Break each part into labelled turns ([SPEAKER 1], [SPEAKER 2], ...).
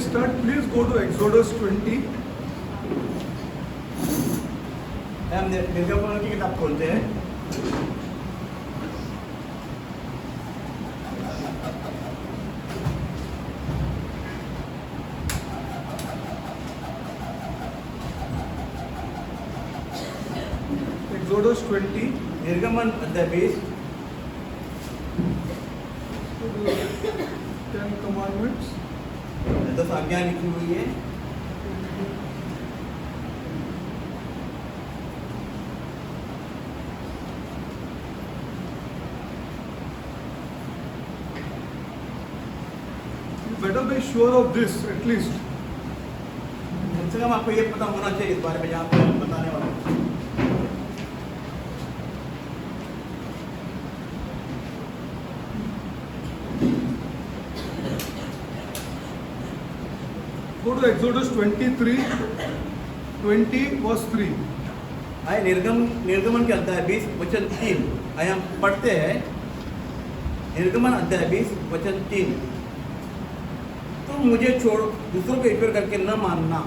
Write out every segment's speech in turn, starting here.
[SPEAKER 1] start, please go to Exodus 20.
[SPEAKER 2] हम निर्गमन की किताब खोलते हैं।
[SPEAKER 1] Exodus 20.
[SPEAKER 2] निर्गमन अध्याय 20
[SPEAKER 1] 10 commandments.
[SPEAKER 2] 10 आज्ञा लिखी हुई है।
[SPEAKER 1] You better be sure of this at least.
[SPEAKER 2] कम से कम आपको ये पता होना चाहिए इस बारे में जहाँ पे हम बताने वाले हैं।
[SPEAKER 1] Go to Exodus 23, 20 verse 3.
[SPEAKER 2] आए निर्गमन के अध्याय 20 वचन 3 आए हम पढ़ते हैं। निर्गमन अध्याय 20 वचन 3, तुम मुझे छोड़ दूसरों को ईश्वर करके न मानना।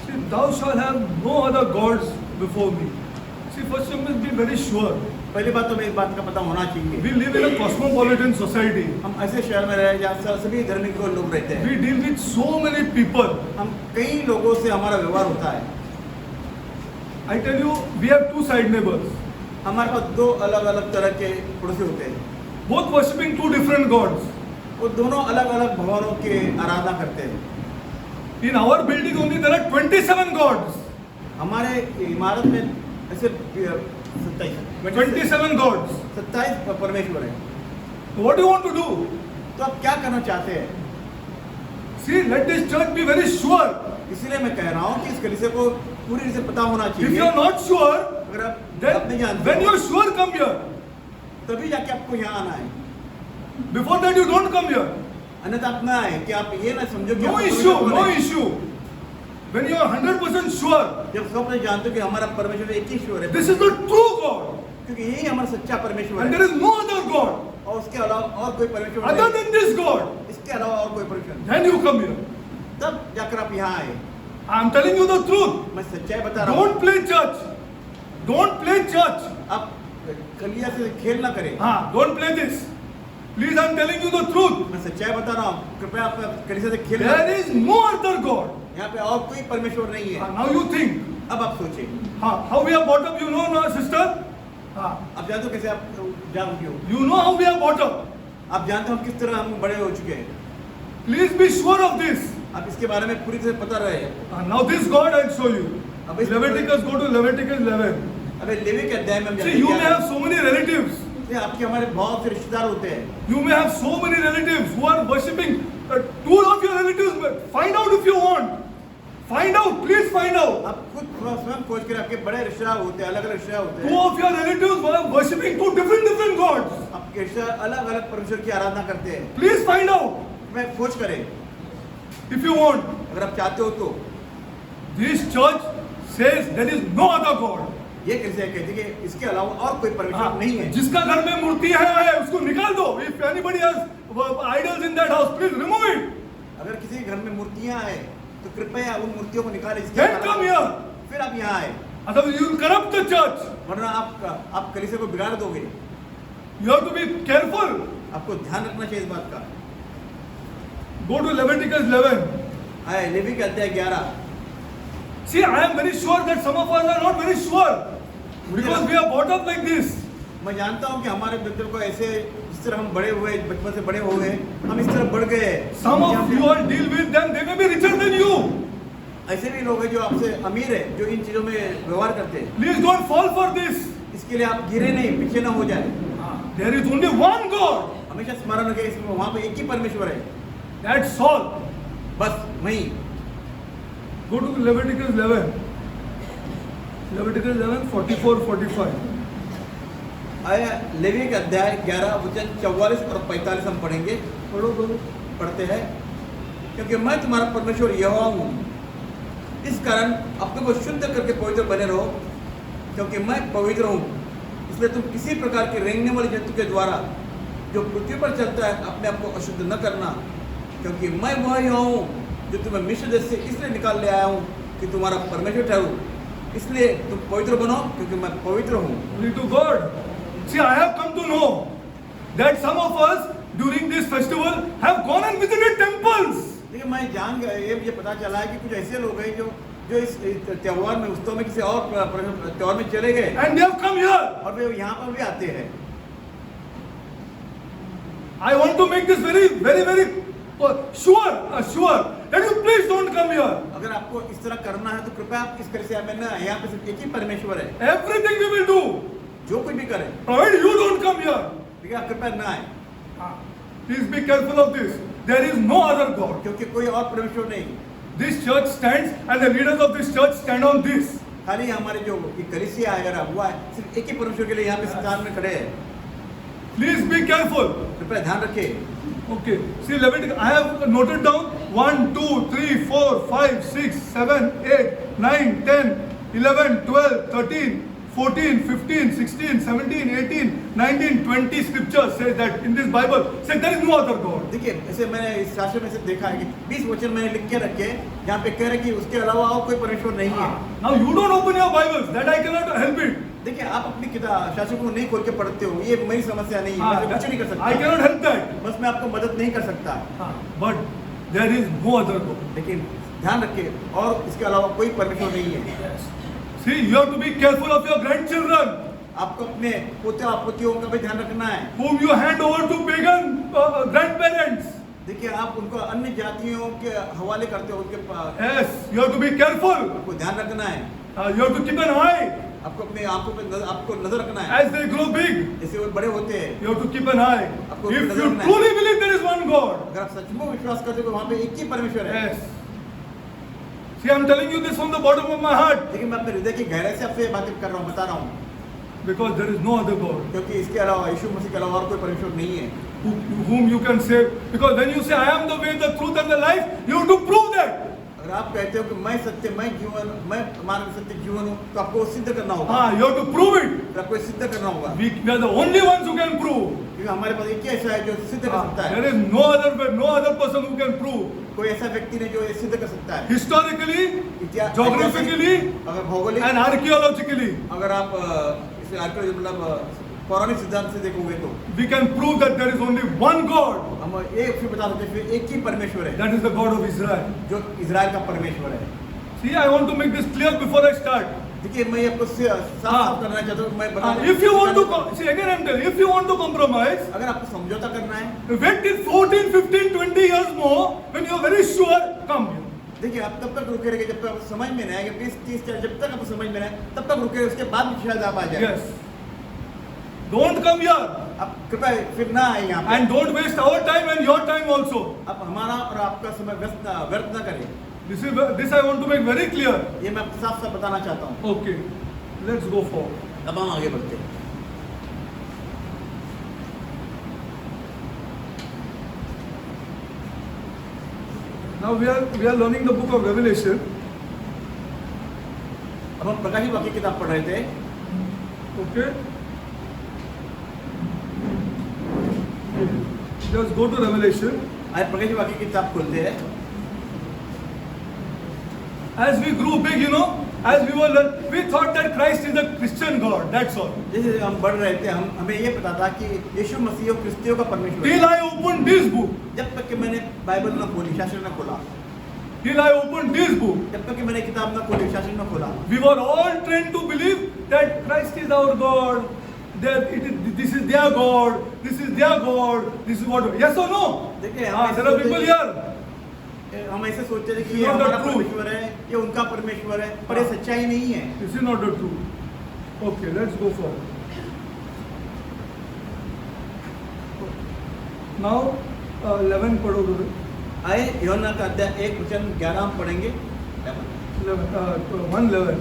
[SPEAKER 1] See, thou shalt have no other gods before me. See, first you must be very sure.
[SPEAKER 2] पहली बात तो मेरी बात का पता होना चाहिए।
[SPEAKER 1] We live in a cosmopolitan society.
[SPEAKER 2] हम ऐसे शहर में रहे जहाँ सभी धर्म के लोग रहते हैं।
[SPEAKER 1] We deal with so many people.
[SPEAKER 2] हम कई लोगों से हमारा व्यवहार होता है।
[SPEAKER 1] I tell you, we have two side neighbors,
[SPEAKER 2] हमारे पास दो अलग अलग तरह के पड़ोसी होते हैं।
[SPEAKER 1] both worshipping two different gods.
[SPEAKER 2] वो दोनों अलग अलग भगवानों के आराधना करते हैं।
[SPEAKER 1] In our building only there are 27 gods.
[SPEAKER 2] हमारे इमारत में ऐसे
[SPEAKER 1] 27 gods.
[SPEAKER 2] 27 परमेश्वर है।
[SPEAKER 1] So what do you want to do?
[SPEAKER 2] तो आप क्या करना चाहते हैं?
[SPEAKER 1] See, let this church be very sure.
[SPEAKER 2] इसलिए मैं कह रहा हूँ कि इस कलीसिया को पूरी तरह से पता होना
[SPEAKER 1] If
[SPEAKER 2] चाहिए।
[SPEAKER 1] you are not sure,
[SPEAKER 2] अगर आप
[SPEAKER 1] then
[SPEAKER 2] नहीं जानते
[SPEAKER 1] when you are sure, come here.
[SPEAKER 2] तभी जाके आपको यहाँ आना है।
[SPEAKER 1] Before that, you don't come here.
[SPEAKER 2] अन्यथा आप ना आए कि आप ये ना समझो कि
[SPEAKER 1] No
[SPEAKER 2] आप
[SPEAKER 1] issue,
[SPEAKER 2] परमेश्वर
[SPEAKER 1] no
[SPEAKER 2] है।
[SPEAKER 1] issue. When you are 100% sure,
[SPEAKER 2] जब सब लोग जानते हो कि हमारा परमेश्वर एक ही ईश्वर है,
[SPEAKER 1] this is the true God,
[SPEAKER 2] क्योंकि यही हमारा सच्चा परमेश्वर
[SPEAKER 1] and
[SPEAKER 2] है
[SPEAKER 1] there is no other God
[SPEAKER 2] और उसके अलावा और कोई परमेश्वर
[SPEAKER 1] other
[SPEAKER 2] नहीं।
[SPEAKER 1] than this God.
[SPEAKER 2] इसके अलावा और कोई परमेश्वर नहीं।
[SPEAKER 1] Then you come here.
[SPEAKER 2] तब जाकर आप यहाँ आए।
[SPEAKER 1] I am telling you the truth.
[SPEAKER 2] मैं सच्चाई बता रहा हूँ।
[SPEAKER 1] Don't play church. Don't play church.
[SPEAKER 2] आप कलिया से खेल ना करें।
[SPEAKER 1] Don't play this. Please, I am telling you the truth.
[SPEAKER 2] मैं सच्चाई बता रहा हूँ। कृपया आप कलिया से खेल ना
[SPEAKER 1] There
[SPEAKER 2] करें।
[SPEAKER 1] is no other God.
[SPEAKER 2] यहाँ पे और कोई परमेश्वर नहीं है।
[SPEAKER 1] Now you think.
[SPEAKER 2] अब आप सोचिए।
[SPEAKER 1] How we are brought up, you know, no, sister?
[SPEAKER 2] आप जानते हो कैसे आप जानते हो?
[SPEAKER 1] You know how we are brought up.
[SPEAKER 2] आप जानते हो हम किस तरह हम बड़े हो चुके हैं।
[SPEAKER 1] Please be sure of this.
[SPEAKER 2] आप इसके बारे में पूरी तरह पता रहे।
[SPEAKER 1] Now this God I'll show you.
[SPEAKER 2] अब इस
[SPEAKER 1] Leviticus, go to Leviticus 11.
[SPEAKER 2] अबे लेवी के अध्याय में हम
[SPEAKER 1] See, you may have so many relatives.
[SPEAKER 2] आपके हमारे बहुत से रिश्तेदार होते हैं।
[SPEAKER 1] You may have so many relatives who are worshipping. Two of your relatives, find out if you want. Find out, please find out.
[SPEAKER 2] आप खुद स्वयं खोज कर आपके बड़े रिश्तेदार होते हैं, अलग अलग रिश्तेदार होते
[SPEAKER 1] Two
[SPEAKER 2] हैं।
[SPEAKER 1] of your relatives were worshipping two different gods.
[SPEAKER 2] आपके रिश्तेदार अलग अलग परमेश्वर की आराधना करते हैं।
[SPEAKER 1] Please find out
[SPEAKER 2] मैं खोज करें
[SPEAKER 1] if you want.
[SPEAKER 2] अगर आप चाहते हो तो।
[SPEAKER 1] This church says there is no other God.
[SPEAKER 2] ये कैसे कहते हैं कि इसके अलावा और कोई परमेश्वर नहीं है।
[SPEAKER 1] जिसका घर में मूर्ति है उसको निकाल दो. If anybody has idols in that house, please remove it.
[SPEAKER 2] अगर किसी घर में मूर्तियां हैं तो कृपया उन मूर्तियों को निकालें। इसके
[SPEAKER 1] Then
[SPEAKER 2] अलावा-
[SPEAKER 1] come here.
[SPEAKER 2] फिर आप यहाँ आए,
[SPEAKER 1] Otherwise you will corrupt the church.
[SPEAKER 2] वरना आप कलीसिया को बिगाड़ दोगे।
[SPEAKER 1] You have to be careful.
[SPEAKER 2] आपको ध्यान रखना चाहिए इस बात का।
[SPEAKER 1] Go to Leviticus 11.
[SPEAKER 2] आए लेवी के अध्याय 11।
[SPEAKER 1] See, I am very sure that some of us are not very sure because we are brought up like this.
[SPEAKER 2] मैं जानता हूँ कि हमारे मित्र को ऐसे जिस तरह हम बड़े हुए, बचपन से बड़े हो गए, हम इस तरह बढ़ गए।
[SPEAKER 1] Some of you all deal with them, they may be richer than you.
[SPEAKER 2] ऐसे भी लोग हैं जो आपसे अमीर है, जो इन चीजों में व्यवहार करते हैं।
[SPEAKER 1] Please don't fall for this.
[SPEAKER 2] इसके लिए आप गिरे नहीं, पीछे ना हो जाए।
[SPEAKER 1] There is only one God.
[SPEAKER 2] हमेशा स्मरण रखें, इसमें वहाँ पे एक ही परमेश्वर है।
[SPEAKER 1] That's all.
[SPEAKER 2] बस वही।
[SPEAKER 1] Go to Leviticus 11. Leviticus 11, 44, 45.
[SPEAKER 2] आया लेवी के अध्याय 11 वचन 44 और 45 हम पढ़ेंगे। पढ़ते हैं। क्योंकि मैं तुम्हारा परमेश्वर यहोवा हूँ, इस कारण अपने को शुद्ध करके पवित्र बने रहो, क्योंकि मैं पवित्र हूँ। इसलिए तुम किसी प्रकार के रेंगने वाले जंतु के द्वारा जो पृथ्वी पर चलता है अपने आप को अशुद्ध न करना, क्योंकि मैं वही हूँ जो तुम्हें मिस्र देश से इसलिए निकाल ले आया हूँ कि तुम्हारा परमेश्वर ठहरूं, इसलिए तुम पवित्र बनो क्योंकि मैं पवित्र हूँ।
[SPEAKER 1] Glory to God. See, I have come to know that some of us during this festival have gone and visited temples.
[SPEAKER 2] देखिए मैं जान गया, ये मुझे पता चला है कि कुछ ऐसे लोग हैं जो इस त्योहार में, उत्सव में किसी और त्योहार में चले गए
[SPEAKER 1] And they have come here.
[SPEAKER 2] और वे यहाँ पर भी आते हैं।
[SPEAKER 1] I want to make this very, very, very sure that you please don't come here.
[SPEAKER 2] अगर आपको इस तरह करना है तो कृपया आप इस तरह से आए ना, यहाँ पे सिर्फ एक ही परमेश्वर है,
[SPEAKER 1] Everything we will do,
[SPEAKER 2] जो कुछ भी करें,
[SPEAKER 1] provided you don't come here.
[SPEAKER 2] लेकिन आप कृपया ना आए,
[SPEAKER 1] Please be careful of this. There is no other God.
[SPEAKER 2] क्योंकि कोई और परमेश्वर नहीं।
[SPEAKER 1] This church stands and the leaders of this church stand on this.
[SPEAKER 2] खाली हमारे जो ये कलीसिया है, अगर हुआ है, सिर्फ एक ही परमेश्वर के लिए यहाँ पे स्थान में खड़े हैं।
[SPEAKER 1] Please be careful.
[SPEAKER 2] कृपया ध्यान रखें।
[SPEAKER 1] Okay. See, Leviticus, I have noted down 1, 2, 3, 4, 5, 6, 7, 8, 9, 10, 11, 12, 13, 14, 15, 16, 17, 18, 19, 20 scriptures say that in this Bible, say there is no other God.
[SPEAKER 2] देखिए, ऐसे मैंने इस शास्त्र में से देखा है कि 20 वचन मैंने लिख के रखे, जहाँ पे कह रहे कि उसके अलावा और कोई परमेश्वर नहीं है।
[SPEAKER 1] Now you don't open your Bibles, that I cannot help it.
[SPEAKER 2] देखिए, आप अपनी किताब शास्त्र को नहीं खोल के पढ़ते हो, ये मेरी समस्या नहीं है, मैं कुछ नहीं कर सकता।
[SPEAKER 1] I cannot help that.
[SPEAKER 2] बस मैं आपको मदद नहीं कर सकता।
[SPEAKER 1] But there is no other God.
[SPEAKER 2] लेकिन ध्यान रखिए, और इसके अलावा कोई परमेश्वर नहीं है।
[SPEAKER 1] See, you have to be careful of your grandchildren,
[SPEAKER 2] आपको अपने पोते और पोतियों का भी ध्यान रखना है,
[SPEAKER 1] whom you hand over to pagan grandparents.
[SPEAKER 2] देखिए, आप उनको अन्य जातियों के हवाले करते हो, उनके पास
[SPEAKER 1] Yes, you have to be careful.
[SPEAKER 2] आपको ध्यान रखना है,
[SPEAKER 1] You have to keep an eye
[SPEAKER 2] आपको अपने आंखों पे आपको नजर रखना है।
[SPEAKER 1] as they grow big.
[SPEAKER 2] जैसे वो बड़े होते हैं,
[SPEAKER 1] You have to keep an eye.
[SPEAKER 2] आपको
[SPEAKER 1] If
[SPEAKER 2] नजर
[SPEAKER 1] you
[SPEAKER 2] रखना है।
[SPEAKER 1] truly believe there is one God.
[SPEAKER 2] अगर आप सच में विश्वास करते हो कि वहाँ पे एक ही परमेश्वर है।
[SPEAKER 1] Yes. See, I'm telling you this from the bottom of my heart
[SPEAKER 2] लेकिन मैं अपने हृदय की गहराई से आपसे बातें कर रहा हूँ, बता रहा हूँ,
[SPEAKER 1] because there is no other God
[SPEAKER 2] क्योंकि इसके अलावा यीशु मसीह के अलावा और कोई परमेश्वर नहीं है
[SPEAKER 1] whom you can save. Because when you say I am the way, the truth, and the life, you have to prove that.
[SPEAKER 2] अगर आप कहते हो कि मैं सत्य, मैं जीवन, मैं मार्ग सत्य जीवन हूँ, तो आपको सिद्ध करना होगा।
[SPEAKER 1] You have to prove it.
[SPEAKER 2] तो आपको सिद्ध करना होगा,
[SPEAKER 1] We are the only ones who can prove.
[SPEAKER 2] क्योंकि हमारे पास एक ही ऐसा है जो सिद्ध कर सकता है।
[SPEAKER 1] There is no other person who can prove.
[SPEAKER 2] कोई ऐसा व्यक्ति नहीं जो ये सिद्ध कर सकता है।
[SPEAKER 1] Historically,
[SPEAKER 2] इतिहास,
[SPEAKER 1] geographically,
[SPEAKER 2] अगर भौगोलिक
[SPEAKER 1] and archaeologically,
[SPEAKER 2] अगर आप इसे आर्कियोलॉजी मतलब पौराणिक सिद्धांत से देखोगे तो
[SPEAKER 1] we can prove that there is only one God.
[SPEAKER 2] हम एक फिर बता सकते हैं, फिर एक ही परमेश्वर है,
[SPEAKER 1] That is the God of Israel.
[SPEAKER 2] जो इजराइल का परमेश्वर है।
[SPEAKER 1] See, I want to make this clear before I start.
[SPEAKER 2] देखिए, मैं आपको साफ करना चाहता हूँ, मैं बता
[SPEAKER 1] If you want to, see again I'm telling, if you want to compromise,
[SPEAKER 2] अगर आपको समझौता करना है,
[SPEAKER 1] wait till 14, 15, 20 years more, when you are very sure, come here.
[SPEAKER 2] देखिए, आप तब तक रुके रहिए जब तक आपको समझ में नहीं आएगा, 20, 30, 40, जब तक आपको समझ में नहीं आए तब तक रुके, उसके बाद में शायद आप आ जाए।
[SPEAKER 1] Yes. Don't come here.
[SPEAKER 2] आप कृपया फिर ना आए यहाँ पे,
[SPEAKER 1] And don't waste our time and your time also.
[SPEAKER 2] आप हमारा और आपका समय व्यर्थ ना करें।
[SPEAKER 1] This I want to make very clear.
[SPEAKER 2] ये मैं आपको साफ साफ बताना चाहता हूँ।
[SPEAKER 1] Okay. Let's go forward.
[SPEAKER 2] अब हम आगे बढ़ते हैं।
[SPEAKER 1] Now we are learning the book of Revelation.
[SPEAKER 2] अब हम प्रकाशित वाक्य किताब पढ़ रहे थे।
[SPEAKER 1] Okay. Just go to Revelation.
[SPEAKER 2] आज प्रकाशित वाक्य किताब खोलते हैं।
[SPEAKER 1] As we grew big, as we were learning, we thought that Christ is a Christian God. That's all.
[SPEAKER 2] जैसे हम बढ़ रहे थे, हमें ये पता था कि यीशु मसीह और क्रिस्तियों का परमेश्वर है।
[SPEAKER 1] Till I opened this book.
[SPEAKER 2] जब तक कि मैंने बाइबल न खोली, शास्त्र न खोला,
[SPEAKER 1] Till I opened this book.
[SPEAKER 2] जब तक कि मैंने किताब न खोली, शास्त्र न खोला,
[SPEAKER 1] We were all trained to believe that Christ is our God. This is their God. This is their God. This is what. Yes or no?
[SPEAKER 2] देखिए,
[SPEAKER 1] There are people here.
[SPEAKER 2] हम ऐसे सोचते थे कि ये हमारा परमेश्वर है, ये उनका परमेश्वर है, पर ये सच्चाई नहीं है।
[SPEAKER 1] This is not the truth. Okay, let's go forward. Now, 11 पढ़ोगे।
[SPEAKER 2] आए यूहन्ना का अध्याय 1 वचन 11 हम पढ़ेंगे।
[SPEAKER 1] 1:11.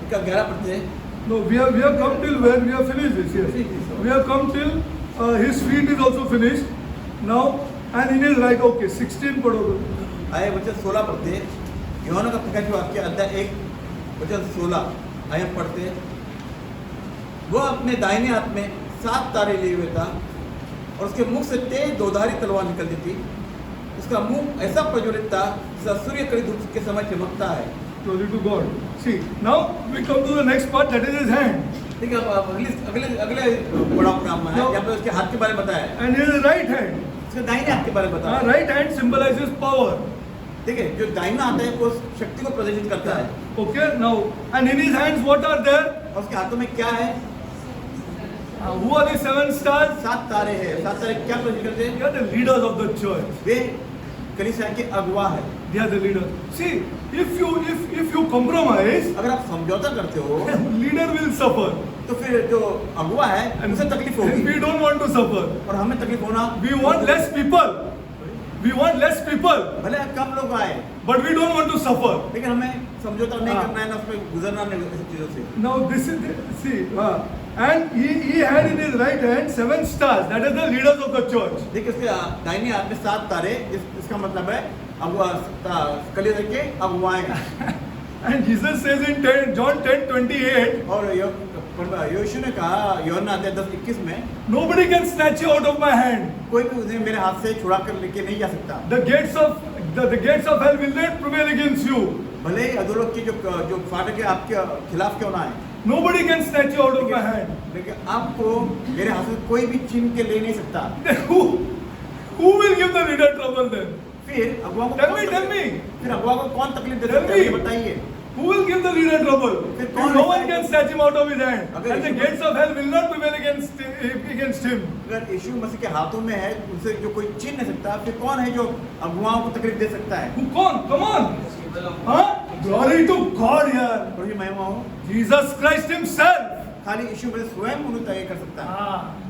[SPEAKER 2] इसका 11 पढ़ते हैं।
[SPEAKER 1] No, we have come till where we have finished this. Yes, we have come till his feet is also finished. Now, and in his right. Okay, 16 पढ़ोगे।
[SPEAKER 2] आए वचन 16 पढ़ते हैं। यूहन्ना का प्रकाशित वाक्य अध्याय 1 वचन 16 आए हम पढ़ते हैं। वो अपने दाहिने हाथ में 7 तारे लिए हुए था और उसके मुख से तेज दोधारी तलवार निकलती थी। उसका मुंह ऐसा प्रज्वलित था जैसा सूर्य कड़ी धूप के समय चमकता है।
[SPEAKER 1] Glory to God. See, now we come to the next part, that is his hand.
[SPEAKER 2] ठीक है, अब अगले अगले बड़ा काम है, यहाँ पे उसके हाथ के बारे में बताया है।
[SPEAKER 1] And his right hand.
[SPEAKER 2] उसके दाहिने हाथ के बारे में बताया है।
[SPEAKER 1] Right hand symbolizes power.
[SPEAKER 2] ठीक है, जो दाहिना हाथ है वो शक्ति को प्रदर्शित करता है।
[SPEAKER 1] Okay, now, and in his hands what are there?
[SPEAKER 2] और उसके हाथों में क्या है?
[SPEAKER 1] Who are the 7 stars?
[SPEAKER 2] 7 तारे हैं। 7 तारे क्या प्रदर्शित करते हैं?
[SPEAKER 1] They are the leaders of the church.
[SPEAKER 2] वे कलीसिया के अगुवा है।
[SPEAKER 1] They are the leaders. See, if you compromise,
[SPEAKER 2] अगर आप समझौता करते हो
[SPEAKER 1] leader will suffer.
[SPEAKER 2] तो फिर जो अगुवा है उसे तकलीफ
[SPEAKER 1] And
[SPEAKER 2] होगी
[SPEAKER 1] we don't want to suffer.
[SPEAKER 2] और हमें तकलीफ होना।
[SPEAKER 1] We want less people. We want less people,
[SPEAKER 2] भले कम लोग आए
[SPEAKER 1] but we don't want to suffer.
[SPEAKER 2] लेकिन हमें समझौता नहीं
[SPEAKER 1] हाँ।
[SPEAKER 2] करना है ना उसमें गुजरना नहीं ऐसी चीजों से।
[SPEAKER 1] Now this is and he had in his right hand 7 stars. That is the leaders of the church.
[SPEAKER 2] देखिए उसके दाहिने हाथ में 7 तारे, इसका मतलब है अगुवा कलीसिया के अगुवाएं।
[SPEAKER 1] And Jesus says in John 10:28,
[SPEAKER 2] और यीशु ने कहा यूहन्ना अध्याय 10:21 में,
[SPEAKER 1] nobody can snatch you out of my hand.
[SPEAKER 2] कोई भी उसे मेरे हाथ से छुड़ा कर लेके नहीं जा सकता।
[SPEAKER 1] The gates of hell will not prevail against you.
[SPEAKER 2] भले ही अधोलोक की जो फाटक है आपके खिलाफ क्यों ना आए,
[SPEAKER 1] Nobody can snatch you out of my hand.
[SPEAKER 2] लेकिन आपको मेरे हाथ से कोई भी छीन के ले नहीं सकता।
[SPEAKER 1] Then who will give the leader trouble then?
[SPEAKER 2] फिर अगुवा को
[SPEAKER 1] Tell me.
[SPEAKER 2] फिर अगुवा को कौन तकलीफ दे
[SPEAKER 1] Tell
[SPEAKER 2] सकता है, ये
[SPEAKER 1] me.
[SPEAKER 2] बताइए।
[SPEAKER 1] Who will give the leader trouble?
[SPEAKER 2] फिर
[SPEAKER 1] If
[SPEAKER 2] कौन
[SPEAKER 1] no
[SPEAKER 2] ऐसा
[SPEAKER 1] one
[SPEAKER 2] है?
[SPEAKER 1] can snatch him out of his hand,
[SPEAKER 2] अगर
[SPEAKER 1] and the
[SPEAKER 2] Yeshu-
[SPEAKER 1] gates of hell will not prevail against him.
[SPEAKER 2] अगर यीशु मसीह के हाथों में है, उनसे जो कोई छीन नहीं सकता, फिर कौन है जो अगुवाओं को तकलीफ दे सकता है?
[SPEAKER 1] Who? Come on. Huh? Glory to God here.
[SPEAKER 2] और ये महिमा हो,
[SPEAKER 1] Jesus Christ himself.
[SPEAKER 2] खाली यीशु मसीह स्वयं उन्हें तय कर सकता है।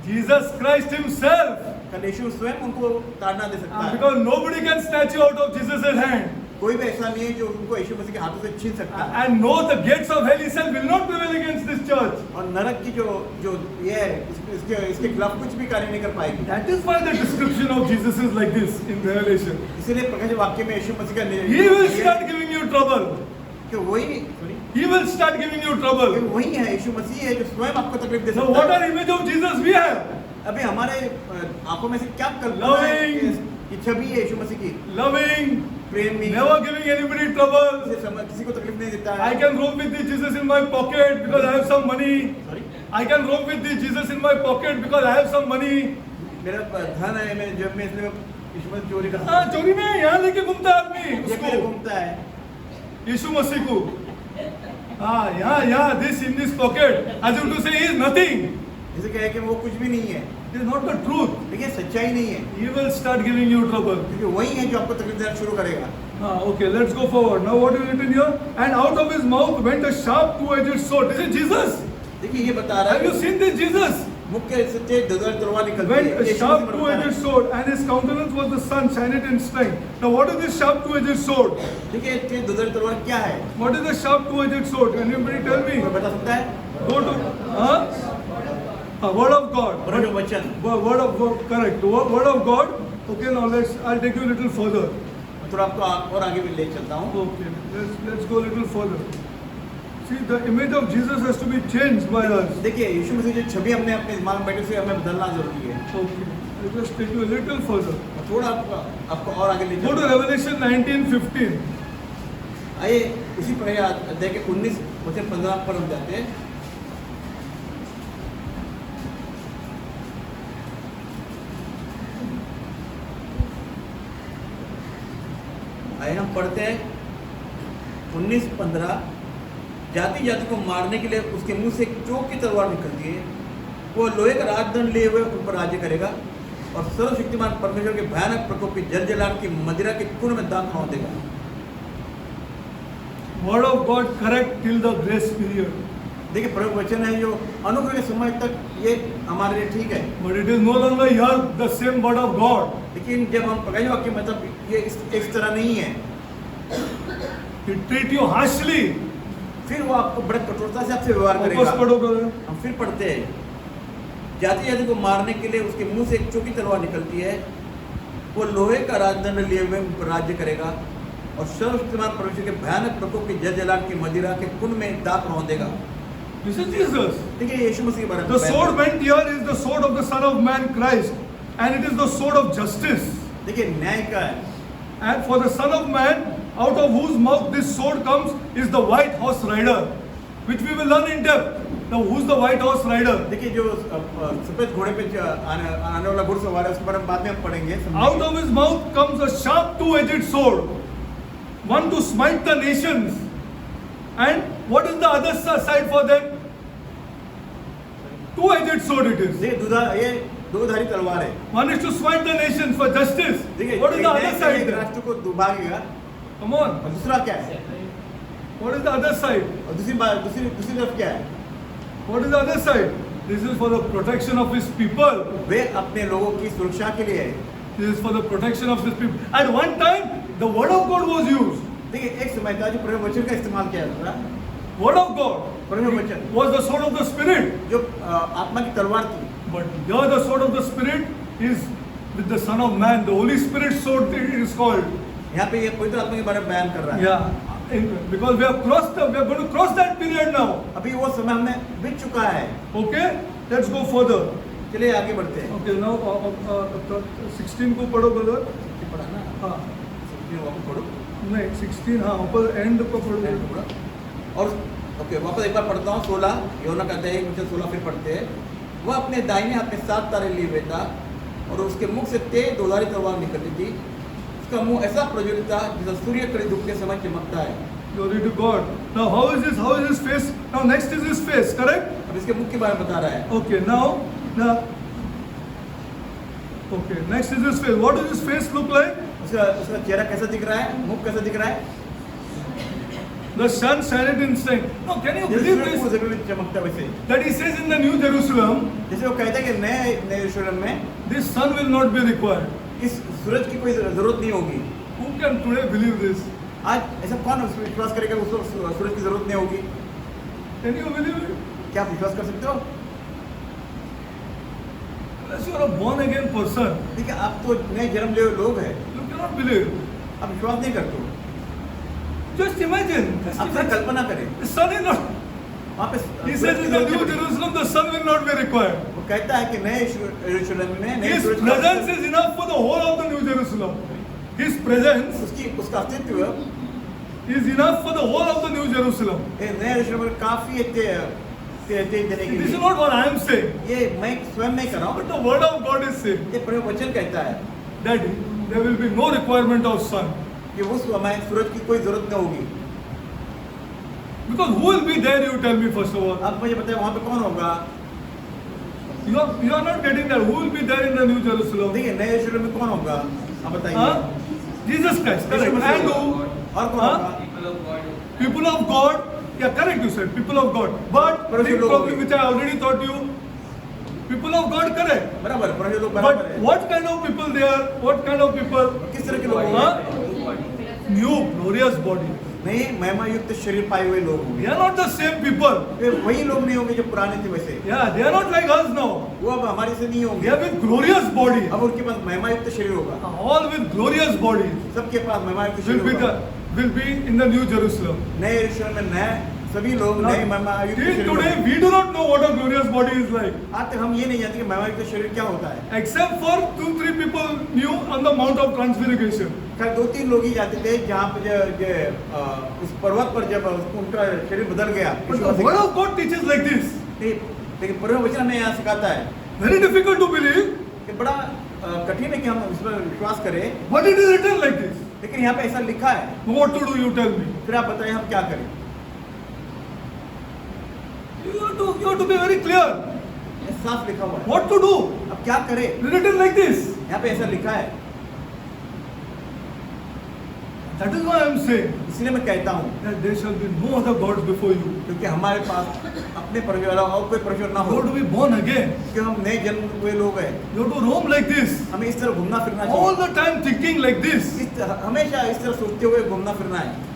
[SPEAKER 1] Jesus Christ himself.
[SPEAKER 2] खाली यीशु स्वयं उनको ताड़ना दे सकता है।
[SPEAKER 1] Because nobody can snatch you out of Jesus' hand.
[SPEAKER 2] कोई भी ऐसा नहीं है जो उनको यीशु मसीह के हाथों से छीन सकता है।
[SPEAKER 1] And no, the gates of hell itself will not prevail against this church.
[SPEAKER 2] और नरक की जो ये है, इसके खिलाफ कुछ भी कार्य नहीं कर पाएगी।
[SPEAKER 1] That is why the description of Jesus is like this in Revelation.
[SPEAKER 2] इसीलिए प्रकाश वाक्य में यीशु मसीह का
[SPEAKER 1] He will start giving you trouble.
[SPEAKER 2] कि वही
[SPEAKER 1] He will start giving you trouble.
[SPEAKER 2] वही है, यीशु मसीह है जो स्वयं आपको तकलीफ दे
[SPEAKER 1] So
[SPEAKER 2] सकता
[SPEAKER 1] what
[SPEAKER 2] है।
[SPEAKER 1] are image of Jesus we have?
[SPEAKER 2] अभी हमारे आंखों में से क्या कल्पना है
[SPEAKER 1] Loving.
[SPEAKER 2] कि छवि है यीशु मसीह की,
[SPEAKER 1] Loving,
[SPEAKER 2] प्रेमी,
[SPEAKER 1] never giving anybody trouble.
[SPEAKER 2] किसी को तकलीफ नहीं देता
[SPEAKER 1] I
[SPEAKER 2] है।
[SPEAKER 1] can roam with this Jesus in my pocket because I have some money.
[SPEAKER 2] Sorry?
[SPEAKER 1] I can roam with this Jesus in my pocket because I have some money.
[SPEAKER 2] मेरा धन है मेरे जेब में, इसलिए मैं यीशु मसीह चोरी कर
[SPEAKER 1] हाँ, चोरी में यहाँ लेके घूमता है आदमी
[SPEAKER 2] ये मेरे
[SPEAKER 1] उसको,
[SPEAKER 2] घूमता है।
[SPEAKER 1] यीशु मसीह को। हाँ, यहाँ this in this pocket, as if to say he is nothing.
[SPEAKER 2] इसे कहे कि वो कुछ भी नहीं है,
[SPEAKER 1] It is not the truth.
[SPEAKER 2] लेकिन सच्चाई नहीं है,
[SPEAKER 1] He will start giving you trouble.
[SPEAKER 2] क्योंकि वही है जो आपको तकलीफ देना शुरू करेगा।
[SPEAKER 1] Okay, let's go forward. Now what is written here? And out of his mouth went a sharp two-edged sword. Is it Jesus?
[SPEAKER 2] देखिए ये बता रहा
[SPEAKER 1] Have you
[SPEAKER 2] है
[SPEAKER 1] seen this Jesus?
[SPEAKER 2] मुख्य से तेज तलवार निकलती
[SPEAKER 1] Went
[SPEAKER 2] है।
[SPEAKER 1] a
[SPEAKER 2] यीशु
[SPEAKER 1] sharp
[SPEAKER 2] मसीह में बता रहा
[SPEAKER 1] two-edged
[SPEAKER 2] है।
[SPEAKER 1] sword, and his countenance was the sun, shining in strength. Now what is this sharp two-edged sword?
[SPEAKER 2] देखिए तेज तलवार क्या है?
[SPEAKER 1] What is the sharp two-edged sword? Can anybody tell me?
[SPEAKER 2] कोई बता सकता है?
[SPEAKER 1] Go to word of God.
[SPEAKER 2] और जो वचन,
[SPEAKER 1] Word of God, correct. Word of God. Okay, now I'll take you a little further.
[SPEAKER 2] थोड़ा आपको और आगे भी ले चलता हूँ।
[SPEAKER 1] Okay, let's go a little further. See, the image of Jesus has to be changed by us.
[SPEAKER 2] देखिए यीशु मसीह जो छवि हमने अपने दिमाग में बैठे से हमें बदलना जरूरी है।
[SPEAKER 1] Okay, I'll just take you a little further.
[SPEAKER 2] थोड़ा आपको और आगे ले
[SPEAKER 1] Go to
[SPEAKER 2] चलता हूँ।
[SPEAKER 1] Revelation 19:15.
[SPEAKER 2] आइए उसी पर अध्याय के 19 वचन 15 पर हम जाते हैं। आइए हम पढ़ते हैं 19-15। जाति जाति को मारने के लिए उसके मुंह से एक चोक की तलवार निकलती है। वो लोहे का राजदंड लिए हुए उन पर राज्य करेगा और सर्वशक्तिमान परमेश्वर के भयानक प्रकोप की जलजलाहट की मदिरा के कुंड में दांत खौंच देगा।
[SPEAKER 1] Word of God correct till the grace period.
[SPEAKER 2] देखिए प्रभु वचन है जो अनुग्रह के समय तक ये हमारे लिए ठीक है,
[SPEAKER 1] But it is no longer here the same word of God.
[SPEAKER 2] लेकिन जब हम प्रकाश वाक्य मतलब ये इस तरह नहीं है,
[SPEAKER 1] It treat you harshly.
[SPEAKER 2] फिर वो आपको बड़े कठोरता से आपसे व्यवहार
[SPEAKER 1] वापस
[SPEAKER 2] करेगा।
[SPEAKER 1] पढ़ो brother.
[SPEAKER 2] हम फिर पढ़ते हैं, जाति जाति को मारने के लिए उसके मुंह से एक चोकी तलवार निकलती है। वो लोहे का राजदंड लिए हुए उन पर राज्य करेगा और सर्वशक्तिमान परमेश्वर के भयानक प्रकोप की जलजलाहट की मदिरा के कुंड में दांत रौंदेगा।
[SPEAKER 1] This is Jesus.
[SPEAKER 2] देखिए यीशु मसीह के बारे में
[SPEAKER 1] The sword meant here is the sword of the Son of Man Christ, and it is the sword of justice.
[SPEAKER 2] देखिए न्याय का है,
[SPEAKER 1] And for the Son of Man, out of whose mouth this sword comes, is the white horse rider, which we will learn in depth. Now, who's the white horse rider?
[SPEAKER 2] देखिए जो सफेद घोड़े पे आने वाला घुड़सवार है उसके बारे में बाद में हम पढ़ेंगे, समझेंगे।
[SPEAKER 1] Out of his mouth comes a sharp two-edged sword, one to smite the nations. And what is the other side for them? Two-edged sword it is.
[SPEAKER 2] देखिए ये दोधारी तलवार है।
[SPEAKER 1] One is to smite the nations for justice.
[SPEAKER 2] देखिए
[SPEAKER 1] What is the other
[SPEAKER 2] एक
[SPEAKER 1] side then?
[SPEAKER 2] राष्ट्र को दुभागेगा,
[SPEAKER 1] Come on.
[SPEAKER 2] और दूसरा क्या है?
[SPEAKER 1] What is the other side?
[SPEAKER 2] और दूसरी तरफ क्या है?
[SPEAKER 1] What is the other side? This is for the protection of his people.
[SPEAKER 2] वे अपने लोगों की सुरक्षा के लिए है।
[SPEAKER 1] This is for the protection of his people. At one time, the word of God was used.
[SPEAKER 2] देखिए एक समय था जो परम वचन का इस्तेमाल किया जाता था।
[SPEAKER 1] Word of God
[SPEAKER 2] परम वचन
[SPEAKER 1] was the sword of the Spirit.
[SPEAKER 2] जो आत्मा की तलवार थी।
[SPEAKER 1] But here the sword of the Spirit is with the Son of Man. The Holy Spirit sword it is called.
[SPEAKER 2] यहाँ पे ये पवित्र आत्मा के बारे में बयान कर रहा है।
[SPEAKER 1] Yeah. Because we are going to cross that period now.
[SPEAKER 2] अभी वो समय हमने बीत चुका है।
[SPEAKER 1] Okay? Let's go further.
[SPEAKER 2] चलिए आगे बढ़ते हैं।
[SPEAKER 1] Okay, now 16 को पढ़ो brother.
[SPEAKER 2] पढ़ा ना?
[SPEAKER 1] हाँ.
[SPEAKER 2] 16 वापस पढ़ो।
[SPEAKER 1] नहीं 16 हाँ ऊपर एंड को पढ़ो।
[SPEAKER 2] और ओके वापस एक बार पढ़ता हूँ 16 योना का अध्याय 16 फिर पढ़ते हैं। वह अपने दाहिने हाथ में 7 तारे लिए हुए था और उसके मुख से तेज दोधारी तलवार निकलती थी। उसका मुंह ऐसा प्रज्वलित था जैसा सूर्य कड़ी धूप के समय चमकता है।
[SPEAKER 1] Glory to God. Now how is his face? Now next is his face, correct?
[SPEAKER 2] अब इसके मुख के बारे में बता रहा है।
[SPEAKER 1] Okay, now okay, next is his face. What does his face look like?
[SPEAKER 2] उसका चेहरा कैसा दिख रहा है? मुख कैसा दिख रहा है?
[SPEAKER 1] The sun shineth in strength. Now can you believe this?
[SPEAKER 2] चमकता वैसे।
[SPEAKER 1] That he says in the New Jerusalem,
[SPEAKER 2] जैसे वो कहता है कि नए यरूशलेम में
[SPEAKER 1] this sun will not be required.
[SPEAKER 2] इस सूरज की कोई जरूरत नहीं होगी।
[SPEAKER 1] Who can today believe this?
[SPEAKER 2] आज ऐसा कौन विश्वास करेगा उसको सूरज की जरूरत नहीं होगी?
[SPEAKER 1] Can you believe it?
[SPEAKER 2] क्या आप विश्वास कर सकते हो?
[SPEAKER 1] Unless you are a born again person,
[SPEAKER 2] ठीक है, आप तो नए जन्म लिए हुए लोग हैं,
[SPEAKER 1] you cannot believe.
[SPEAKER 2] आप विश्वास नहीं करते हो।
[SPEAKER 1] Just imagine.
[SPEAKER 2] आप सिर्फ कल्पना करें,
[SPEAKER 1] The sun is not.
[SPEAKER 2] वहाँ पे
[SPEAKER 1] He says in the New Jerusalem, the sun will not be required.
[SPEAKER 2] वो कहता है कि नए यरूशलेम में नए
[SPEAKER 1] His
[SPEAKER 2] Suraj
[SPEAKER 1] presence is enough for the whole of the New Jerusalem. His presence
[SPEAKER 2] उसका अस्तित्व
[SPEAKER 1] is enough for the whole of the New Jerusalem.
[SPEAKER 2] नए यरूशलेम में काफी तेज देने के
[SPEAKER 1] This is
[SPEAKER 2] लिए।
[SPEAKER 1] not what I am saying,
[SPEAKER 2] ये मैं स्वयं नहीं कर रहा हूँ,
[SPEAKER 1] but the word of God is saying
[SPEAKER 2] ये परम वचन कहता है
[SPEAKER 1] that there will be no requirement of sun.
[SPEAKER 2] कि उस समय सूरज की कोई जरूरत नहीं होगी।
[SPEAKER 1] Because who will be there, you tell me first of all.
[SPEAKER 2] आप मुझे बताएं वहाँ पे कौन होगा?
[SPEAKER 1] You are not getting that. Who will be there in the New Jerusalem?
[SPEAKER 2] देखिए नए यरूशलेम में कौन होगा? आप बताइए।
[SPEAKER 1] Huh? Jesus Christ, correct.
[SPEAKER 2] Yeshu Masih
[SPEAKER 1] And
[SPEAKER 2] होगा।
[SPEAKER 1] who?
[SPEAKER 2] और कौन
[SPEAKER 1] Huh?
[SPEAKER 2] होगा?
[SPEAKER 1] People of God. Yeah, correct you said. People of God. But
[SPEAKER 2] पर
[SPEAKER 1] the
[SPEAKER 2] जो लोग
[SPEAKER 1] problem
[SPEAKER 2] होंगे।
[SPEAKER 1] which I already taught you. People of God, correct.
[SPEAKER 2] बराबर, पर जो लोग बराबर
[SPEAKER 1] But
[SPEAKER 2] है।
[SPEAKER 1] what kind of people they are? What kind of people?
[SPEAKER 2] किस तरह के लोग
[SPEAKER 1] Huh?
[SPEAKER 2] होंगे?
[SPEAKER 1] New, glorious body.
[SPEAKER 2] नहीं महिमा युक्त शरीर पाए हुए लोग होंगे।
[SPEAKER 1] They are not the same people.
[SPEAKER 2] वे वही लोग नहीं होंगे जो पुराने थे वैसे।
[SPEAKER 1] Yeah, they are not like us now.
[SPEAKER 2] वो अब हमारे से नहीं
[SPEAKER 1] They
[SPEAKER 2] होंगे।
[SPEAKER 1] are with glorious body.
[SPEAKER 2] अब उनके पास महिमा युक्त शरीर होगा।
[SPEAKER 1] All with glorious bodies
[SPEAKER 2] सबके पास महिमा युक्त
[SPEAKER 1] will
[SPEAKER 2] शरीर
[SPEAKER 1] be
[SPEAKER 2] होगा।
[SPEAKER 1] will be in the New Jerusalem.
[SPEAKER 2] नए यरूशलेम में नए सभी लोग
[SPEAKER 1] Now,
[SPEAKER 2] नए महिमा युक्त
[SPEAKER 1] till
[SPEAKER 2] शरीर
[SPEAKER 1] today
[SPEAKER 2] होंगे।
[SPEAKER 1] we do not know what a glorious body is like.
[SPEAKER 2] आज तक हम ये नहीं जानते कि महिमा युक्त शरीर क्या होता है।
[SPEAKER 1] Except for 2-3 people knew on the Mount of Transfiguration.
[SPEAKER 2] खैर 2-3 लोग ही जाते थे जहाँ पे उस पर्वत पर जब उनका शरीर बदल गया।
[SPEAKER 1] But the word of God teaches like this.
[SPEAKER 2] लेकिन परम वचन हमें यहाँ सिखाता है
[SPEAKER 1] Very difficult to believe,
[SPEAKER 2] कि बड़ा कठिन है कि हम इस पर विश्वास करें,
[SPEAKER 1] but it is written like this.
[SPEAKER 2] लेकिन यहाँ पे ऐसा लिखा है।
[SPEAKER 1] What to do, you tell me.
[SPEAKER 2] फिर आप बताइए हम क्या करें?
[SPEAKER 1] You have to be very clear.
[SPEAKER 2] ये साफ लिखा हुआ है।
[SPEAKER 1] What to do?
[SPEAKER 2] अब क्या करें?
[SPEAKER 1] Written like this.
[SPEAKER 2] यहाँ पे ऐसा लिखा है।
[SPEAKER 1] That is why I am saying
[SPEAKER 2] इसलिए मैं कहता हूँ
[SPEAKER 1] that there shall be no other gods before you.
[SPEAKER 2] क्योंकि हमारे पास अपने परमेश्वर और कोई परमेश्वर ना
[SPEAKER 1] You
[SPEAKER 2] हो,
[SPEAKER 1] have to be born again.
[SPEAKER 2] क्योंकि हम नए जन्म हुए लोग हैं।
[SPEAKER 1] You have to roam like this.
[SPEAKER 2] हमें इस तरह घूमना फिरना
[SPEAKER 1] All
[SPEAKER 2] चाहिए।
[SPEAKER 1] the time thinking like this.
[SPEAKER 2] हमेशा इस तरह सोचते हुए घूमना फिरना है।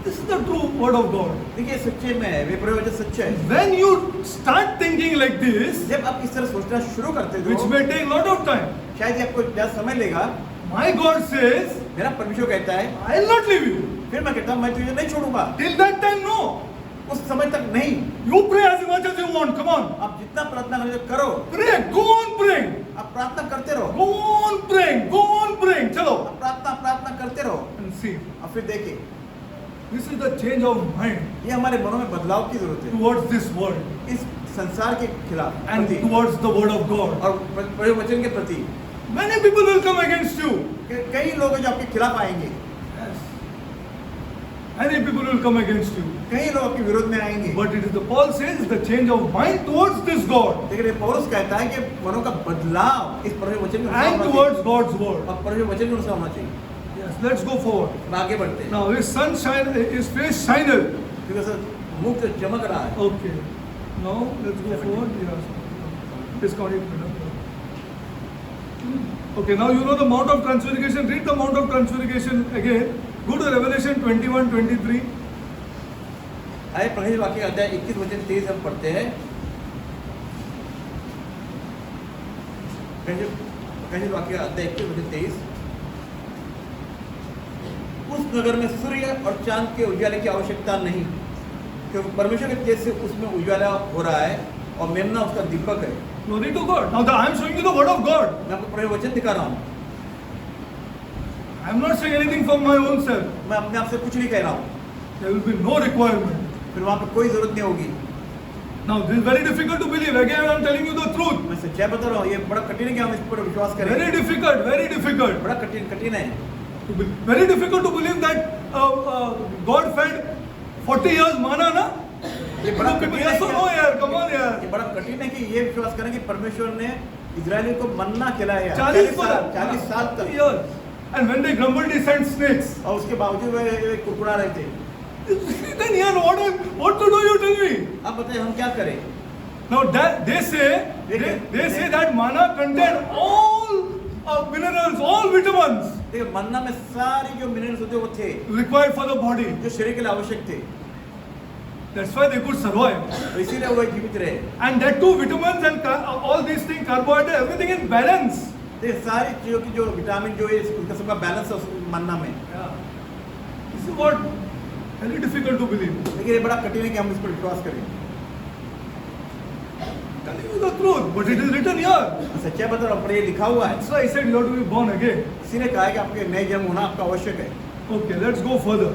[SPEAKER 1] This is the true word of God.
[SPEAKER 2] देखिए सच्चे में है, वे परमेश्वर सच्चे है।
[SPEAKER 1] When you start thinking like this,
[SPEAKER 2] जब आप इस तरह सोचना शुरू करते
[SPEAKER 1] which
[SPEAKER 2] हो,
[SPEAKER 1] may take lot of time,
[SPEAKER 2] शायद ये आपको ज़्यादा समय लेगा।
[SPEAKER 1] my God says,
[SPEAKER 2] मेरा परमेश्वर कहता है,
[SPEAKER 1] I will not leave you.
[SPEAKER 2] फिर मैं कहता हूँ मैं तुझे नहीं छोड़ूंगा।
[SPEAKER 1] Till that time, no.
[SPEAKER 2] उस समय तक नहीं।
[SPEAKER 1] You pray as much as you want. Come on.
[SPEAKER 2] आप जितना प्रार्थना करते हो करो,
[SPEAKER 1] Pray. Go on praying.
[SPEAKER 2] आप प्रार्थना करते रहो,
[SPEAKER 1] Go on praying. Go on praying. चलो.
[SPEAKER 2] आप प्रार्थना करते रहो।
[SPEAKER 1] And see.
[SPEAKER 2] और फिर देखिए,
[SPEAKER 1] This is the change of mind
[SPEAKER 2] ये हमारे मनों में बदलाव की जरूरत है,
[SPEAKER 1] towards this world
[SPEAKER 2] इस संसार के खिलाफ
[SPEAKER 1] and
[SPEAKER 2] प्रति
[SPEAKER 1] towards the word of God.
[SPEAKER 2] और प्रभु वचन के प्रति।
[SPEAKER 1] Many people will come against you.
[SPEAKER 2] कई लोग हैं जो आपके खिलाफ आएंगे,
[SPEAKER 1] Many people will come against you.
[SPEAKER 2] कई लोग आपके विरोध में आएंगे,
[SPEAKER 1] But it is the Paul says the change of mind towards this God
[SPEAKER 2] लेकिन ये पौलुस कहता है कि मनों का बदलाव इस प्रभु वचन के अनुसार
[SPEAKER 1] and
[SPEAKER 2] होना
[SPEAKER 1] towards
[SPEAKER 2] चाहिए
[SPEAKER 1] God's word.
[SPEAKER 2] और प्रभु वचन के अनुसार होना चाहिए।
[SPEAKER 1] Yes, let's go forward.
[SPEAKER 2] अब आगे बढ़ते हैं,
[SPEAKER 1] Now his sun shine, his face shined.
[SPEAKER 2] क्योंकि सर मुख से चमक रहा है।
[SPEAKER 1] Okay. Now let's go forward. Yes. Disconnect. Okay. Now you know the Mount of Transfiguration. Read the Mount of Transfiguration again. Go to Revelation 21:23.
[SPEAKER 2] आए प्रकाशित वाक्य का अध्याय 21 वचन 23 हम पढ़ते हैं। प्रकाशित वाक्य का अध्याय 21 वचन 23। उस नगर में सूर्य और चांद के उजाले की आवश्यकता नहीं, क्योंकि परमेश्वर के तेज से उसमें उजाला हो रहा है और मेमना उसका दीपक है।
[SPEAKER 1] Glory to God. Now I am showing you the word of God.
[SPEAKER 2] मैं आपको प्रभु वचन दिखा रहा हूँ,
[SPEAKER 1] I am not saying anything from my own self.
[SPEAKER 2] मैं अपने आप से कुछ नहीं कह रहा हूँ,
[SPEAKER 1] There will be no requirement.
[SPEAKER 2] फिर वहाँ पे कोई जरूरत नहीं होगी।
[SPEAKER 1] Now this is very difficult to believe. Again I am telling you the truth.
[SPEAKER 2] मैं सच्चाई बता रहा हूँ, ये बड़ा कठिन है कि हम इस पर विश्वास करें।
[SPEAKER 1] Very difficult. Very difficult.
[SPEAKER 2] बड़ा कठिन है,
[SPEAKER 1] Very difficult to believe that God fed 40 years manna, na?
[SPEAKER 2] ये बड़ा
[SPEAKER 1] People,
[SPEAKER 2] कठिन है
[SPEAKER 1] yes or no, यार? Come on,
[SPEAKER 2] ये
[SPEAKER 1] यार.
[SPEAKER 2] बड़ा कठिन है कि ये विश्वास करें कि परमेश्वर ने इजरायलियों को मन्ना खिलाया 40 साल तक,
[SPEAKER 1] years. And when they grumbled, they sent snakes.
[SPEAKER 2] और उसके बावजूद वे कुड़कुड़ा रहे थे।
[SPEAKER 1] Then here, what to do? You tell me.
[SPEAKER 2] अब बताइए हम क्या करें?
[SPEAKER 1] Now that they say that manna contained all minerals, all vitamins
[SPEAKER 2] देखिए मन्ना में सारी जो मिनरल्स होते वो थे
[SPEAKER 1] required for the body.
[SPEAKER 2] जो शरीर के लिए आवश्यक थे,
[SPEAKER 1] That's why they could survive.
[SPEAKER 2] तो इसीलिए वो जीवित रहे।
[SPEAKER 1] And that too, vitamins and all these things, carbohydrate, everything in balance.
[SPEAKER 2] देखिए सारी चीजों की जो विटामिन जो है उनका सबका बैलेंस है उस मन्ना में।
[SPEAKER 1] This is what very difficult to believe.
[SPEAKER 2] लेकिन ये बड़ा कठिन है कि हम इस पर विश्वास करें।
[SPEAKER 1] Telling you the truth, but it is written here.
[SPEAKER 2] सच्चाई बता रहा हूँ, पर ये लिखा हुआ है।
[SPEAKER 1] That's why I said you have to be born again.
[SPEAKER 2] इसी ने कहा है कि आपके नए जन्म होना आपका आवश्यक है।
[SPEAKER 1] Okay, let's go further.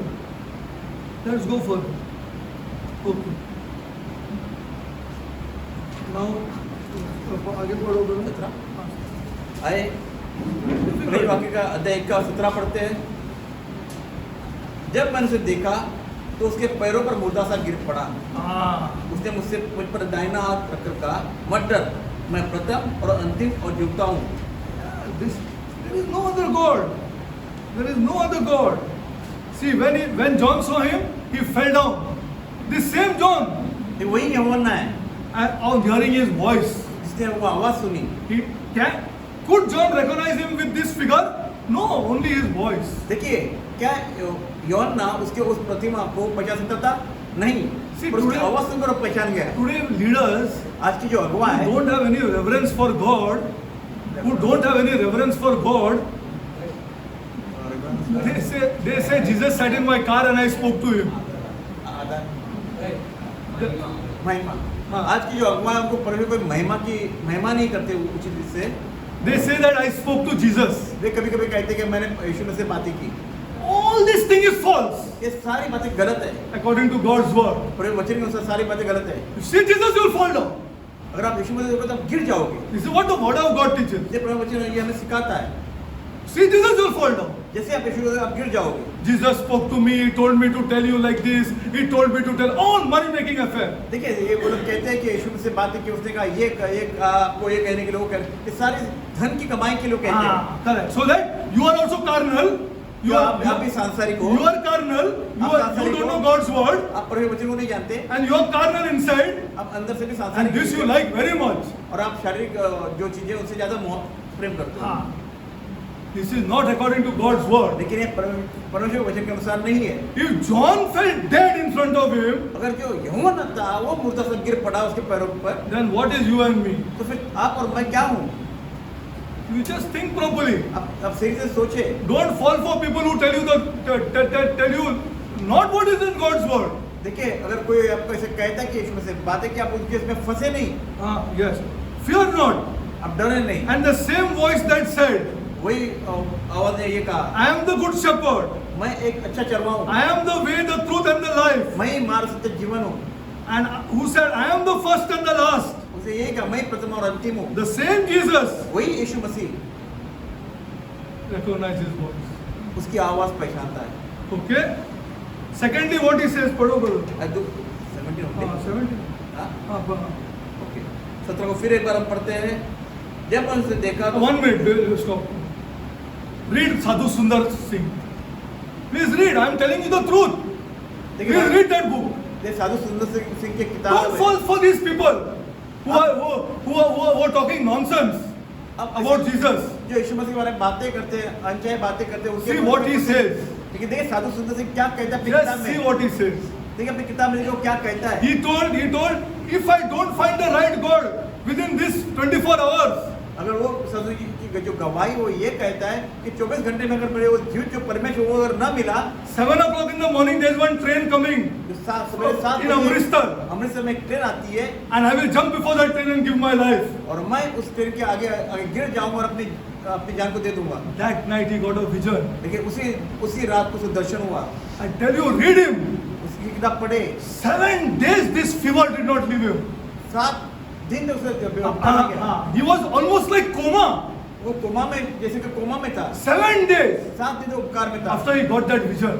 [SPEAKER 1] Let's go further. Okay. Now, आगे बढ़ोगे।
[SPEAKER 2] आए प्रकाशित वाक्य का अध्याय 1 का 17 पढ़ते हैं। जब मैंने उसे देखा तो उसके पैरों पर मुर्दा सा गिर पड़ा। उसने मुझ पर दाहिना हाथ रखकर कहा, मत डर, मैं प्रथम और अंतिम और जीवता हूँ।
[SPEAKER 1] There is no other God. There is no other God. See, when John saw him, he fell down. This same John,
[SPEAKER 2] ये वही यूहन्ना है
[SPEAKER 1] and on hearing his voice,
[SPEAKER 2] जिसने वो आवाज सुनी।
[SPEAKER 1] could John recognize him with this figure? No, only his voice.
[SPEAKER 2] देखिए क्या यूहन्ना उसके उस प्रतिमा को पहचान सकता था? नहीं, पर उसकी आवाज सुनकर वो पहचान गया।
[SPEAKER 1] Today leaders
[SPEAKER 2] आज की जो अगुवा है,
[SPEAKER 1] who don't have any reverence for God, they say Jesus sat in my car and I spoke to him.
[SPEAKER 2] महिमा, आज की जो अगुवा है उनको परमेश्वर कोई महिमा नहीं करते उचित से।
[SPEAKER 1] They say that I spoke to Jesus.
[SPEAKER 2] वे कभी-कभी कहते कि मैंने यीशु में से बातें की।
[SPEAKER 1] All this thing is false.
[SPEAKER 2] ये सारी बातें गलत है।
[SPEAKER 1] According to God's word.
[SPEAKER 2] पर वचन के अनुसार सारी बातें गलत है।
[SPEAKER 1] If you see Jesus, you will fall down.
[SPEAKER 2] अगर आप यीशु में से देखो तो आप गिर जाओगे।
[SPEAKER 1] This is what the word of God teaches.
[SPEAKER 2] ये प्रभु वचन ये हमें सिखाता है।
[SPEAKER 1] See Jesus, you will fall down.
[SPEAKER 2] जैसे आप यीशु में आप गिर जाओगे।
[SPEAKER 1] Jesus spoke to me. He told me to tell you like this. He told me to tell all money-making affair.
[SPEAKER 2] देखिए ये वो लोग कहते हैं कि यीशु में से बातें की, उसने कहा ये आपको ये कहने के लिए वो ये सारी धन की कमाई के लिए कहते हैं।
[SPEAKER 1] Correct. So that you are also carnal. You
[SPEAKER 2] आप भी सांसारिक हो।
[SPEAKER 1] You are carnal. You don't know God's word.
[SPEAKER 2] आप परमेश्वर वचन को नहीं जानते।
[SPEAKER 1] And you are carnal inside.
[SPEAKER 2] आप अंदर से भी
[SPEAKER 1] And
[SPEAKER 2] सांसारिक।
[SPEAKER 1] this you like very much.
[SPEAKER 2] और आप शारीरिक जो चीजें उनसे ज्यादा प्रेम करते हो।
[SPEAKER 1] This is not according to God's word.
[SPEAKER 2] लेकिन ये परमेश्वर वचन के अनुसार नहीं है।
[SPEAKER 1] If John fell dead in front of him,
[SPEAKER 2] अगर जो यूहन्ना था वो मुर्दा सा गिर पड़ा उसके पैरों पर,
[SPEAKER 1] then what is you and me?
[SPEAKER 2] तो फिर आप और मैं क्या हूँ?
[SPEAKER 1] You just think properly.
[SPEAKER 2] आप सही से सोचे।
[SPEAKER 1] Don't fall for people who tell you not what is in God's word.
[SPEAKER 2] देखिए, अगर कोई आपको ऐसे कहता है कि यीशु मसीह, बात है कि आप उनके इसमें फंसे नहीं,
[SPEAKER 1] Yes. Fear not.
[SPEAKER 2] आप डरे नहीं।
[SPEAKER 1] And the same voice that said,
[SPEAKER 2] वही आवाज ने ये कहा,
[SPEAKER 1] I am the good shepherd.
[SPEAKER 2] मैं एक अच्छा चरवाहा हूँ,
[SPEAKER 1] I am the way, the truth and the life.
[SPEAKER 2] मैं ही मार्ग सत्य जीवन हूँ।
[SPEAKER 1] And who said, I am the first and the last.
[SPEAKER 2] उसे ये कहा, मैं प्रथम और अंतिम हूँ।
[SPEAKER 1] The same Jesus
[SPEAKER 2] वही यीशु मसीह
[SPEAKER 1] recognizes his voice.
[SPEAKER 2] उसकी आवाज पहचानता है।
[SPEAKER 1] Okay? Secondly, what he says, पढ़ो brother.
[SPEAKER 2] 17 होते हैं।
[SPEAKER 1] 17.
[SPEAKER 2] हाँ,
[SPEAKER 1] हाँ.
[SPEAKER 2] ओके। 17 को फिर एक बार हम पढ़ते हैं। जब उनसे देखा तो
[SPEAKER 1] 1 minute, stop. Read Sadhu Sundar Singh. Please read. I am telling you the truth. Please
[SPEAKER 2] देखिए,
[SPEAKER 1] read that book.
[SPEAKER 2] ये साधु सुंदर सिंह की किताब
[SPEAKER 1] Don't
[SPEAKER 2] है।
[SPEAKER 1] fall for these people who are talking nonsense about Jesus.
[SPEAKER 2] जो यीशु मसीह के बारे में बातें करते हैं, अनचाही बातें करते हैं, उनके
[SPEAKER 1] See what he says.
[SPEAKER 2] लेकिन देखिए साधु सुंदर सिंह क्या कहता है अपनी किताब
[SPEAKER 1] Just see
[SPEAKER 2] में।
[SPEAKER 1] what he says.
[SPEAKER 2] देखिए अपनी किताब में देखो क्या कहता है।
[SPEAKER 1] He told, if I don't find the right God within this 24 hours,
[SPEAKER 2] अगर वो साधु जी की जो गवाही वो ये कहता है कि 24 घंटे में अगर मेरे वो जीव जो परमेश्वर वो अगर न मिला,
[SPEAKER 1] 7 o'clock in the morning there is one train coming
[SPEAKER 2] जो सवेरे 7
[SPEAKER 1] in Amritsar,
[SPEAKER 2] अमृतसर में एक ट्रेन आती है,
[SPEAKER 1] and I will jump before that train and give my life.
[SPEAKER 2] और मैं उस ट्रेन के आगे गिर जाऊंगा और अपनी जान को दे दूंगा।
[SPEAKER 1] That night he got a vision.
[SPEAKER 2] लेकिन उसी रात को उसे दर्शन हुआ।
[SPEAKER 1] I tell you, read him.
[SPEAKER 2] उसकी किताब पढ़े।
[SPEAKER 1] 7 days this fever did not leave him.
[SPEAKER 2] 7 दिन उसे बीमार गया।
[SPEAKER 1] He was almost like coma.
[SPEAKER 2] वो कोमा में, जैसे कि कोमा में था।
[SPEAKER 1] 7 days
[SPEAKER 2] 7 दिन उपकार में था।
[SPEAKER 1] after he got that vision.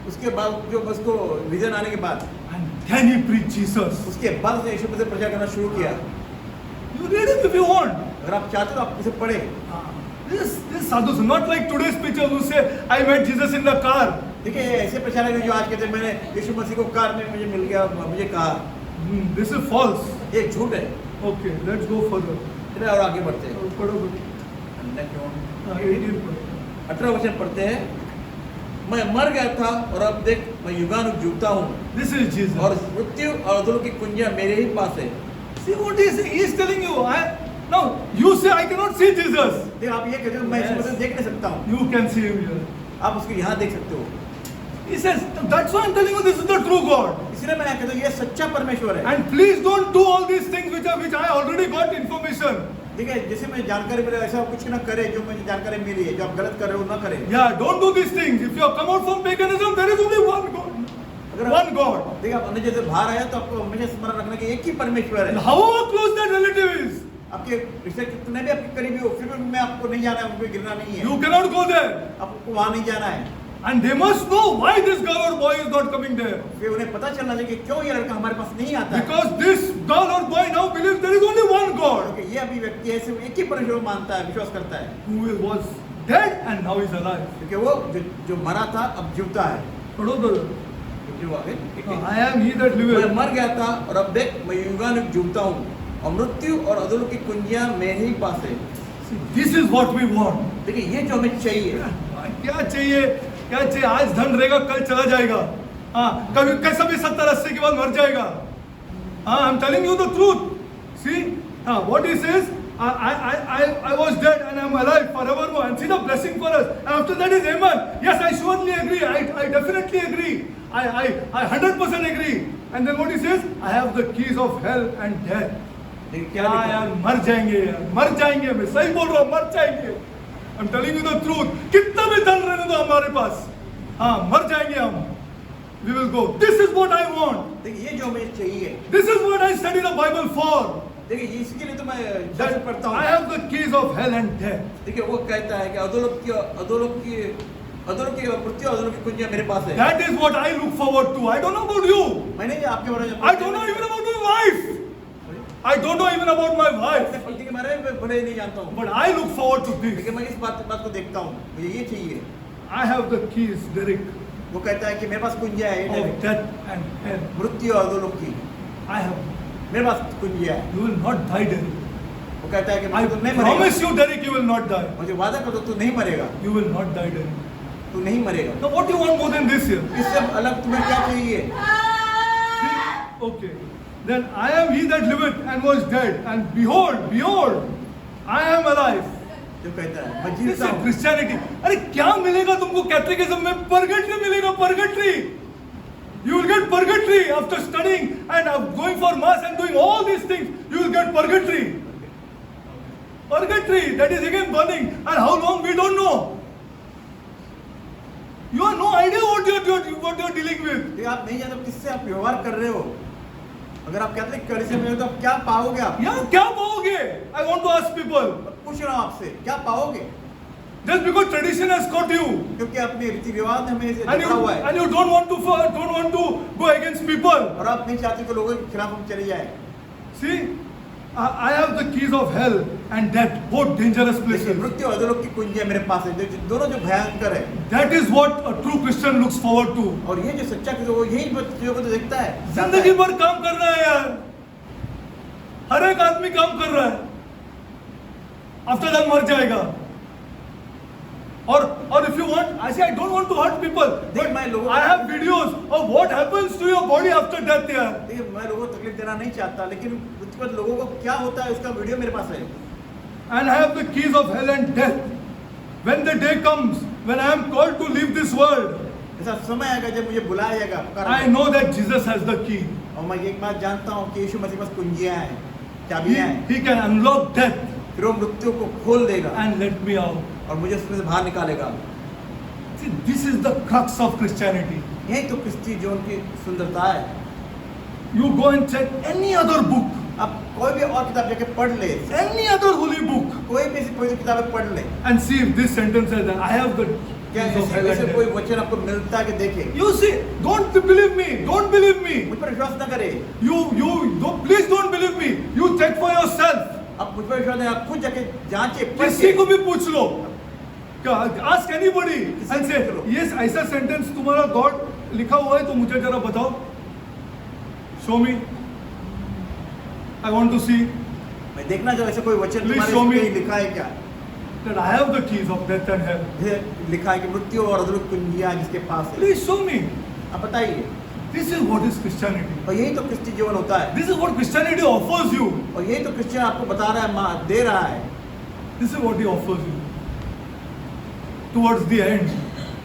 [SPEAKER 2] उसके बाद जो उसको विजन आने के बाद,
[SPEAKER 1] And then he preached Jesus.
[SPEAKER 2] उसके बाद उसने यीशु मसीह प्रचार करना शुरू किया।
[SPEAKER 1] You read him if you want.
[SPEAKER 2] अगर आप चाहते हो तो आप उसे पढ़े।
[SPEAKER 1] This sadhus, not like today's preachers who say, I met Jesus in the car.
[SPEAKER 2] देखिए ऐसे प्रचारक हैं जो आज कहते हैं मैंने यीशु मसीह को कार में मुझे मिल गया, मुझे कहा।
[SPEAKER 1] This is false.
[SPEAKER 2] ये झूठ है।
[SPEAKER 1] Okay, let's go further.
[SPEAKER 2] चलिए और आगे बढ़ते हैं।
[SPEAKER 1] पढ़ो
[SPEAKER 2] 18 वचन पढ़ते हैं। मैं मर गया था और अब देख मैं युगानुग जीवता हूँ,
[SPEAKER 1] This is Jesus.
[SPEAKER 2] और मृत्यु और अधोलोक की कुंजियां मेरे ही पास है।
[SPEAKER 1] See what he is telling you. Now you say I cannot see Jesus.
[SPEAKER 2] देखिए आप ये कहते हो मैं यीशु मसीह देख नहीं सकता हूँ,
[SPEAKER 1] You can see him here.
[SPEAKER 2] आप उसको यहाँ देख सकते हो।
[SPEAKER 1] He says, that's why I'm telling you this is the true God.
[SPEAKER 2] इसलिए मैं कहता हूँ ये सच्चा परमेश्वर है।
[SPEAKER 1] And please don't do all these things which I already got information.
[SPEAKER 2] देखिए जैसे मैं जानकारी मिले ऐसा कुछ ना करे जो मुझे जानकारी मिली है, जो आप गलत कर रहे हो ना करें।
[SPEAKER 1] Yeah, don't do these things. If you have come out from paganism, there is only one God. One God.
[SPEAKER 2] देखिए आप अन्य जैसे बाहर आया तो आपको हमेशा स्मरण रखना कि एक ही परमेश्वर
[SPEAKER 1] And
[SPEAKER 2] है।
[SPEAKER 1] however close that relative is,
[SPEAKER 2] आपके रिश्ते कितने भी आपके करीबी हो, फिर भी मैं आपको नहीं जाना है, उनको गिरना नहीं है।
[SPEAKER 1] you cannot go there.
[SPEAKER 2] आपको वहाँ नहीं जाना है।
[SPEAKER 1] And they must know why this girl or boy is not coming there.
[SPEAKER 2] फिर उन्हें पता चलना चाहिए कि क्यों ये लड़का हमारे पास नहीं आता है।
[SPEAKER 1] Because this girl or boy now believes there is only one God
[SPEAKER 2] क्योंकि ये अभी व्यक्ति है सिर्फ एक ही परमेश्वर मानता है, विश्वास करता है।
[SPEAKER 1] who was dead and now is alive.
[SPEAKER 2] क्योंकि वो जो मरा था अब जीवता है।
[SPEAKER 1] पढ़ो brother.
[SPEAKER 2] जो आगे,
[SPEAKER 1] I am he that
[SPEAKER 2] मैं
[SPEAKER 1] liveth.
[SPEAKER 2] मर गया था और अब देख मैं युगानुग जीवता हूँ, और मृत्यु और अधोलोक की कुंजियां मेरे ही पास है।
[SPEAKER 1] See, this is what we want.
[SPEAKER 2] देखिए ये जो हमें चाहिए,
[SPEAKER 1] क्या चाहिए? क्या चाहिए? आज धन रहेगा, कल चला जाएगा। हाँ, कभी कैसा भी 70-80 के बाद मर जाएगा। हाँ, I'm telling you the truth. See, हाँ, what he says, I was dead and I'm alive forevermore. And see the blessing for us. And after that is amen. Yes, I surely agree. I definitely agree. I 100% agree. And then what he says, I have the keys of hell and death.
[SPEAKER 2] देखिए क्या
[SPEAKER 1] क्या
[SPEAKER 2] लिखा है?
[SPEAKER 1] यार मर जाएंगे यार, मर जाएंगे। मैं सही बोल रहा हूँ, मर जाएंगे। I'm telling you the truth. कितना भी धन रहने दो हमारे पास, हाँ मर जाएंगे हम। We will go. This is what I want.
[SPEAKER 2] देखिए ये जो हमें चाहिए,
[SPEAKER 1] This is what I study the Bible for.
[SPEAKER 2] देखिए इसके लिए तो मैं
[SPEAKER 1] That
[SPEAKER 2] शास्त्र पढ़ता
[SPEAKER 1] I
[SPEAKER 2] हूँ।
[SPEAKER 1] have the keys of hell and death.
[SPEAKER 2] देखिए वो कहता है कि अधोलोक की मृत्यु अधोलोक की कुंजियां मेरे पास है।
[SPEAKER 1] That is what I look forward to. I don't know about you.
[SPEAKER 2] मैंने आपके बारे में
[SPEAKER 1] I don't know even about my wife. I don't know even about my wife.
[SPEAKER 2] अपने पति के बारे में बड़े नहीं जानता हूँ,
[SPEAKER 1] But I look forward to this.
[SPEAKER 2] लेकिन मैं इस बात को देखता हूँ, मुझे ये चाहिए।
[SPEAKER 1] I have the keys, Derek,
[SPEAKER 2] वो कहता है कि मेरे पास कुंजियां है,
[SPEAKER 1] of death and hell.
[SPEAKER 2] मृत्यु और अधोलोक की
[SPEAKER 1] I have.
[SPEAKER 2] मेरे पास कुंजियां है।
[SPEAKER 1] You will not die, Derek.
[SPEAKER 2] वो कहता है कि
[SPEAKER 1] I
[SPEAKER 2] तू नहीं मरेगा।
[SPEAKER 1] promise you, Derek, you will not die.
[SPEAKER 2] मुझे वादा कर दो तू नहीं मरेगा,
[SPEAKER 1] You will not die, Derek.
[SPEAKER 2] तू नहीं मरेगा।
[SPEAKER 1] Now, what do you want more than this here?
[SPEAKER 2] इससे अलग तुम्हें क्या चाहिए?
[SPEAKER 1] See? Okay. Then I am he that liveth and was dead, and behold, I am alive.
[SPEAKER 2] जो कहता है मैं
[SPEAKER 1] This
[SPEAKER 2] जीवता
[SPEAKER 1] is
[SPEAKER 2] हूँ।
[SPEAKER 1] Christianity. अरे क्या मिलेगा तुमको कैथोलिकिज्म में? परगटरी मिलेगा, परगटरी। You will get purgatory after studying and going for mass and doing all these things. You will get purgatory. Purgatory, that is again burning. And how long we don't know. You have no idea what you're dealing with.
[SPEAKER 2] ये आप नहीं जानते किससे आप व्यवहार कर रहे हो। अगर आप कहते हैं कलीसिया में हो तो आप क्या पाओगे आप?
[SPEAKER 1] Yeah, क्या पाओगे? I want to ask people.
[SPEAKER 2] पूछ रहा हूँ आपसे क्या पाओगे?
[SPEAKER 1] Just because tradition has caught you.
[SPEAKER 2] क्योंकि अपने रीति रिवाज में हमें इसे
[SPEAKER 1] And
[SPEAKER 2] देखा हुआ है।
[SPEAKER 1] you don't want to go against people.
[SPEAKER 2] और आप नहीं चाहते कि लोगों के खिलाफ हम चले जाए।
[SPEAKER 1] See, I have the keys of hell and death, both dangerous
[SPEAKER 2] देखिए
[SPEAKER 1] places.
[SPEAKER 2] मृत्यु और अधोलोक की कुंजियां मेरे पास है, दोनों जो भयंकर है।
[SPEAKER 1] That is what a true Christian looks forward to.
[SPEAKER 2] और ये जो सच्चा क्रिश्चियन वो यही चीजों को तो देखता है।
[SPEAKER 1] जिंदगी भर काम कर रहा है यार, हर एक आदमी काम कर रहा है, आफ्टर दैट मर जाएगा। और if you want, I say I don't want to hurt people,
[SPEAKER 2] देख मैं लोगों
[SPEAKER 1] I have videos of what happens to your body after death यार।
[SPEAKER 2] देखिए मैं लोगों को तकलीफ देना नहीं चाहता, लेकिन उसके बाद लोगों को क्या होता है उसका वीडियो मेरे पास है।
[SPEAKER 1] And I have the keys of hell and death. When the day comes, when I am called to leave this world,
[SPEAKER 2] ऐसा समय आएगा जब मुझे बुलाया जाएगा, पुकारा
[SPEAKER 1] I know that Jesus has the key.
[SPEAKER 2] और मैं एक बात जानता हूँ कि यीशु मसीह के पास कुंजियां हैं, चाबियां हैं।
[SPEAKER 1] He can unlock death
[SPEAKER 2] फिर वो मृत्यु को खोल देगा
[SPEAKER 1] and let me out.
[SPEAKER 2] और मुझे उसमें से बाहर निकालेगा।
[SPEAKER 1] See, this is the crux of Christianity.
[SPEAKER 2] यही तो क्रिस्ती जीवन की सुंदरता है।
[SPEAKER 1] You go and check any other book,
[SPEAKER 2] आप कोई भी और किताब जाके पढ़ ले,
[SPEAKER 1] any other holy book,
[SPEAKER 2] कोई भी ऐसी कोई किताबें पढ़ ले,
[SPEAKER 1] and see if this sentence says that I have the
[SPEAKER 2] क्या
[SPEAKER 1] keys of hell
[SPEAKER 2] ऐसे
[SPEAKER 1] and
[SPEAKER 2] कोई
[SPEAKER 1] death.
[SPEAKER 2] वचन आपको मिलता है कि देखे।
[SPEAKER 1] You see, don't believe me. Don't believe me.
[SPEAKER 2] मुझ पर विश्वास न करे।
[SPEAKER 1] Please don't believe me. You check for yourself.
[SPEAKER 2] आप मुझ पर विश्वास नहीं, आप खुद जाके जांचे,
[SPEAKER 1] किसी को भी पूछ लो। Ask anybody
[SPEAKER 2] किसी
[SPEAKER 1] and
[SPEAKER 2] को
[SPEAKER 1] say,
[SPEAKER 2] पूछ लो।
[SPEAKER 1] yes, ऐसा सेंटेंस तुम्हारा गॉड लिखा हुआ है तो मुझे जरा बताओ। Show me. I want to see
[SPEAKER 2] मैं देखना चाहूँ ऐसे कोई वचन
[SPEAKER 1] Please
[SPEAKER 2] तुम्हारे
[SPEAKER 1] show me.
[SPEAKER 2] इसमें लिखा है क्या?
[SPEAKER 1] that I have the keys of death and hell.
[SPEAKER 2] ये लिखा है कि मृत्यु और अधोलोक कुंजियां जिसके पास है।
[SPEAKER 1] Please show me.
[SPEAKER 2] आप बताइए।
[SPEAKER 1] This is what is Christianity.
[SPEAKER 2] और यही तो क्रिस्ती जीवन होता है।
[SPEAKER 1] This is what Christianity offers you.
[SPEAKER 2] और यही तो क्रिश्चियन आपको बता रहा है, दे रहा है।
[SPEAKER 1] This is what he offers you. Towards the end.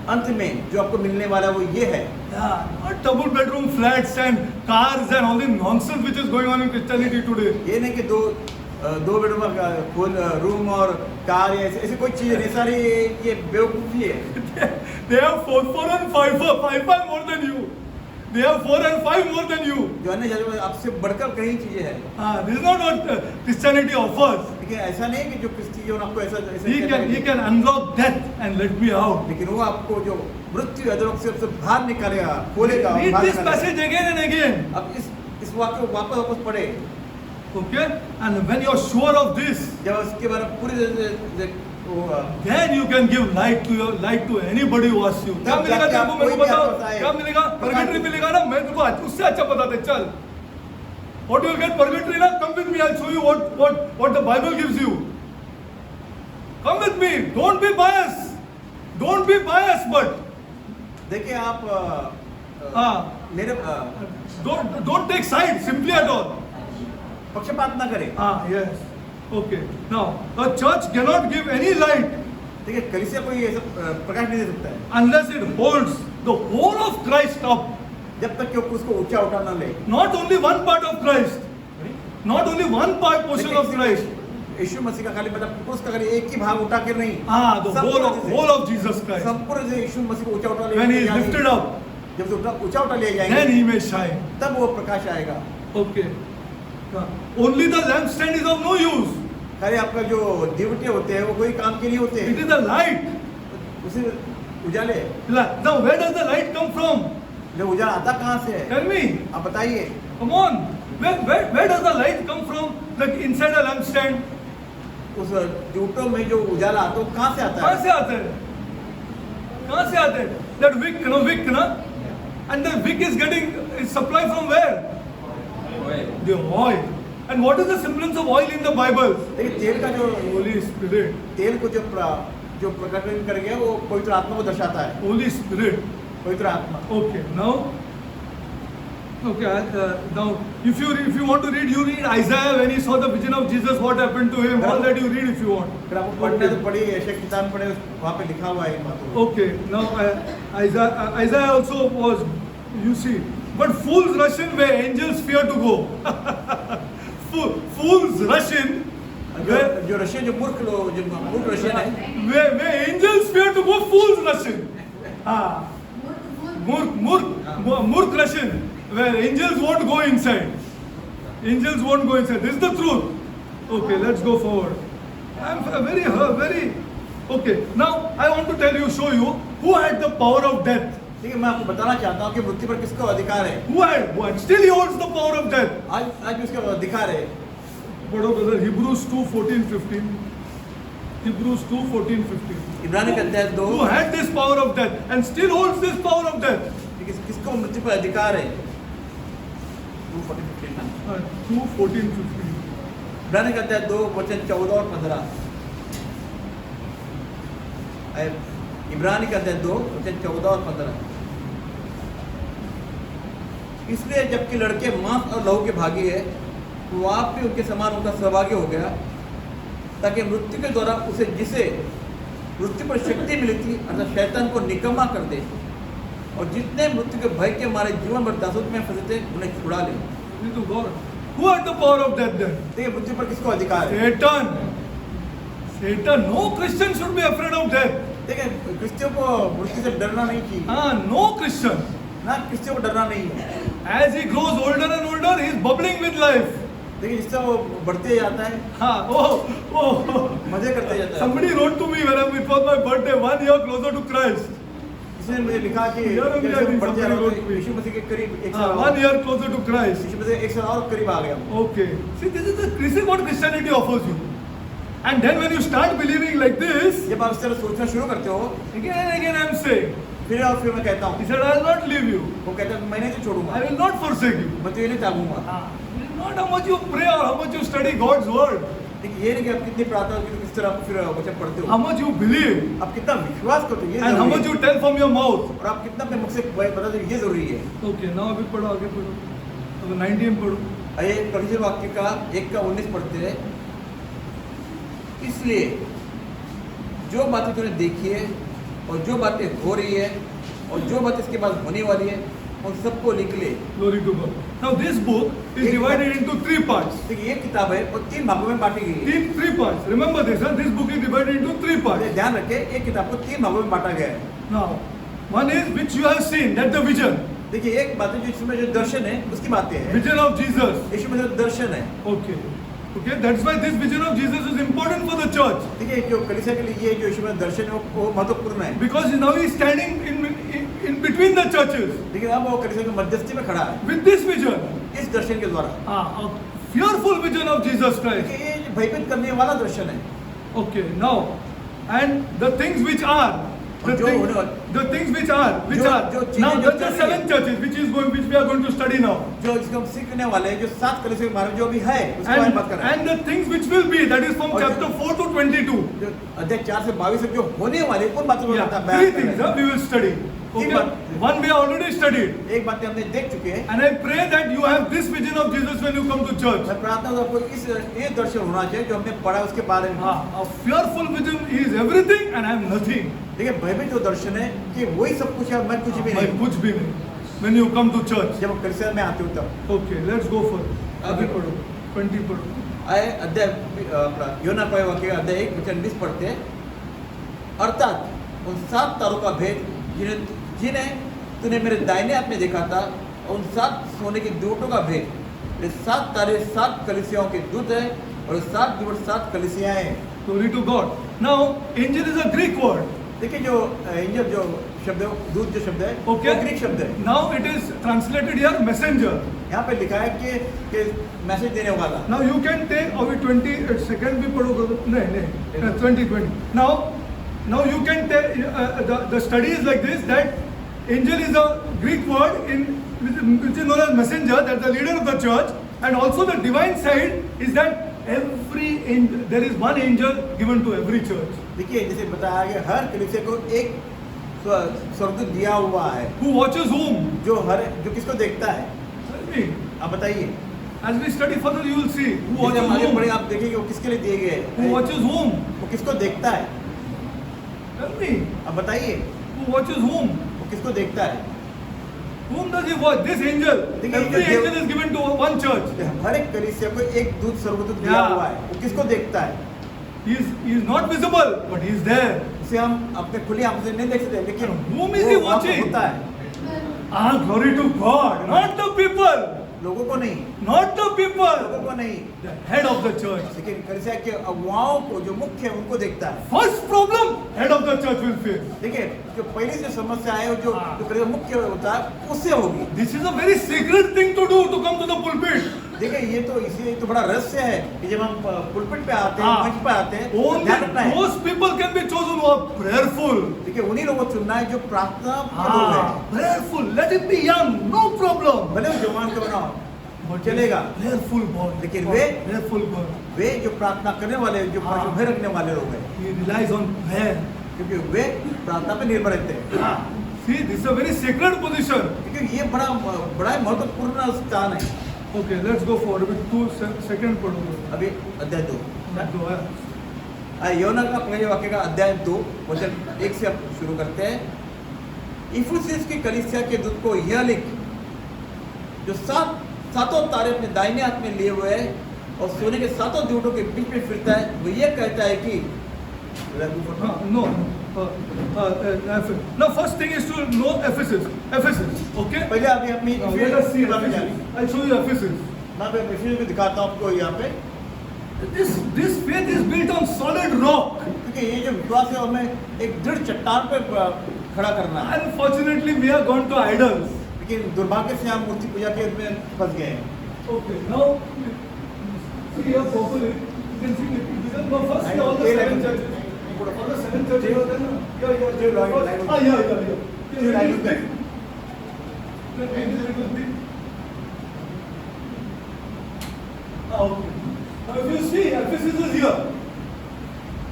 [SPEAKER 2] अंत में जो आपको मिलने वाला है वो ये है।
[SPEAKER 1] Yeah, not double bedroom flats and cars and all the nonsense which is going on in Christianity today.
[SPEAKER 2] ये नहीं कि दो बेडरूम का फुल रूम और कार या ऐसे कोई चीज नहीं, सारी ये बेवकूफी है।
[SPEAKER 1] They have four and five more than you. They have 4 and 5 more than you.
[SPEAKER 2] जो अन्य जातियों में आपसे बढ़कर कई चीजें हैं।
[SPEAKER 1] This is not what Christianity offers.
[SPEAKER 2] लेकिन ऐसा नहीं कि जो क्रिस्ती जीवन आपको ऐसा
[SPEAKER 1] He can unlock death and let me out.
[SPEAKER 2] लेकिन वो आपको जो मृत्यु अधोलोक से बाहर निकालेगा, खोलेगा।
[SPEAKER 1] Read this passage again and again.
[SPEAKER 2] अब इस वाक्य को वापस पढ़े।
[SPEAKER 1] Okay? And when you're sure of this,
[SPEAKER 2] जब उसके बारे में पूरी तरह से
[SPEAKER 1] then you can give light to anybody who asks you. क्या मिलेगा तेरे को, मेरे को बताओ, क्या मिलेगा? Purgatory मिलेगा ना, मैं तुमको उससे अच्छा बताते चल. What you will get purgatory ना? Come with me, I'll show you what the Bible gives you. Come with me. Don't be biased. Don't be biased, but
[SPEAKER 2] देखिए आप मेरे
[SPEAKER 1] don't take sides simply at all.
[SPEAKER 2] पक्षपात ना करें।
[SPEAKER 1] Yes. Okay. Now, a church cannot give any light
[SPEAKER 2] देखिए कलीसिया कोई ऐसा प्रकाश नहीं दे सकता है
[SPEAKER 1] unless it holds the whole of Christ up.
[SPEAKER 2] जब तक कि उसको ऊंचा उठा ना ले।
[SPEAKER 1] Not only one part of Christ. Not only one part portion of Christ.
[SPEAKER 2] यीशु मसीह का खाली मतलब उसका खाली एक ही भाग उठा कर नहीं।
[SPEAKER 1] The whole of Jesus Christ.
[SPEAKER 2] संपूर्ण से यीशु मसीह को ऊंचा उठा ले।
[SPEAKER 1] When he is lifted up,
[SPEAKER 2] जब ऊंचा उठा लिया जाएगा,
[SPEAKER 1] then he may shine.
[SPEAKER 2] तब वो प्रकाश आएगा।
[SPEAKER 1] Okay. Only the lampstand is of no use.
[SPEAKER 2] खाली आपका जो दीवटे होते हैं वो कोई काम के नहीं होते।
[SPEAKER 1] It is the light.
[SPEAKER 2] उसे उजाले।
[SPEAKER 1] Now where does the light come from?
[SPEAKER 2] जो उजाला आता कहाँ से है?
[SPEAKER 1] Tell me.
[SPEAKER 2] आप बताइए।
[SPEAKER 1] Come on. Where does the light come from? Like inside a lampstand.
[SPEAKER 2] उस जूटों में जो उजाला आता है वो कहाँ से आता
[SPEAKER 1] कहाँ
[SPEAKER 2] है?
[SPEAKER 1] से आता है? कहाँ से आता है? That wick ना? And the wick is getting its supply from where? The oil. And what is the semblance of oil in the Bible?
[SPEAKER 2] देखिए तेल का जो
[SPEAKER 1] Holy Spirit.
[SPEAKER 2] तेल को जो प्रकट कर गया वो पवित्र आत्मा को दर्शाता है।
[SPEAKER 1] Holy Spirit.
[SPEAKER 2] पवित्र आत्मा।
[SPEAKER 1] Okay. Now, if you want to read, you read Isaiah when he saw the vision of Jesus. What happened to him? All that you read if you want.
[SPEAKER 2] फिर आपको पढ़ना तो पढ़िए, ऐसे किताब पढ़े, वहाँ पे लिखा हुआ है इन बातों को।
[SPEAKER 1] Okay. Now Isaiah also was You see, but fools rush in where angels fear to go. Fools rush in
[SPEAKER 2] जो रशियन जो मूर्ख लोग जो मूर्ख रशियन है
[SPEAKER 1] where angels fear to go. Fools rush in. Ah, Murk rush in where angels won't go inside. Angels won't go inside. This is the truth. Okay, let's go forward. I'm very. Okay, now I want to tell you, show you who had the power of death.
[SPEAKER 2] ठीक है, मैं आपको बताना चाहता हूँ कि मृत्यु पर किसका अधिकार है।
[SPEAKER 1] Who had? Still he holds the power of death.
[SPEAKER 2] आज भी उसका अधिकार है।
[SPEAKER 1] पढ़ो brother, Hebrews 2:14-15. Hebrews 2:14-15.
[SPEAKER 2] इब्रानी का अध्याय 2।
[SPEAKER 1] Who had this power of death and still holds this power of death?
[SPEAKER 2] किसको मृत्यु पर अधिकार है? 2:14-15 ना?
[SPEAKER 1] 2:14-15.
[SPEAKER 2] इब्रानी का अध्याय 2 वचन 14 और 15। इब्रानी का अध्याय 2 वचन 14 और 15। इसलिए जबकि लड़के मांस और लहू के भागी है, तो आप भी उनके समान उनका सहभागी हो गया, ताकि मृत्यु के द्वारा उसे जिसे मृत्यु पर शक्ति मिली थी अर्थात शैतान को निकम्मा कर दे, और जितने मृत्यु के भय के मारे जीवन भर दासत्व में फंसे थे उन्हें छुड़ा ले।
[SPEAKER 1] Who had the power of death then?
[SPEAKER 2] देखिए मृत्यु पर किसको अधिकार है?
[SPEAKER 1] Satan. No Christian should be afraid of death.
[SPEAKER 2] देखिए क्रिश्चियन को मृत्यु से डरना नहीं चाहिए।
[SPEAKER 1] No Christian.
[SPEAKER 2] ना क्रिश्चियन को डरना नहीं है।
[SPEAKER 1] As he grows older and older, he is bubbling with life.
[SPEAKER 2] देखिए जिससे वो बढ़ते जाता है, मजे करते जाता है।
[SPEAKER 1] Somebody wrote to me when it was my birthday, 1 year closer to Christ.
[SPEAKER 2] इसने मुझे लिखा कि बढ़ते जा रहा हूँ, यीशु मसीह के करीब 1 साल
[SPEAKER 1] 1 year closer to Christ.
[SPEAKER 2] यीशु मसीह 1 साल और करीब आ गया।
[SPEAKER 1] Okay. See, this is what Christianity offers you. And then when you start believing like this,
[SPEAKER 2] जब आप इस तरह सोचना शुरू करते हो,
[SPEAKER 1] again and again I am saying,
[SPEAKER 2] फिर मैं कहता हूँ,
[SPEAKER 1] he said, I will not leave you.
[SPEAKER 2] वो कहता है मैं नहीं छोड़ूंगा,
[SPEAKER 1] I will not forsake you.
[SPEAKER 2] मैं तुझे नहीं त्यागूंगा।
[SPEAKER 1] Not how much you pray or how much you study God's word.
[SPEAKER 2] ये नहीं कि आप कितनी प्रार्थना की किस तरह आप फिर वचन पढ़ते हो,
[SPEAKER 1] How much you believe
[SPEAKER 2] आप कितना विश्वास करते हो ये
[SPEAKER 1] and how much you tell from your mouth.
[SPEAKER 2] और आप कितना अपने मुख से बताते हो ये जरूरी है।
[SPEAKER 1] Okay, now अभी पढ़ो, आगे पढ़ो, अब 19 पढ़ो।
[SPEAKER 2] आइए कलीसिया वाक्य का 1:19 पढ़ते हैं। इसलिए जो बातें तूने देखी है और जो बातें हो रही है और जो बातें इसके बाद होने वाली है उन सबको लिख ले।
[SPEAKER 1] Glory to God. Now this book is divided into 3 parts.
[SPEAKER 2] देखिए ये किताब है वो 3 भागों में बांटी गई है।
[SPEAKER 1] 3 parts. Remember this, huh? This book is divided into 3 parts.
[SPEAKER 2] ध्यान रखें एक किताब को 3 भागों में बांटा गया है।
[SPEAKER 1] Now, one is which you have seen, that the vision.
[SPEAKER 2] देखिए एक बात है जो इसमें जो दर्शन है उसकी बातें हैं।
[SPEAKER 1] Vision of Jesus.
[SPEAKER 2] यीशु में जो दर्शन है।
[SPEAKER 1] Okay. Okay, that's why this vision of Jesus is important for the church.
[SPEAKER 2] देखिए जो कलीसिया के लिए ये जो यीशु में दर्शन है वो महत्वपूर्ण है।
[SPEAKER 1] Because now he is standing in between the churches.
[SPEAKER 2] देखिए अब वो कलीसिया की मध्यस्थी में खड़ा है।
[SPEAKER 1] With this vision.
[SPEAKER 2] इस दर्शन के द्वारा।
[SPEAKER 1] A fearful vision of Jesus Christ.
[SPEAKER 2] देखिए ये भयभीत करने वाला दर्शन है।
[SPEAKER 1] Okay, now, and the things which are, the things which are, now the 7 churches which we are going to study now.
[SPEAKER 2] जो इसको हम सीखने वाले हैं जो 7 कलीसिया के बारे में जो भी है उसके बारे में बात कर रहे हैं।
[SPEAKER 1] And the things which will be, that is from chapter 4 to 22.
[SPEAKER 2] जो अध्याय 4 से 22 तक जो होने वाले उन बातों को बताता है।
[SPEAKER 1] 3 things we will study. Okay. One we have already studied.
[SPEAKER 2] एक बात हमने देख चुके हैं।
[SPEAKER 1] And I pray that you have this vision of Jesus when you come to church.
[SPEAKER 2] मैं प्रार्थना करता हूं आपको ये दर्शन होना चाहिए जो हमने पढ़ा उसके बारे में।
[SPEAKER 1] A fearful vision is everything and I am nothing.
[SPEAKER 2] देखिए भयभीत जो दर्शन है कि वही सब कुछ है मैं कुछ भी नहीं।
[SPEAKER 1] मैं कुछ भी नहीं। When you come to church.
[SPEAKER 2] जब हम कलीसिया में आते हो तब।
[SPEAKER 1] Okay, let's go for आगे पढ़ो 20 पढ़ो।
[SPEAKER 2] आए अध्याय यूहन्ना का वाक्य अध्याय 1:20 पढ़ते हैं। अर्थात उन 7 तारों का भेद जिन्हें तूने मेरे दाहिने हाथ में देखा था और उन 7 सोने के दूतों का भेद। ये 7 तारे 7 कलीसियाओं के दूत है और 7 दूत 7 कलीसियाएं हैं।
[SPEAKER 1] Glory to God. Now, angel is a Greek word.
[SPEAKER 2] देखिए जो एंजल जो शब्द है दूत जो शब्द है
[SPEAKER 1] Okay.
[SPEAKER 2] वो ग्रीक शब्द है।
[SPEAKER 1] Now it is translated here messenger.
[SPEAKER 2] यहाँ पे लिखा है कि मैसेज देने वाला।
[SPEAKER 1] Now you can take अभी 20 second भी पढ़ोगे नहीं 20. Now you can take the study is like this, that angel is a Greek word which is known as messenger, that's the leader of the church, and also the divine side is that there is one angel given to every church.
[SPEAKER 2] देखिए जैसे बताया गया हर कलीसिया को एक स्वर्गदूत दिया हुआ है।
[SPEAKER 1] Who watches whom?
[SPEAKER 2] जो किसको देखता है?
[SPEAKER 1] Tell me.
[SPEAKER 2] आप बताइए।
[SPEAKER 1] As we study further, you will see who watches
[SPEAKER 2] आगे
[SPEAKER 1] whom.
[SPEAKER 2] बढ़े आप देखेंगे वो किसके लिए दिए गए।
[SPEAKER 1] Who watches whom?
[SPEAKER 2] वो किसको देखता है?
[SPEAKER 1] Tell me.
[SPEAKER 2] आप बताइए।
[SPEAKER 1] Who watches whom?
[SPEAKER 2] वो किसको देखता है?
[SPEAKER 1] Whom does he watch? This angel.
[SPEAKER 2] देखिए,
[SPEAKER 1] Every
[SPEAKER 2] ये
[SPEAKER 1] angel is given to one church.
[SPEAKER 2] हर एक कलीसिया को एक दूत स्वर्गदूत दिया
[SPEAKER 1] Yeah.
[SPEAKER 2] हुआ है, वो किसको देखता है?
[SPEAKER 1] He is not visible, but he is there.
[SPEAKER 2] उसे हम अपने खुली आंखों से नहीं देख सकते, लेकिन
[SPEAKER 1] Whom is
[SPEAKER 2] वो
[SPEAKER 1] he
[SPEAKER 2] वहाँ पे
[SPEAKER 1] watching?
[SPEAKER 2] होता है,
[SPEAKER 1] Ah, glory to God, not the people,
[SPEAKER 2] लोगों को नहीं,
[SPEAKER 1] not the
[SPEAKER 2] लोगों
[SPEAKER 1] people.
[SPEAKER 2] को नहीं,
[SPEAKER 1] The head of the church.
[SPEAKER 2] लेकिन कलीसिया के अगुवाओं को, जो मुख्य है, उनको देखता है।
[SPEAKER 1] First problem, head of the church will face.
[SPEAKER 2] देखिए, जो पहली जो समस्या है, वो जो
[SPEAKER 1] हाँ।
[SPEAKER 2] जो कलीसिया मुख्य होता है, उससे होगी।
[SPEAKER 1] This is a very secret thing to do to come to the pulpit.
[SPEAKER 2] देखिए, ये तो इसलिए तो बड़ा रहस्य है कि जब हम पुलपिट पे आते हैं,
[SPEAKER 1] हाँ।
[SPEAKER 2] मंच पे आते हैं, तो
[SPEAKER 1] Only
[SPEAKER 2] ध्यान रखना है।
[SPEAKER 1] those people can be chosen who are prayerful.
[SPEAKER 2] देखिए, उन्हीं लोगों को चुनना है जो प्रार्थना के लोग हैं।
[SPEAKER 1] Prayerful. Let him be young, no problem.
[SPEAKER 2] भले वो जवान क्यों ना हो,
[SPEAKER 1] But
[SPEAKER 2] चलेगा।
[SPEAKER 1] prayerful boy.
[SPEAKER 2] लेकिन वे-
[SPEAKER 1] prayerful girl.
[SPEAKER 2] वे जो प्रार्थना करने वाले, जो
[SPEAKER 1] हाँ।
[SPEAKER 2] भय रखने वाले लोग हैं,
[SPEAKER 1] He relies on prayer.
[SPEAKER 2] क्योंकि वे प्रार्थना पे निर्भर रहते हैं।
[SPEAKER 1] See, this is a very sacred position.
[SPEAKER 2] क्योंकि ये बड़ा बड़ा महत्वपूर्ण स्थान है।
[SPEAKER 1] Okay, let's go forward. अभी 2 second पढ़ूंगा.
[SPEAKER 2] अभी अध्याय 2,
[SPEAKER 1] दो है.
[SPEAKER 2] योना का पहले वाक्य का अध्याय 2 वचन 1 से अब शुरू करते हैं। इफुसियस की कलीसिया के दूत को यह लिख, जो सातों तारे अपने दाहिने हाथ में लिए हुए है और सोने के सातों दूतों के बीच में फिरता है, वो ये कहता है कि
[SPEAKER 1] No. Now, first thing is to know Ephesus. Ephesus. Okay.
[SPEAKER 2] पहले अभी अपनी
[SPEAKER 1] Now, let us see Ephesus. I'll show you Ephesus.
[SPEAKER 2] मैं एफिसस में दिखाता हूँ आपको यहाँ पे,
[SPEAKER 1] This faith is built on solid rock.
[SPEAKER 2] क्योंकि ये जो विश्वास है हमें एक दृढ़ चट्टान पे खड़ा करना है।
[SPEAKER 1] Unfortunately, we have gone to idols.
[SPEAKER 2] लेकिन दुर्भाग्य से हम मूर्ति पूजा के में फंस गए हैं।
[SPEAKER 1] Okay. Now, see here properly. You can see it. No, first see all the 7 churches. All the 7 churches are there. No? Yeah. Yeah. Okay. Now if you see, Ephesus is here.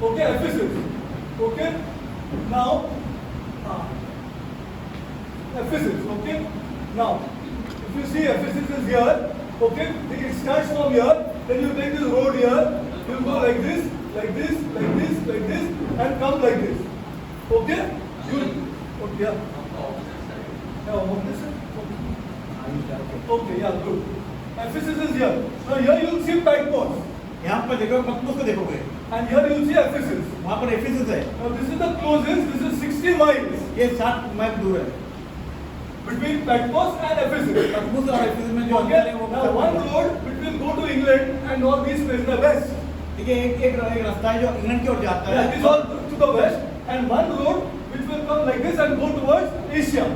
[SPEAKER 1] Okay, Ephesus. Okay. Now, Ephesus. Okay. Now, if you see Ephesus is here. Okay. It starts from here. Then you take this road here. You go like this, like this, like this, like this, and come like this. Okay. You. Okay. Yeah. Yeah. Okay. Yeah. Good. Ephesus is here. Now here you will see Patmos.
[SPEAKER 2] यहाँ पर देखो, पतमस को देखोगे,
[SPEAKER 1] And here you will see Ephesus.
[SPEAKER 2] वहाँ पर Ephesus है।
[SPEAKER 1] Now this is the closest, this is 60 miles
[SPEAKER 2] ये 60 mile दूर है।
[SPEAKER 1] between Patmos and Ephesus.
[SPEAKER 2] पतमस और एफिसस में जो
[SPEAKER 1] Okay,
[SPEAKER 2] अंतर है वो
[SPEAKER 1] now one road which will go to England and northeast is the west.
[SPEAKER 2] देखिए, एक रास्ता है जो इंग्लैंड की ओर जाता है।
[SPEAKER 1] That is all to the west. And one road which will come like this and go towards Asia.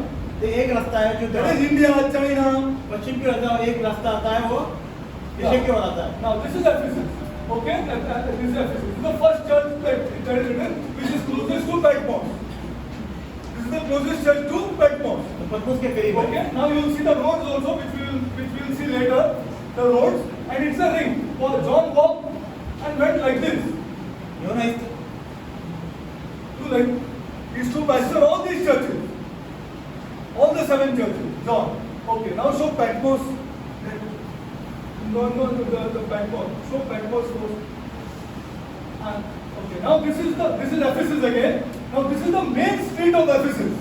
[SPEAKER 2] तो एक रास्ता है जो
[SPEAKER 1] That is India, China.
[SPEAKER 2] पश्चिम की ओर आता है, एक रास्ता आता है वो एशिया की ओर आता है।
[SPEAKER 1] Now this is Ephesus. Okay, this is Ephesus. This is the first church that is written, which is closest to Patmos. This is the closest church to Patmos.
[SPEAKER 2] तो पतमस के करीब है।
[SPEAKER 1] Okay, now you will see the roads also, which we will see later. The roads, and it's a ring. For John walked and went like this.
[SPEAKER 2] योना इस
[SPEAKER 1] He used to pastor all these churches, all the 7 churches. John. Okay, now show Patmos. No, the Patmos. Show Patmos first. And okay, now this is Ephesus again. Now this is the main street of Ephesus.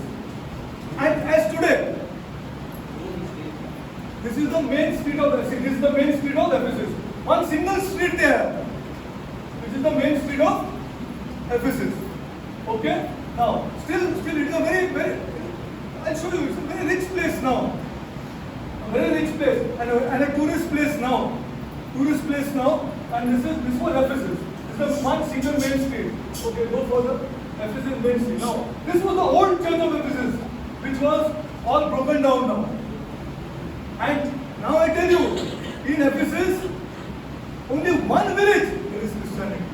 [SPEAKER 1] And as today, this is the main street of Ephesus. This is the main street of Ephesus. One single street there, which is the main street of Ephesus. Okay. Now, still, it is a very. I'll show you. It's a very rich place now. A very rich place and a tourist place now. Tourist place now. And this was Ephesus. This is one single main street. Okay, go further. Ephesus main street. Now, this was the old church of Ephesus, which was all broken down now. And now I tell you, in Ephesus, only one village there is Christianity.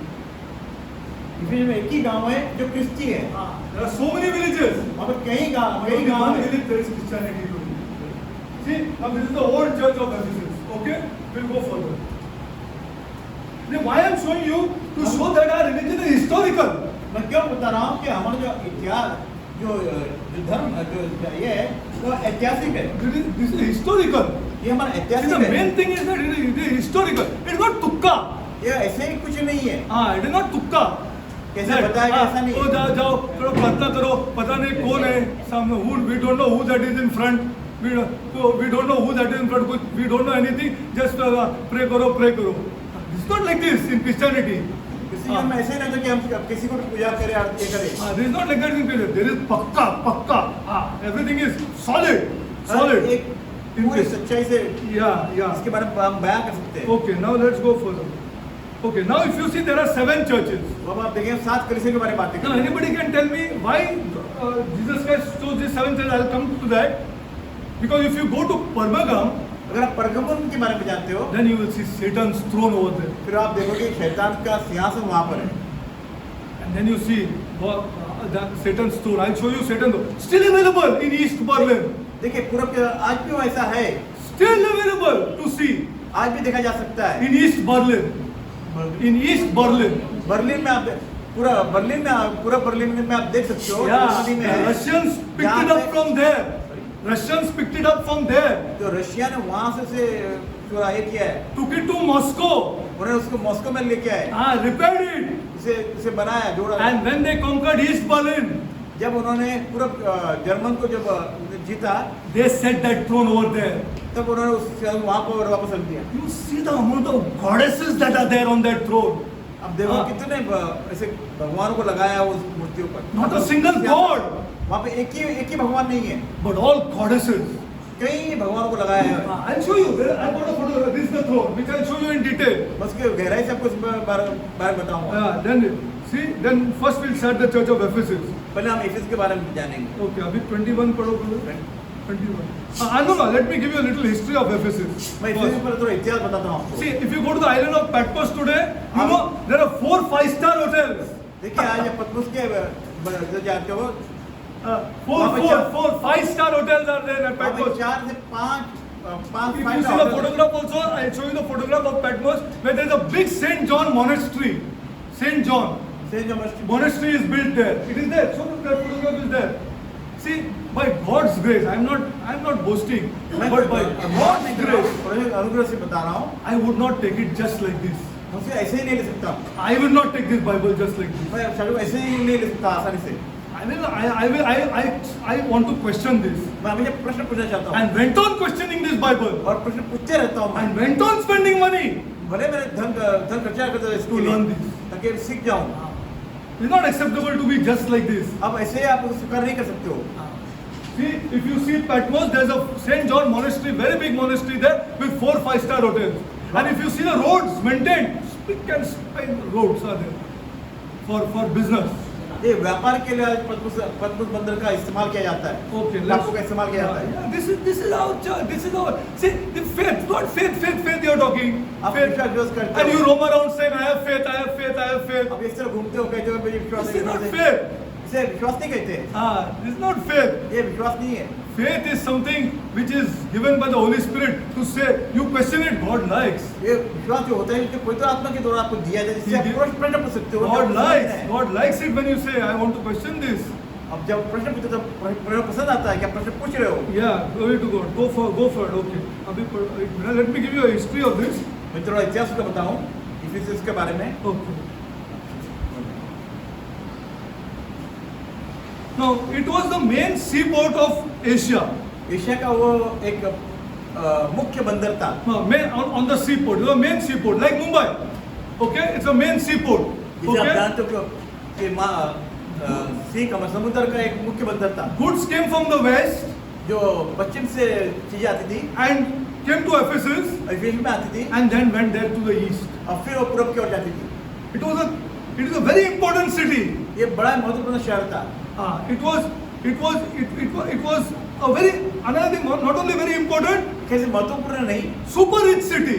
[SPEAKER 2] Ephesus में एक ही गांव है जो क्रिस्ती है।
[SPEAKER 1] There are so many villages.
[SPEAKER 2] वहाँ पर कई गांव
[SPEAKER 1] Only one
[SPEAKER 2] है।
[SPEAKER 1] village there is Christianity today. See, now this is the old church of Ephesus. Okay, we'll go further. Now, why I am showing you to show that our religion is historical.
[SPEAKER 2] मैं क्यों बता रहा हूँ कि हमारा जो इतिहास, जो धर्म, जो ये है, वो ऐतिहासिक है।
[SPEAKER 1] This is historical.
[SPEAKER 2] ये हमारा
[SPEAKER 1] See,
[SPEAKER 2] ऐतिहासिक
[SPEAKER 1] the
[SPEAKER 2] है।
[SPEAKER 1] main thing is that it is historical. It is not tukka.
[SPEAKER 2] ये ऐसे ही कुछ नहीं है।
[SPEAKER 1] It is not tukka.
[SPEAKER 2] कैसे बताया गया, ऐसा नहीं है।
[SPEAKER 1] जाओ थोड़ा प्रार्थना करो, पता नहीं कौन है सामने, we don't know who that is in front. we don't know who that is in front. We don't know anything. Just pray karo, pray karo. It's not like this in Christianity.
[SPEAKER 2] किसी का में ऐसे नहीं था कि हम किसी को भी पूजा करें और ये करें।
[SPEAKER 1] There is not like that in Christianity. There is pakka. Everything is solid.
[SPEAKER 2] एक पूरी सच्चाई से
[SPEAKER 1] Yeah.
[SPEAKER 2] इसके बारे में हम बयान कर सकते हैं।
[SPEAKER 1] Okay, now let's go further. Okay, now if you see there are 7 churches.
[SPEAKER 2] अब आप देखें 7 कलीसिया के बारे में बात
[SPEAKER 1] Now
[SPEAKER 2] करें।
[SPEAKER 1] anybody can tell me why Jesus Christ chose these 7 churches? I'll come to that. Because if you go to Pergamum,
[SPEAKER 2] अगर आप परगमुन के बारे में जानते हो,
[SPEAKER 1] then you will see Satan's throne over there.
[SPEAKER 2] फिर आप देखोगे शैतान का सिंहासन वहाँ पर है।
[SPEAKER 1] And then you see Satan's throne. I'll show you Satan's throne. Still available in East Berlin.
[SPEAKER 2] देखिए पूर्व के आज भी वैसा है,
[SPEAKER 1] Still available to see
[SPEAKER 2] आज भी देखा जा सकता है।
[SPEAKER 1] in East Berlin. In East Berlin.
[SPEAKER 2] Berlin में आप पूरा बर्लिन में आप देख सकते हो।
[SPEAKER 1] Yeah,
[SPEAKER 2] जर्मनी में
[SPEAKER 1] the
[SPEAKER 2] है।
[SPEAKER 1] Russians picked it up from there. Russians picked it up from there.
[SPEAKER 2] तो रशिया ने वहाँ से पूरा ये किया है,
[SPEAKER 1] Took it to Moscow.
[SPEAKER 2] उन्होंने उसको मॉस्को में लेके आए,
[SPEAKER 1] Repaired it.
[SPEAKER 2] इसे बनाया, जोड़ा।
[SPEAKER 1] And when they conquered East Berlin,
[SPEAKER 2] जब उन्होंने पूरा जर्मन को जब जीता,
[SPEAKER 1] they set that throne over there.
[SPEAKER 2] तब उन्होंने उस वहाँ पर वापस रख दिया।
[SPEAKER 1] You see the amount of goddesses that are there on that throne.
[SPEAKER 2] अब देखो कितने ऐसे भगवानों को लगाया उस मूर्तियों पर।
[SPEAKER 1] Not a single god,
[SPEAKER 2] वहाँ पे एक ही भगवान नहीं है,
[SPEAKER 1] but all goddesses.
[SPEAKER 2] कई भगवानों को लगाया है।
[SPEAKER 1] I'll show you. I got a photo. This is the throne, which I'll show you in detail.
[SPEAKER 2] बस के गहराई से आपको इस बारे में बताऊंगा।
[SPEAKER 1] Then first we'll start the Church of Ephesus.
[SPEAKER 2] पहले हम एफिस के बारे में जानेंगे।
[SPEAKER 1] Okay, अभी 21 पढ़ो बोलो। 21. No. Let me give you a little history of Ephesus.
[SPEAKER 2] मैं एफिस पर थोड़ा इतिहास बताता हूँ आपको।
[SPEAKER 1] See, if you go to the island of Patmos today, you know there are 4 5-star hotels.
[SPEAKER 2] देखिए आज पतमुस के जो जाते हो,
[SPEAKER 1] 4 5-star hotels are there at
[SPEAKER 2] वहाँ पे
[SPEAKER 1] Patmos.
[SPEAKER 2] 4 से 5
[SPEAKER 1] If you see the photograph also, I'll show you the photograph of Patmos where there is a big Saint John monastery. Saint John monastery is built there. It is there. So that photograph is there. See, by God's grace, I'm not boasting, but by God's grace,
[SPEAKER 2] अनुग्रह से बता रहा हूँ,
[SPEAKER 1] I would not take it just like this.
[SPEAKER 2] हमसे ऐसे ही नहीं ले सकता।
[SPEAKER 1] I will not take this Bible just like this.
[SPEAKER 2] मैं शायद ऐसे ही नहीं ले सकता आसानी से।
[SPEAKER 1] I want to question this.
[SPEAKER 2] मैं हमेशा प्रश्न पूछना चाहता हूँ
[SPEAKER 1] And went on questioning this Bible.
[SPEAKER 2] और प्रश्न पूछते रहता हूँ।
[SPEAKER 1] And went on spending money.
[SPEAKER 2] भले मैंने धन खर्चा करता हूँ
[SPEAKER 1] To learn this.
[SPEAKER 2] ताकि सीख जाऊँ।
[SPEAKER 1] It's not acceptable to be just like this.
[SPEAKER 2] अब ऐसे ही आप स्वीकार नहीं कर सकते हो।
[SPEAKER 1] See, if you see Patmos, there's a Saint John monastery, very big monastery there with 4 5-star hotels. And if you see the roads maintained, spick and span roads are there for business.
[SPEAKER 2] ये व्यापार के लिए पद्मस बंदर का इस्तेमाल किया जाता है।
[SPEAKER 1] Okay,
[SPEAKER 2] लाखों का इस्तेमाल किया जाता है।
[SPEAKER 1] Yeah, this is our church. This is our see the faith, not faith. You're talking.
[SPEAKER 2] आप
[SPEAKER 1] Faith.
[SPEAKER 2] विश्वास करते
[SPEAKER 1] And
[SPEAKER 2] हो।
[SPEAKER 1] you roam around saying, I have faith.
[SPEAKER 2] अब इस तरह घूमते हो कहते हो मुझे विश्वास
[SPEAKER 1] This is not
[SPEAKER 2] नहीं
[SPEAKER 1] faith.
[SPEAKER 2] इसे विश्वास नहीं कहते।
[SPEAKER 1] This is not faith.
[SPEAKER 2] ये विश्वास नहीं है।
[SPEAKER 1] Faith is something which is given by the Holy Spirit to say, you question it, God likes.
[SPEAKER 2] ये विश्वास जो होता है कि पवित्र आत्मा के द्वारा आपको दिया जाए जिससे आप प्रश्न पूछ सकते हो।
[SPEAKER 1] God likes it when you say, I want to question this.
[SPEAKER 2] अब जब प्रश्न पूछते तो पसंद आता है कि आप प्रश्न पूछ रहे हो।
[SPEAKER 1] Yeah, glory to God. Go for it. Okay. अभी let me give you a history of this.
[SPEAKER 2] मैं थोड़ा इतिहास का बताऊं इफिसस के बारे में।
[SPEAKER 1] Okay. Now, it was the main seaport of Asia.
[SPEAKER 2] Asia का वो एक मुख्य बंदर था।
[SPEAKER 1] On the seaport, the main seaport, like Mumbai. Okay, it's a main seaport.
[SPEAKER 2] जिसे आप
[SPEAKER 1] Okay.
[SPEAKER 2] जानते हो कि सी का समुद्र का एक मुख्य बंदर था।
[SPEAKER 1] Goods came from the west
[SPEAKER 2] जो पश्चिम से चीजें आती थी
[SPEAKER 1] and came to Ephesus
[SPEAKER 2] Ephesus में आती थी
[SPEAKER 1] and then went there to the east.
[SPEAKER 2] और फिर वो पूरब की ओर जाती थी।
[SPEAKER 1] It is a very important city.
[SPEAKER 2] ये बड़ा महत्वपूर्ण शहर था।
[SPEAKER 1] It was a very another thing, not only very important,
[SPEAKER 2] कैसे महत्वपूर्ण नहीं,
[SPEAKER 1] super rich city.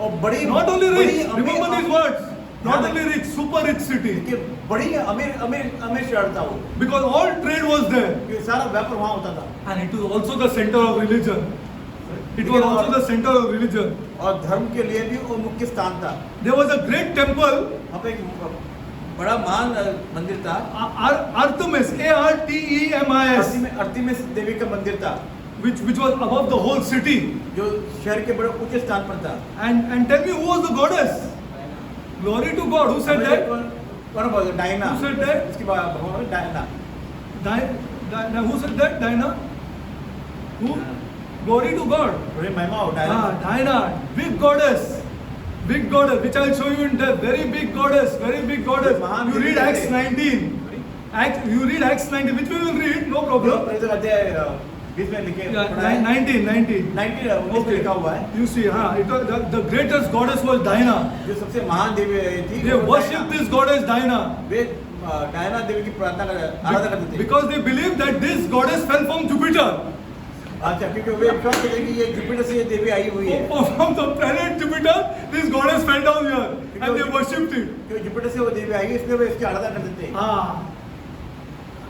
[SPEAKER 2] और बड़ी
[SPEAKER 1] Not only
[SPEAKER 2] बड़ी
[SPEAKER 1] rich. Remember these words. Not only rich, super rich city.
[SPEAKER 2] कि बड़ी अमीर शहर था वो,
[SPEAKER 1] Because all trade was there,
[SPEAKER 2] क्योंकि सारा व्यापार वहाँ होता था।
[SPEAKER 1] and it was also the center of religion. It was also the center of religion.
[SPEAKER 2] और धर्म के लिए भी वो मुख्य स्थान था।
[SPEAKER 1] There was a great temple.
[SPEAKER 2] वहाँ पे एक बड़ा महान मंदिर था।
[SPEAKER 1] Artemis, Artemis,
[SPEAKER 2] अर्तिमिस देवी का मंदिर था,
[SPEAKER 1] which was above the whole city.
[SPEAKER 2] जो शहर के बड़े ऊंचे स्थान पर था।
[SPEAKER 1] And tell me who was the goddess? Glory to God. Who said that?
[SPEAKER 2] कौन बोल डायना?
[SPEAKER 1] Who said that?
[SPEAKER 2] इसके बाद भगवान Diana.
[SPEAKER 1] Who said that? Diana? Who? Glory to God.
[SPEAKER 2] थोड़ी महिमा हो Diana
[SPEAKER 1] Diana, big goddess, which I'll show you in depth. Very big goddess.
[SPEAKER 2] महान
[SPEAKER 1] You read
[SPEAKER 2] Devi
[SPEAKER 1] Acts
[SPEAKER 2] है।
[SPEAKER 1] 19. You read Acts 19, which we will read, no problem.
[SPEAKER 2] प्रेरित अध्याय 20 में लिखे
[SPEAKER 1] Yeah,
[SPEAKER 2] पढ़ा है।
[SPEAKER 1] 19.
[SPEAKER 2] 19 में लिखा हुआ है
[SPEAKER 1] You see, it was the greatest goddess was Diana.
[SPEAKER 2] जो सबसे महान देवी थी
[SPEAKER 1] They
[SPEAKER 2] वो
[SPEAKER 1] worship
[SPEAKER 2] Diana.
[SPEAKER 1] this goddess Diana
[SPEAKER 2] वे डायना देवी की आराधना करते थे
[SPEAKER 1] because they believe that this goddess fell from Jupiter,
[SPEAKER 2] अच्छा क्योंकि वे विश्वास करते हैं कि ये जुपिटर से ये देवी आई हुई है
[SPEAKER 1] from the planet Jupiter. This goddess fell down here and they worshipped it.
[SPEAKER 2] क्योंकि जुपिटर से वो देवी आई है इसलिए वे इसकी आराधना करते थे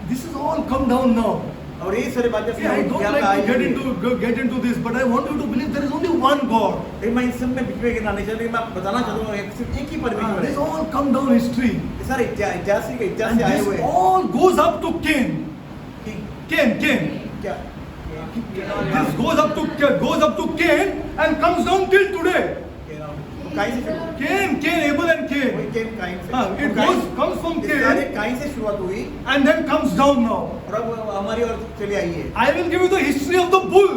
[SPEAKER 1] This is all come down now.
[SPEAKER 2] और ये सारी बातें
[SPEAKER 1] See, I don't like to get into this, but I want you to believe there is only one God.
[SPEAKER 2] मैं इन सब में बीच में गिरना नहीं चाहता लेकिन मैं बताना चाहता हूँ सिर्फ एक ही परमेश्वर
[SPEAKER 1] This
[SPEAKER 2] है
[SPEAKER 1] all come down history,
[SPEAKER 2] ये सारे इतिहास
[SPEAKER 1] and
[SPEAKER 2] से आए
[SPEAKER 1] this
[SPEAKER 2] हुए हैं
[SPEAKER 1] all goes up to Cain.
[SPEAKER 2] कि
[SPEAKER 1] Cain.
[SPEAKER 2] क्या
[SPEAKER 1] This goes up to Cain and comes down till today.
[SPEAKER 2] Cain से शुरू
[SPEAKER 1] Cain, Abel and
[SPEAKER 2] वही
[SPEAKER 1] Cain.
[SPEAKER 2] केन काइन से
[SPEAKER 1] हाँ, it comes from
[SPEAKER 2] ये सारे
[SPEAKER 1] Cain
[SPEAKER 2] काइन से शुरुआत हुई
[SPEAKER 1] and then comes down now.
[SPEAKER 2] और अब हमारी ओर चली आई है
[SPEAKER 1] I will give you the history of the bull.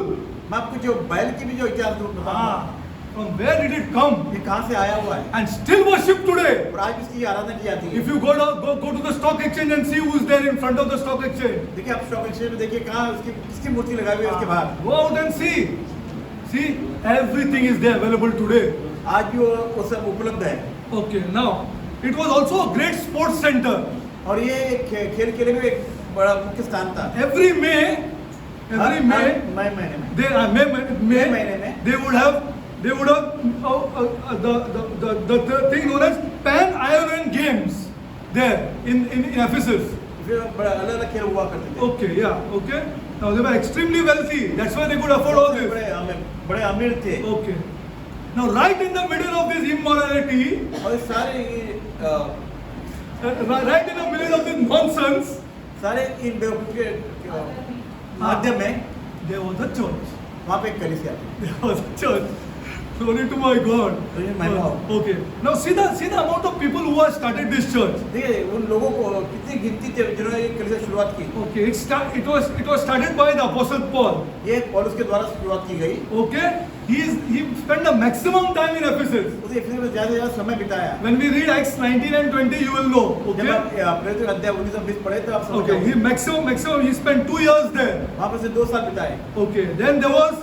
[SPEAKER 2] मैं आपको जो बैल की भी जो इतिहास बताऊंगा
[SPEAKER 1] From where did it come
[SPEAKER 2] ये कहाँ से आया हुआ है
[SPEAKER 1] and still worship today?
[SPEAKER 2] और आज इसकी आराधना की जाती है
[SPEAKER 1] If you go to the stock exchange and see who is there in front of the stock exchange,
[SPEAKER 2] देखिए आप स्टॉक एक्सचेंज में देखिए कहाँ उसकी किसकी मूर्ति लगाई हुई है उसके बाहर
[SPEAKER 1] go out and see. See, everything is there available today.
[SPEAKER 2] आज भी वो सब उपलब्ध है
[SPEAKER 1] Okay, now it was also a great sports center.
[SPEAKER 2] और ये खेल के लिए भी एक बड़ा मुख्य स्थान था
[SPEAKER 1] Every May,
[SPEAKER 2] मई महीने में
[SPEAKER 1] May
[SPEAKER 2] महीने में
[SPEAKER 1] they would have the thing known as Pan Iron Games there in Ephesus.
[SPEAKER 2] फिर बड़ा अलग अलग खेल हुआ करते थे
[SPEAKER 1] Okay, yeah, okay. Now they were extremely wealthy. That's why they could afford all this.
[SPEAKER 2] बड़े अमीर थे
[SPEAKER 1] Okay. Now, right in the middle of this immorality,
[SPEAKER 2] और ये सारे
[SPEAKER 1] right in the middle of this nonsense,
[SPEAKER 2] सारे इन बेवकूफ के मध्य में
[SPEAKER 1] there was a church.
[SPEAKER 2] वहाँ पे एक कलीसिया थी
[SPEAKER 1] There was a church. Glory to my God.
[SPEAKER 2] Praise my Lord.
[SPEAKER 1] Okay. Now see the amount of people who have started this church.
[SPEAKER 2] देखिए उन लोगों को कितनी गिनती थी जिन्होंने ये कलीसिया शुरुआत की
[SPEAKER 1] Okay. It was started by the Apostle Paul.
[SPEAKER 2] ये पौलुस के द्वारा शुरुआत की गई
[SPEAKER 1] Okay. He spent the maximum time in Ephesus.
[SPEAKER 2] उसे इफिसस में ज़्यादा से ज़्यादा समय बिताया
[SPEAKER 1] When we read Acts 19 and 20, you will know.
[SPEAKER 2] जब
[SPEAKER 1] Okay.
[SPEAKER 2] आप प्रेरित अध्याय 19 और 20 पढ़े तो आप
[SPEAKER 1] Okay. He maximum he spent 2 years there.
[SPEAKER 2] वहाँ पर से 2 साल बिताए
[SPEAKER 1] Okay. Then there was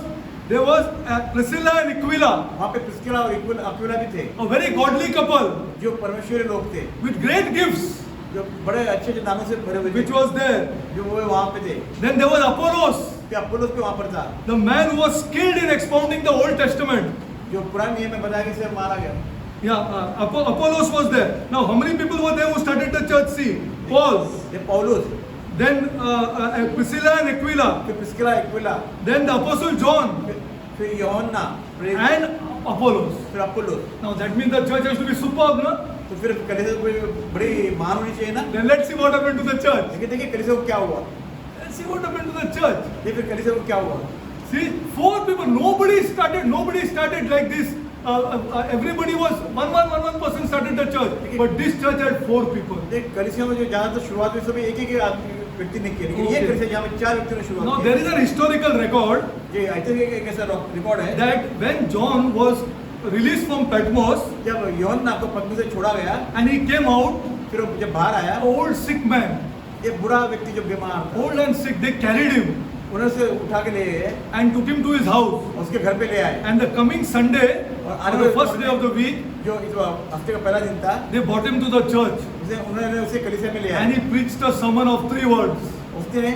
[SPEAKER 1] Priscilla and Aquila,
[SPEAKER 2] वहाँ पे प्रिस्किला और अक्विला भी थे
[SPEAKER 1] a very godly couple
[SPEAKER 2] जो परमेश्वरी लोग थे
[SPEAKER 1] with great gifts,
[SPEAKER 2] जो बड़े अच्छे अच्छे दानों से भरे हुए
[SPEAKER 1] which
[SPEAKER 2] थे
[SPEAKER 1] was there.
[SPEAKER 2] जो वो वहाँ पे थे
[SPEAKER 1] Then there was Apollos,
[SPEAKER 2] क्या अपोलोस भी वहाँ पर था
[SPEAKER 1] the man who was skilled in expounding the Old Testament.
[SPEAKER 2] जो पुराने नियम में बताया कि इसे मारा गया
[SPEAKER 1] Yeah, Apollos was there. Now, how many people were there who started the church? See, Paul,
[SPEAKER 2] ये पौलुस
[SPEAKER 1] then Priscilla and Aquila,
[SPEAKER 2] फिर Priscilla Aquila
[SPEAKER 1] then the Apostle John,
[SPEAKER 2] फिर यूहन्ना
[SPEAKER 1] and Apollos.
[SPEAKER 2] फिर Apollos
[SPEAKER 1] Now, that means the church has to be superb, no?
[SPEAKER 2] तो फिर कलीसिया बड़ी महान होनी चाहिए ना
[SPEAKER 1] Then let's see what happened to the church.
[SPEAKER 2] देखिए कलीसिया को क्या हुआ
[SPEAKER 1] Let's see what happened to the church.
[SPEAKER 2] ये फिर कलीसिया को क्या हुआ
[SPEAKER 1] See, 4 people. Nobody started like this. Everybody was one person started the church, but this church had 4 people.
[SPEAKER 2] एक कलीसिया में जो ज़्यादातर शुरुआत हुई सभी एक आदमी व्यक्ति ने की लेकिन ये
[SPEAKER 1] Okay.
[SPEAKER 2] कलीसिया जहाँ में 4 व्यक्तियों ने शुरुआत
[SPEAKER 1] Now
[SPEAKER 2] की
[SPEAKER 1] there is an historical record
[SPEAKER 2] ये आई थिंक एक ऐसा रिकॉर्ड है
[SPEAKER 1] that when John was released from Patmos
[SPEAKER 2] जब यूहन्ना को पद्म से छोड़ा गया
[SPEAKER 1] and he came out,
[SPEAKER 2] फिर वो जब बाहर आया
[SPEAKER 1] an old sick man,
[SPEAKER 2] एक बुरा व्यक्ति जो बीमार था
[SPEAKER 1] old and sick, they carried him
[SPEAKER 2] उन्होंने उसे उठा के ले गए
[SPEAKER 1] and took him to his house.
[SPEAKER 2] और उसके घर पे ले आए
[SPEAKER 1] And the coming Sunday, on the first day of the week,
[SPEAKER 2] जो इस हफ्ते का पहला दिन था
[SPEAKER 1] they brought him to the church
[SPEAKER 2] उन्होंने उसे कलीसिया में ले
[SPEAKER 1] and
[SPEAKER 2] आए
[SPEAKER 1] he preached a sermon of 3 words.
[SPEAKER 2] उसने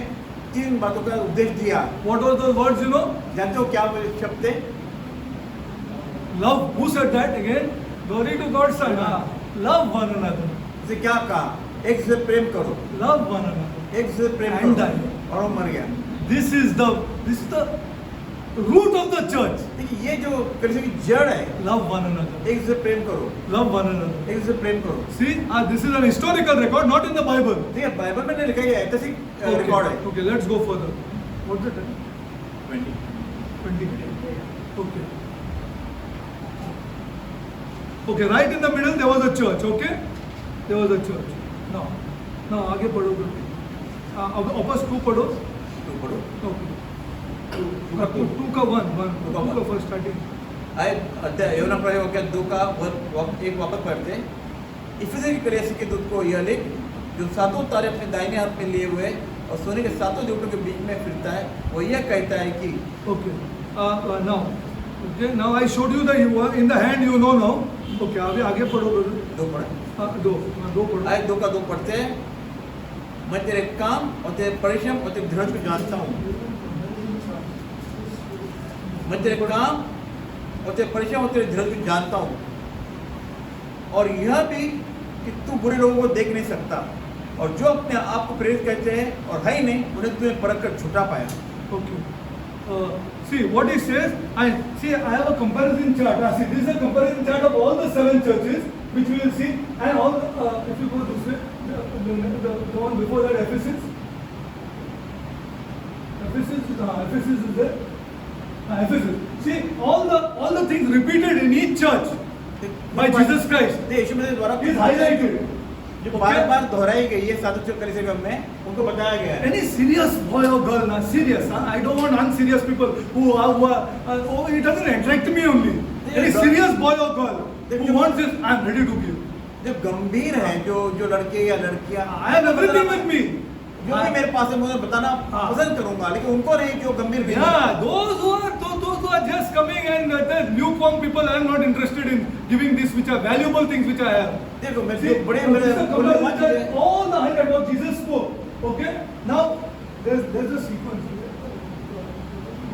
[SPEAKER 2] 3 बातों का उपदेश दिया
[SPEAKER 1] What were those words, you know?
[SPEAKER 2] जानते हो क्या वो शब्द थे
[SPEAKER 1] Love. Who said that again? Glory to God, son. Love one another.
[SPEAKER 2] उसे क्या कहा एक दूसरे से प्रेम करो
[SPEAKER 1] Love one another.
[SPEAKER 2] एक दूसरे से प्रेम
[SPEAKER 1] And
[SPEAKER 2] करो
[SPEAKER 1] die.
[SPEAKER 2] और वो मर गया
[SPEAKER 1] This is the root of the church.
[SPEAKER 2] देखिए ये जो कलीसिया की जड़ है
[SPEAKER 1] Love one another.
[SPEAKER 2] एक दूसरे से प्रेम करो
[SPEAKER 1] Love one another.
[SPEAKER 2] एक दूसरे से प्रेम करो
[SPEAKER 1] See, this is an historical record, not in the Bible.
[SPEAKER 2] देखिए बाइबल में नहीं लिखा है ऐतिहासिक रिकॉर्ड है
[SPEAKER 1] Okay, let's go further. What's the time?
[SPEAKER 2] 20
[SPEAKER 1] 20. Okay. Okay, right in the middle there was a church. Okay, there was a church. Now आगे पढ़ो करके. Opus 2 पढ़ो.
[SPEAKER 2] तो पढ़ो
[SPEAKER 1] Okay. 2 का 1 2 का फर्स्ट स्टार्टिंग
[SPEAKER 2] आए अध्याय यौना प्रयोग के 2 का एक वापस पढ़ते हैं। इफिसी की कलीसिया के दूत को यह लिख, जो सातों तारे अपने दाहिने हाथ में लिए हुए और सोने के सातों जोटों के बीच में फिरता है, वो यह कहता है कि
[SPEAKER 1] okay now I showed you the in the hand you know now. Okay अभी आगे पढ़ो ब्रदर।
[SPEAKER 2] 2 पढ़े।
[SPEAKER 1] 2 पढ़ो।
[SPEAKER 2] आए 2 का 2 पढ़ते हैं। मैं तेरे काम और तेरे परिश्रम और तेरे धीरज को जानता हूँ। मैं तेरे काम और तेरे परिश्रम और तेरे धीरज को जानता हूँ, और यह भी कि तू बुरे लोगों को देख नहीं सकता, और जो अपने आप को प्रेरित कहते हैं और है ही नहीं, उन्हें तूने परख कर झूठा पाया।
[SPEAKER 1] Okay. See what he says. I have a comparison chart. See, this is a comparison chart of all the 7 churches, which we will see, and all. If you go this way, the one before that, Ephesus. Ephesus is there. Ephesus. See all the things repeated in each church by Jesus Christ.
[SPEAKER 2] यीशु मसीह द्वारा
[SPEAKER 1] Is highlighted.
[SPEAKER 2] जो बार-बार दोहराई गई है साधु कलीसिया में, उनको बताया गया है।
[SPEAKER 1] Any serious boy or girl, na serious. I don't want unserious people who it doesn't attract me only. Any serious boy or girl who wants this, I am ready to give.
[SPEAKER 2] जो गंभीर है, जो लड़के या लड़कियां,
[SPEAKER 1] I have everything with me.
[SPEAKER 2] जो भी मेरे पास है मुझे बताना पसंद करूंगा, लेकिन उनको नहीं जो गंभीर भी
[SPEAKER 1] Yeah, those who are just coming and the lukewarm people, I am not interested in giving this which are valuable things which I have.
[SPEAKER 2] देखो मैं
[SPEAKER 1] See,
[SPEAKER 2] बड़े
[SPEAKER 1] all the highlight what Jesus spoke. Okay, now there's a sequence.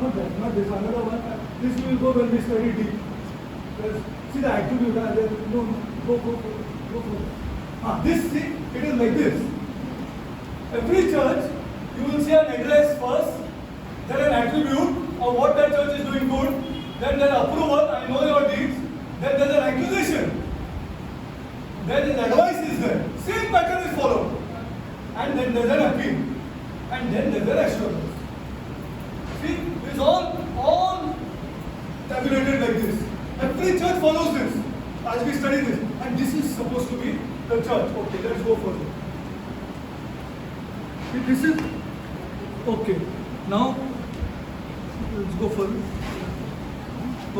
[SPEAKER 1] Not this, another one. This we will go when we study deep. See the attribute. Go. This see, it is like this. Every church, you will see an address first, then an attribute of what that church is doing good, then there's approval, I know your deeds, then there's an accusation, then an advice is there. Same pattern is followed, and then there's an appeal, and then there's an assurance. See, it's all tabulated like this. Every church follows this as we study this, and this is supposed to be the church. Okay, let's go further. This is okay. Now let's go further.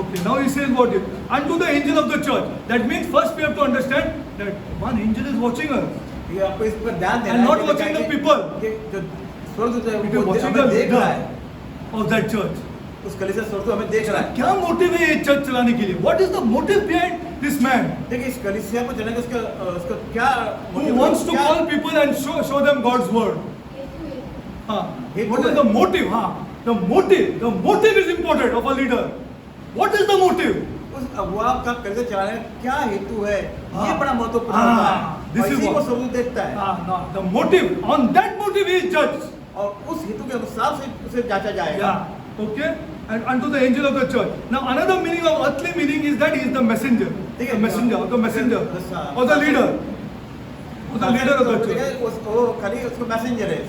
[SPEAKER 1] Okay, now he says what? Unto the angel of the church. That means first we have to understand that one angel is watching us.
[SPEAKER 2] ये आपको इस पर ध्यान देना
[SPEAKER 1] And
[SPEAKER 2] है
[SPEAKER 1] not
[SPEAKER 2] कि
[SPEAKER 1] watching the people.
[SPEAKER 2] ये जो स्वर्गदूत है
[SPEAKER 1] It is
[SPEAKER 2] वो
[SPEAKER 1] watching
[SPEAKER 2] हमें
[SPEAKER 1] the
[SPEAKER 2] देख रहा है,
[SPEAKER 1] leader of that church.
[SPEAKER 2] उस कलीसिया स्वर्गदूत हमें देख रहा है।
[SPEAKER 1] क्या मोटिव है ये चर्च चलाने के लिए? What is the motive behind this man
[SPEAKER 2] देखिए इस कलीसिया को चलाने का उसका क्या
[SPEAKER 1] who wants to call people and show them God's word? What is the motive? The motive is important of a leader. What is the motive?
[SPEAKER 2] उस अगुआ का कलीसिया चलाने का क्या हेतु है, ये बड़ा महत्वपूर्ण
[SPEAKER 1] हाँ,
[SPEAKER 2] होता है।
[SPEAKER 1] this
[SPEAKER 2] और
[SPEAKER 1] is
[SPEAKER 2] इसी को
[SPEAKER 1] what-
[SPEAKER 2] स्वर्गदूत देखता है,
[SPEAKER 1] The motive, on that motive he is judged.
[SPEAKER 2] और उस हेतु के अनुसार से उसे जांचा जाएगा।
[SPEAKER 1] Okay? And unto the angel of the church. Now another meaning of earthly meaning is that he is the messenger. The messenger or the leader. Or the leader of the church.
[SPEAKER 2] वो खाली उसको messenger है,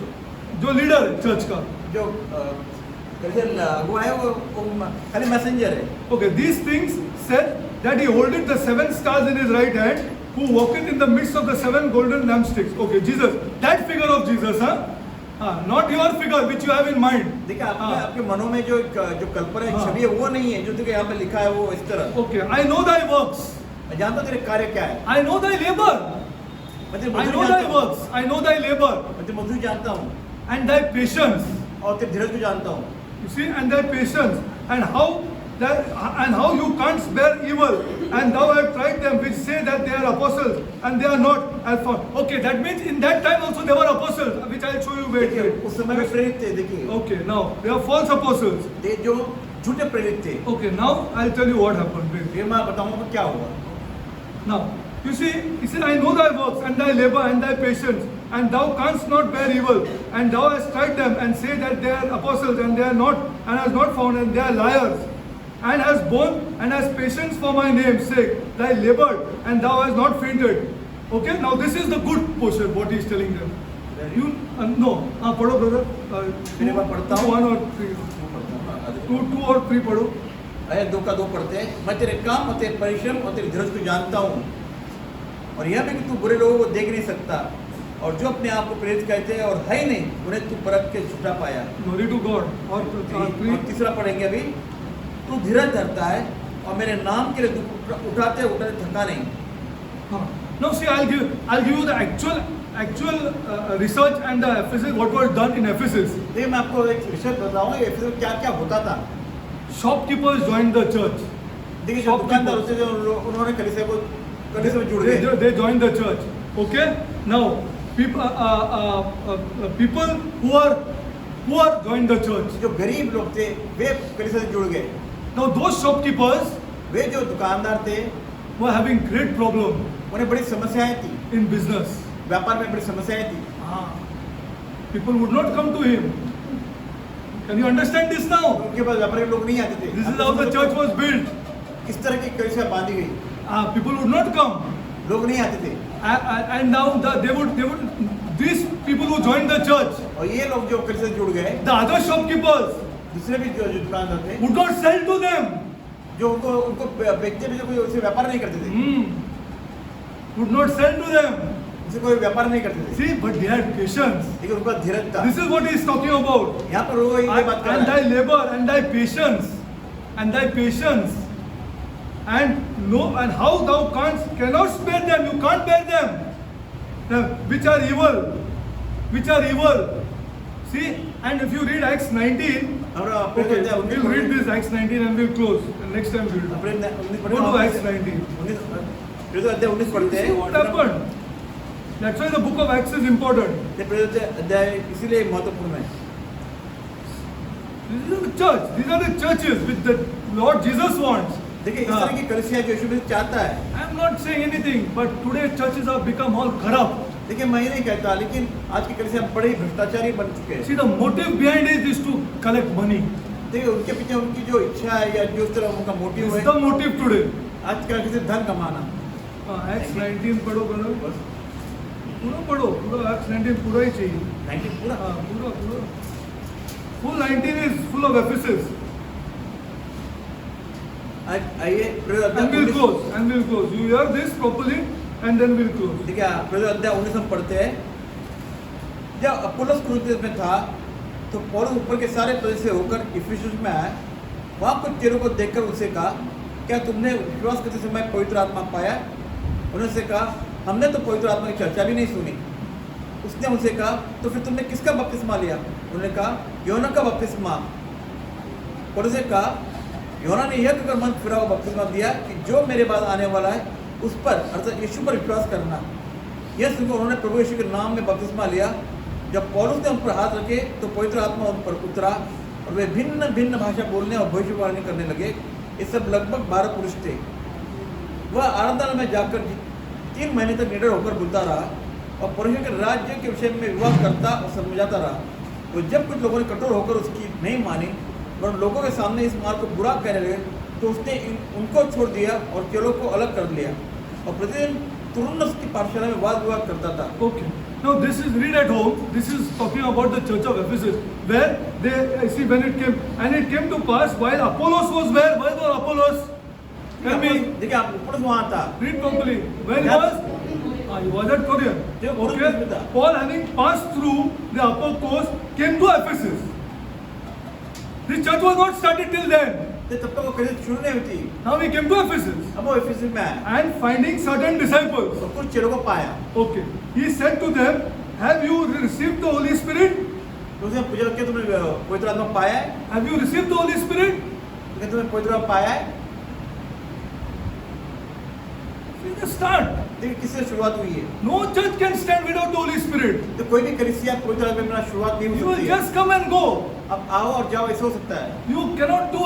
[SPEAKER 1] जो leader है church का.
[SPEAKER 2] जो कलीसिया अगुआ है वो खाली मैसेंजर है।
[SPEAKER 1] Okay, these things said that he holdeth the 7 stars in his right hand, who walketh in the midst of the 7 golden lampsticks. Okay, Jesus. That figure of Jesus, not your figure which you have in mind.
[SPEAKER 2] देखिए आपके मनों में जो कल्पना है, छवि है, वो नहीं है जो देखिए यहाँ पे लिखा है वो इस तरह।
[SPEAKER 1] Okay, I know thy works.
[SPEAKER 2] मैं जानता हूँ तेरे कार्य क्या है।
[SPEAKER 1] I know thy labor. I know thy works. I know thy labor.
[SPEAKER 2] मैं तेरी मजदूरी जानता हूँ
[SPEAKER 1] And thy patience.
[SPEAKER 2] और तेरे धीरज को जानता हूँ।
[SPEAKER 1] You see, and thy patience, and how you canst bear evil, and thou hast tried them which say that they are apostles, and they are not. Okay, that means in that time also they were apostles, which I'll show you
[SPEAKER 2] देखिए
[SPEAKER 1] later.
[SPEAKER 2] उस समय में प्रेरित थे, देखिए।
[SPEAKER 1] Okay, now they are false apostles.
[SPEAKER 2] ये जो झूठे प्रेरित थे।
[SPEAKER 1] Okay, now I'll tell you what happened. Wait.
[SPEAKER 2] ये मैं बताऊँगा क्या हुआ।
[SPEAKER 1] Now, you see, he said, I know thy works, and thy labor, and thy patience, and thou canst not bear evil, and thou hast tried them, and say that they are apostles, and they are not, and hast not found, and they are liars, and hast borne, and hast patience for my name's sake, thy labored, and thou hast not fainted. Okay, now this is the good portion, what he is telling them. You, पढ़ो brother.
[SPEAKER 2] मेरे पास पढ़ता हूँ।
[SPEAKER 1] 1 or 3. 2 or 3 पढ़ो.
[SPEAKER 2] आयत 2 का 2 पढ़ते हैं। मैं तेरे काम और तेरे परिश्रम और तेरे धीरज को जानता हूँ, और यह भी कि तू बुरे लोगों को देख नहीं सकता, और जो अपने आप को प्रेरित कहते हैं और है ही नहीं, उन्हें तू परख के झूठा पाया।
[SPEAKER 1] Glory to God. और
[SPEAKER 2] और तीसरा पढ़ेंगे अभी, तू धीरज धरता है और मेरे नाम के लिए दुख उठाते उठाते थका नहीं।
[SPEAKER 1] Now see, I'll give you the actual research and the Ephesus, what was done in Ephesus.
[SPEAKER 2] देखिए मैं आपको एक रिसर्च बताऊंगा एफिसस में क्या क्या होता था।
[SPEAKER 1] Shopkeepers joined the church.
[SPEAKER 2] देखिए जो दुकानदार होते थे उन्होंने कलीसिया में जुड़ गए।
[SPEAKER 1] They joined the church. Okay. Now people who are poor joined the church.
[SPEAKER 2] जो गरीब लोग थे वे कलीसिया से जुड़ गए।
[SPEAKER 1] Now those shopkeepers
[SPEAKER 2] वे जो दुकानदार थे
[SPEAKER 1] were having great problem
[SPEAKER 2] उन्हें बड़ी समस्याएं थी,
[SPEAKER 1] in business.
[SPEAKER 2] व्यापार में बड़ी समस्याएं थी।
[SPEAKER 1] People would not come to him. Can you understand this now?
[SPEAKER 2] उनके पास व्यापारी लोग नहीं आते थे।
[SPEAKER 1] This is how the church was built.
[SPEAKER 2] इस तरह की कलीसिया बांधी गई,
[SPEAKER 1] People would not come.
[SPEAKER 2] लोग नहीं आते थे।
[SPEAKER 1] And now they would these people who joined the church,
[SPEAKER 2] और ये लोग जो कलीसिया से जुड़ गए,
[SPEAKER 1] the other shopkeepers
[SPEAKER 2] दूसरे भी जो दुकानदार थे
[SPEAKER 1] would not sell to them.
[SPEAKER 2] जो उनको बेचते भी कोई उससे व्यापार नहीं करते थे,
[SPEAKER 1] Would not sell to them.
[SPEAKER 2] उससे कोई व्यापार नहीं करते थे।
[SPEAKER 1] See, but they had patience.
[SPEAKER 2] लेकिन उनका धीरज था।
[SPEAKER 1] This is what he is talking about.
[SPEAKER 2] यहाँ पर वो ये बात कर
[SPEAKER 1] And
[SPEAKER 2] रहा
[SPEAKER 1] thy
[SPEAKER 2] है।
[SPEAKER 1] labor and thy patience and thy patience and no and how thou cannot spare them. You can't bear them. Now, which are evil. See, and if you read Acts 19.
[SPEAKER 2] हमारा
[SPEAKER 1] Okay, we'll read this Acts 19 and we'll close. And next time we'll go to Acts 19.
[SPEAKER 2] 19 पढ़ते
[SPEAKER 1] See what happened. That's why the book of Acts is important.
[SPEAKER 2] अध्याय इसीलिए महत्वपूर्ण है।
[SPEAKER 1] These are the church. These are the churches which the Lord Jesus wants.
[SPEAKER 2] देखिए इस तरह की कलीसिया जो यीशु मसीह चाहता है।
[SPEAKER 1] I am not saying anything, but today churches have become all corrupt.
[SPEAKER 2] देखिए मैं नहीं कहता, लेकिन आज की कलीसिया बड़े भ्रष्टाचारी बन चुके हैं।
[SPEAKER 1] See, the motive behind it is to collect money.
[SPEAKER 2] देखिए उनके पीछे उनकी जो इच्छा है या जो तरह उनका मोटिव
[SPEAKER 1] This
[SPEAKER 2] है,
[SPEAKER 1] is the motive today.
[SPEAKER 2] आज का किसी धन कमाना।
[SPEAKER 1] Acts 19 पढ़ो पूरा पढ़ो, पूरा Acts 19 पूरा ही चाहिए।
[SPEAKER 2] 19 पूरा।
[SPEAKER 1] पूरा full 19 is full of Ephesus.
[SPEAKER 2] आइए
[SPEAKER 1] And we'll close. You hear this properly and then we'll close.
[SPEAKER 2] देखिए प्रेरित अध्याय 19 हम पढ़ते हैं। जब अपोलोस कुरिन्थियों में था तो पौलुस ऊपर के सारे प्रदेश से होकर इफिसुस में आया। वहाँ कुछ चेलों को देखकर उनसे कहा, क्या तुमने विश्वास करते समय पवित्र आत्मा पाया? उन्होंने से कहा, हमने तो पवित्र आत्मा की चर्चा भी नहीं सुनी। उसने उनसे कहा, तो फिर तुमने किसका बपतिस्मा लिया? उन्होंने कहा, यूहन्ना का बपतिस्मा। पौलुस ने कहा, यूहन्ना ने यह कहकर मन फिरा हुआ बपतिस्मा दिया कि जो मेरे बाद आने वाला है उस पर अर्थात यीशु पर विश्वास करना। यह सुनकर उन्होंने प्रभु यीशु के नाम में बपतिस्मा लिया। जब पौलुस ने उन पर हाथ रखे तो पवित्र आत्मा उन पर उतरा और वे भिन्न भिन्न भाषा बोलने और भविष्यवाणी करने लगे। ये सब लगभग 12 पुरुष थे। वह आराधनालय में जाकर 3 महीने तक निडर होकर बोलता रहा और परमेश्वर के राज्य के विषय में विवाद करता और समझाता रहा। तो जब कुछ लोगों ने कठोर होकर उसकी नहीं मानी और लोगों के सामने इस मार्ग को बुरा कहने लगे तो उसने उनको छोड़ दिया और चेलों को अलग कर लिया और प्रतिदिन तुरुन्नस की पाठशाला में वाद विवाद करता था।
[SPEAKER 1] Okay. Now this is read at home. This is talking about the church of Ephesus, where they see when it came to pass while Apollos was where? Where was Apollos? Tell me.
[SPEAKER 2] देखिए आप ऊपर वहाँ था।
[SPEAKER 1] Read properly. Where he was? He was at Corinth. Okay. Paul, having passed through the upper coast, came to Ephesus. The church was not started till then.
[SPEAKER 2] तब तक वो कलीसिया शुरू नहीं हुई थी।
[SPEAKER 1] Now he came to Ephesus.
[SPEAKER 2] अब वो इफिसुस में आया
[SPEAKER 1] And finding certain disciples.
[SPEAKER 2] तो कुछ चेलों को पाया।
[SPEAKER 1] Okay. He said to them, have you received the Holy Spirit?
[SPEAKER 2] तो उसने पूछा कि तुमने पवित्र आत्मा पाया है?
[SPEAKER 1] Have you received the Holy Spirit?
[SPEAKER 2] क्या तुमने पवित्र आत्मा पाया है?
[SPEAKER 1] See the start.
[SPEAKER 2] देखिए किससे शुरुआत हुई है?
[SPEAKER 1] No church can stand without the Holy Spirit.
[SPEAKER 2] तो कोई भी कलीसिया पवित्र आत्मा के बिना शुरुआत नहीं
[SPEAKER 1] You
[SPEAKER 2] हो
[SPEAKER 1] will
[SPEAKER 2] सकती है।
[SPEAKER 1] just come and go.
[SPEAKER 2] अब आओ और जाओ ऐसा हो सकता है।
[SPEAKER 1] You cannot do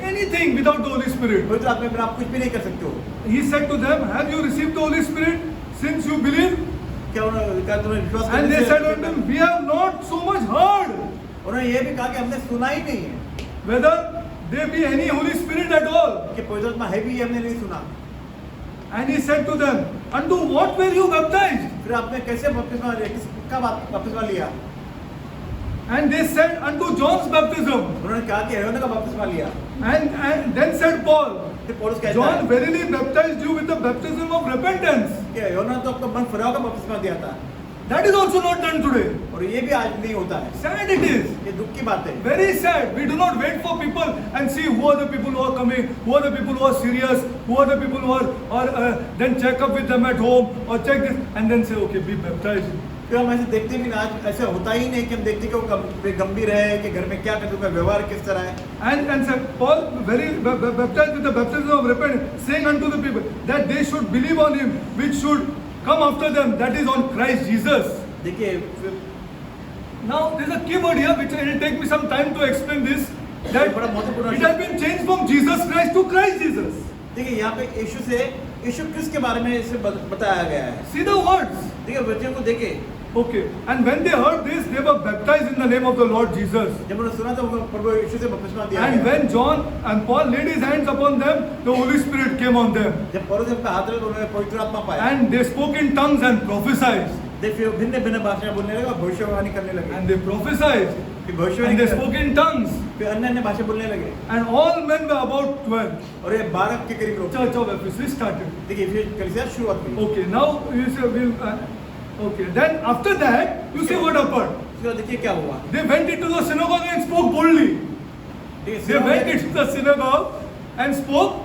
[SPEAKER 1] anything without the Holy Spirit.
[SPEAKER 2] पवित्र आत्मा के बिना आप कुछ भी नहीं कर सकते हो।
[SPEAKER 1] He said to them, have you received the Holy Spirit since you believe?
[SPEAKER 2] क्या तुमने विश्वास
[SPEAKER 1] And they said unto him, we have not so much heard
[SPEAKER 2] उन्होंने ये भी कहा कि हमने सुना ही नहीं है
[SPEAKER 1] whether there be any Holy Spirit at all.
[SPEAKER 2] कि पवित्र आत्मा है भी, हमने नहीं सुना।
[SPEAKER 1] And he said to them, unto what were you baptized?
[SPEAKER 2] फिर आपने कैसे बपतिस्मा लिया? किसका बपतिस्मा लिया?
[SPEAKER 1] And they said, unto John's baptism.
[SPEAKER 2] उन्होंने कहा कि यूहन्ना का बपतिस्मा लिया।
[SPEAKER 1] And then said Paul,
[SPEAKER 2] फिर पौलुस कहता
[SPEAKER 1] John
[SPEAKER 2] है
[SPEAKER 1] verily baptized you with the baptism of repentance.
[SPEAKER 2] कि यूहन्ना तो आपको मन फिराव का बपतिस्मा दिया था।
[SPEAKER 1] That is also not done today.
[SPEAKER 2] और ये भी आज नहीं होता है,
[SPEAKER 1] Sad it is.
[SPEAKER 2] ये दुख की बात है।
[SPEAKER 1] Very sad. We do not wait for people and see who are the people who are coming, who are the people who are serious, who are the people who are then check up with them at home or check this and then say, okay, be baptized.
[SPEAKER 2] फिर हम ऐसे देखते भी ना, आज ऐसा होता ही नहीं कि हम देखते कि वो गंभीर है कि घर में क्या करते, उनका व्यवहार किस तरह है।
[SPEAKER 1] And St. Paul very baptized with the baptism of repentance, saying unto the people that they should believe on him, which should come after them, that is on Christ Jesus.
[SPEAKER 2] देखिए फिर
[SPEAKER 1] Now there is a key word here which it will take me some time to explain this. That
[SPEAKER 2] बड़ा महत्वपूर्ण
[SPEAKER 1] it has been changed from Jesus Christ to Christ Jesus.
[SPEAKER 2] देखिए यहाँ पे यीशु क्रिस्त के बारे में इसे बताया गया है।
[SPEAKER 1] See the words.
[SPEAKER 2] देखिए बच्चों को देखे,
[SPEAKER 1] Okay. And when they heard this, they were baptized in the name of the Lord Jesus.
[SPEAKER 2] जब उन्होंने सुना तो प्रभु यीशु से बपतिस्मा दिया
[SPEAKER 1] And
[SPEAKER 2] गया।
[SPEAKER 1] when John and Paul laid his hands upon them, the Holy Spirit came on them.
[SPEAKER 2] जब पौलुस ने अपने हाथ रखे तो उन्होंने पवित्र आत्मा पाया।
[SPEAKER 1] And they spoke in tongues and prophesied.
[SPEAKER 2] फिर भिन्न भाषाएं बोलने लगे और भविष्यवाणी करने लगे।
[SPEAKER 1] And they prophesied.
[SPEAKER 2] फिर
[SPEAKER 1] And
[SPEAKER 2] भविष्यवाणी
[SPEAKER 1] they spoke in tongues.
[SPEAKER 2] फिर अन्य भाषा बोलने लगे।
[SPEAKER 1] And all men were about 12.
[SPEAKER 2] और ये 12 के करीब लोग।
[SPEAKER 1] Church of Ephesus started.
[SPEAKER 2] देखिए फिर कलीसिया शुरुआत हुई।
[SPEAKER 1] Okay. Now you say okay. Then after that, you see what happened.
[SPEAKER 2] उसके बाद देखिए क्या हुआ।
[SPEAKER 1] They went into the synagogue and spoke boldly. They went into the synagogue and spoke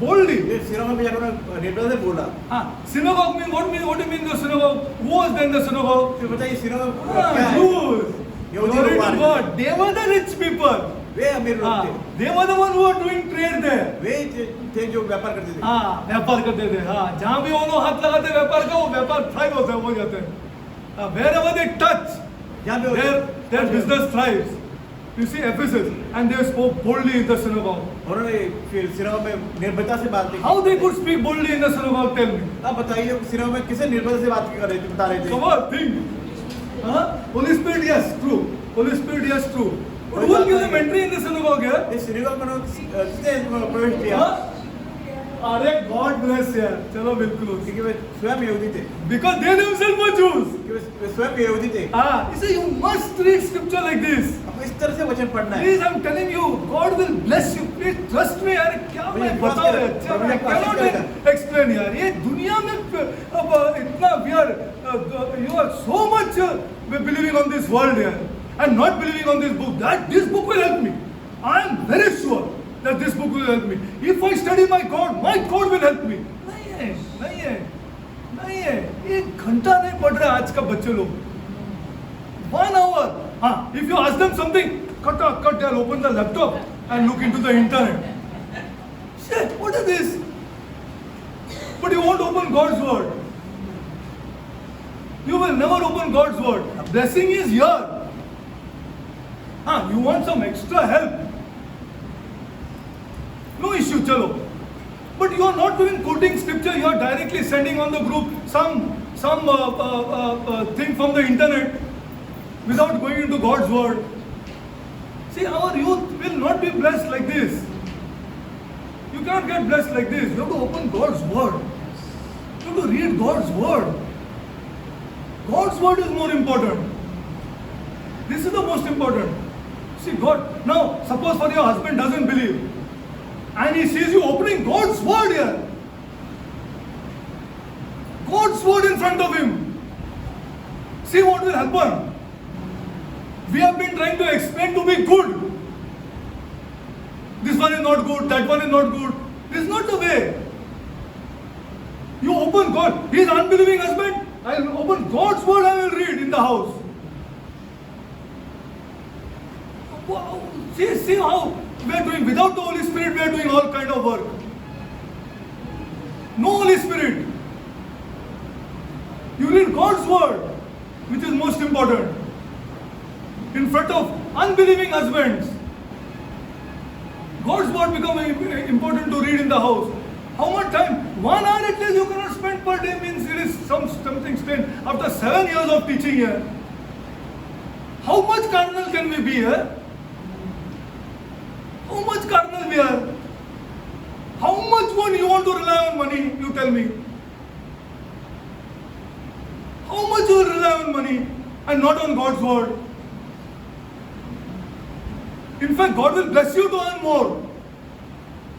[SPEAKER 1] boldly.
[SPEAKER 2] Cinema में जाकर उन्होंने निर्भय से बोला।
[SPEAKER 1] Synagogue means what do you mean the synagogue? Who was then the synagogue?
[SPEAKER 2] फिर बताइए सिनेमा क्या है?
[SPEAKER 1] Jews.
[SPEAKER 2] यहूदी
[SPEAKER 1] Glory
[SPEAKER 2] लोग
[SPEAKER 1] to God. They were the rich people.
[SPEAKER 2] वे अमीर लोग थे।
[SPEAKER 1] They were the one who were doing trade there.
[SPEAKER 2] वे थे जो व्यापार करते थे।
[SPEAKER 1] व्यापार करते थे। जहाँ भी वो लोग हाथ लगाते व्यापार का, वो व्यापार थ्राइव होता है, हो जाते हैं। Wherever they touch,
[SPEAKER 2] जहाँ पे
[SPEAKER 1] their business thrives. You see Ephesus, and they spoke boldly in the synagogue.
[SPEAKER 2] उन्होंने फिर सिनेमा में निर्भयता से बात की।
[SPEAKER 1] How they could speak boldly in the synagogue? Tell me.
[SPEAKER 2] अब बताइए सिनेमा में किसे निर्भयता से बात कर रहे थे, बता रहे थे।
[SPEAKER 1] Come on, think. Holy Spirit, yes, true. Holy Spirit, yes, true. But who will give them entry in the synagogue here?
[SPEAKER 2] इस सिनेमा में किसने प्रवेश किया?
[SPEAKER 1] अरे God bless यार, चलो बिल्कुल।
[SPEAKER 2] क्योंकि वे स्वयं यहूदी थे।
[SPEAKER 1] Because they themselves were Jews.
[SPEAKER 2] वे स्वयं यहूदी थे।
[SPEAKER 1] You see, you must read scripture like this.
[SPEAKER 2] आपको इस तरह से वचन पढ़ना है।
[SPEAKER 1] Please, I'm telling you, God will bless you. Please trust me यार, क्या मैं बताऊँ यार, अच्छा मैं cannot explain यार। ये दुनिया में अब इतना we are, you are so much believing on this world here and not believing on this book. That this book will help me. I am very sure that this book will help me. If I study my God will help me. नहीं है, एक घंटा नहीं पढ़ रहे आज का बच्चे लोग। 1 hour. If you ask them something, cut, they'll open the laptop and look into the internet. Shit, what is this? But you won't open God's word. You will never open God's word. Blessing is here. You want some extra help? No issue, chalo. But you are not doing quoting scripture. You are directly sending on the group some thing from the internet without going into God's word. See, our youth will not be blessed like this. You can't get blessed like this. You have to open God's word. You have to read God's word. God's word is more important. This is the most important. See, God, now suppose for your husband doesn't believe and he sees you opening God's word here. God's word in front of him. See what will happen. We have been trying to explain to be good. This one is not good, that one is not good. This is not the way. You open God. He is unbelieving husband. I will open God's word, I will read in the house. Wow. See how we are doing. Without the Holy Spirit, we are doing all kind of work. No Holy Spirit. You need God's word, which is most important. In front of unbelieving husbands, God's word becomes important to read in the house. How much time? 1 hour at least you cannot spend per day, means there is something spent. After 7 years of teaching here, how much carnal can we be here? How much carnal we are? How much one you want to rely on money? You tell me. How much you will rely on money and not on God's word? In fact, God will bless you to earn more.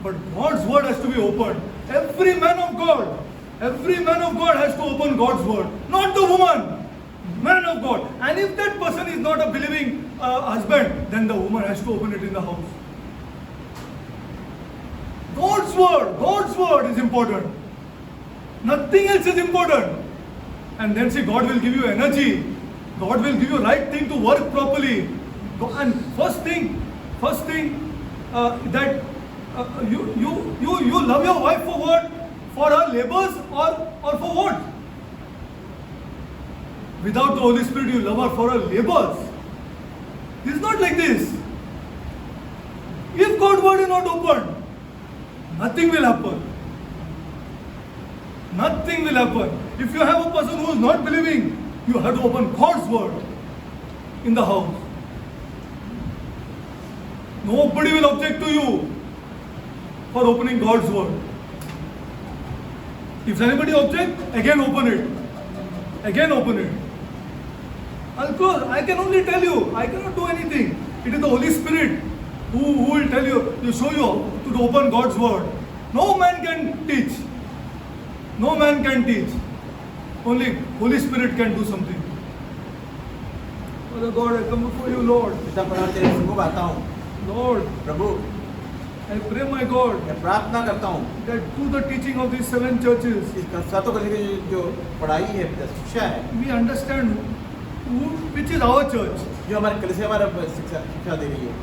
[SPEAKER 1] But God's word has to be opened. Every man of God has to open God's word. Not the woman. Man of God. And if that person is not a believing husband, then the woman has to open it in the house. God's word is important. Nothing else is important. And then see, God will give you energy. God will give you right thing to work properly. And first thing that you love your wife for what? For her labors or for what? Without the Holy Spirit, you love her for her labors. It's not like this. If God's word is not opened, nothing will happen. Nothing will happen. If you have a person who is not believing, you have to open God's word in the house. Nobody will object to you for opening God's word. If anybody objects, again open it. Again open it. I'll close. I can only tell you. I cannot do anything. It is the Holy Spirit who will tell you, to show you to open God's word. No man can teach. No man can teach. Only Holy Spirit can do something. Father God, I come before you, Lord.
[SPEAKER 2] पिता परमेश्वर तेरे सम्मुख आता हूँ
[SPEAKER 1] Lord,
[SPEAKER 2] Prabhu
[SPEAKER 1] I pray, my God,
[SPEAKER 2] मैं प्रार्थना करता हूँ
[SPEAKER 1] that through the teaching of these 7 churches,
[SPEAKER 2] इस सातों कलिसिया की जो पढ़ाई है शिक्षा है
[SPEAKER 1] we understand which is our church.
[SPEAKER 2] जो हमारे कलिसिया हमारा शिक्षा दे रही है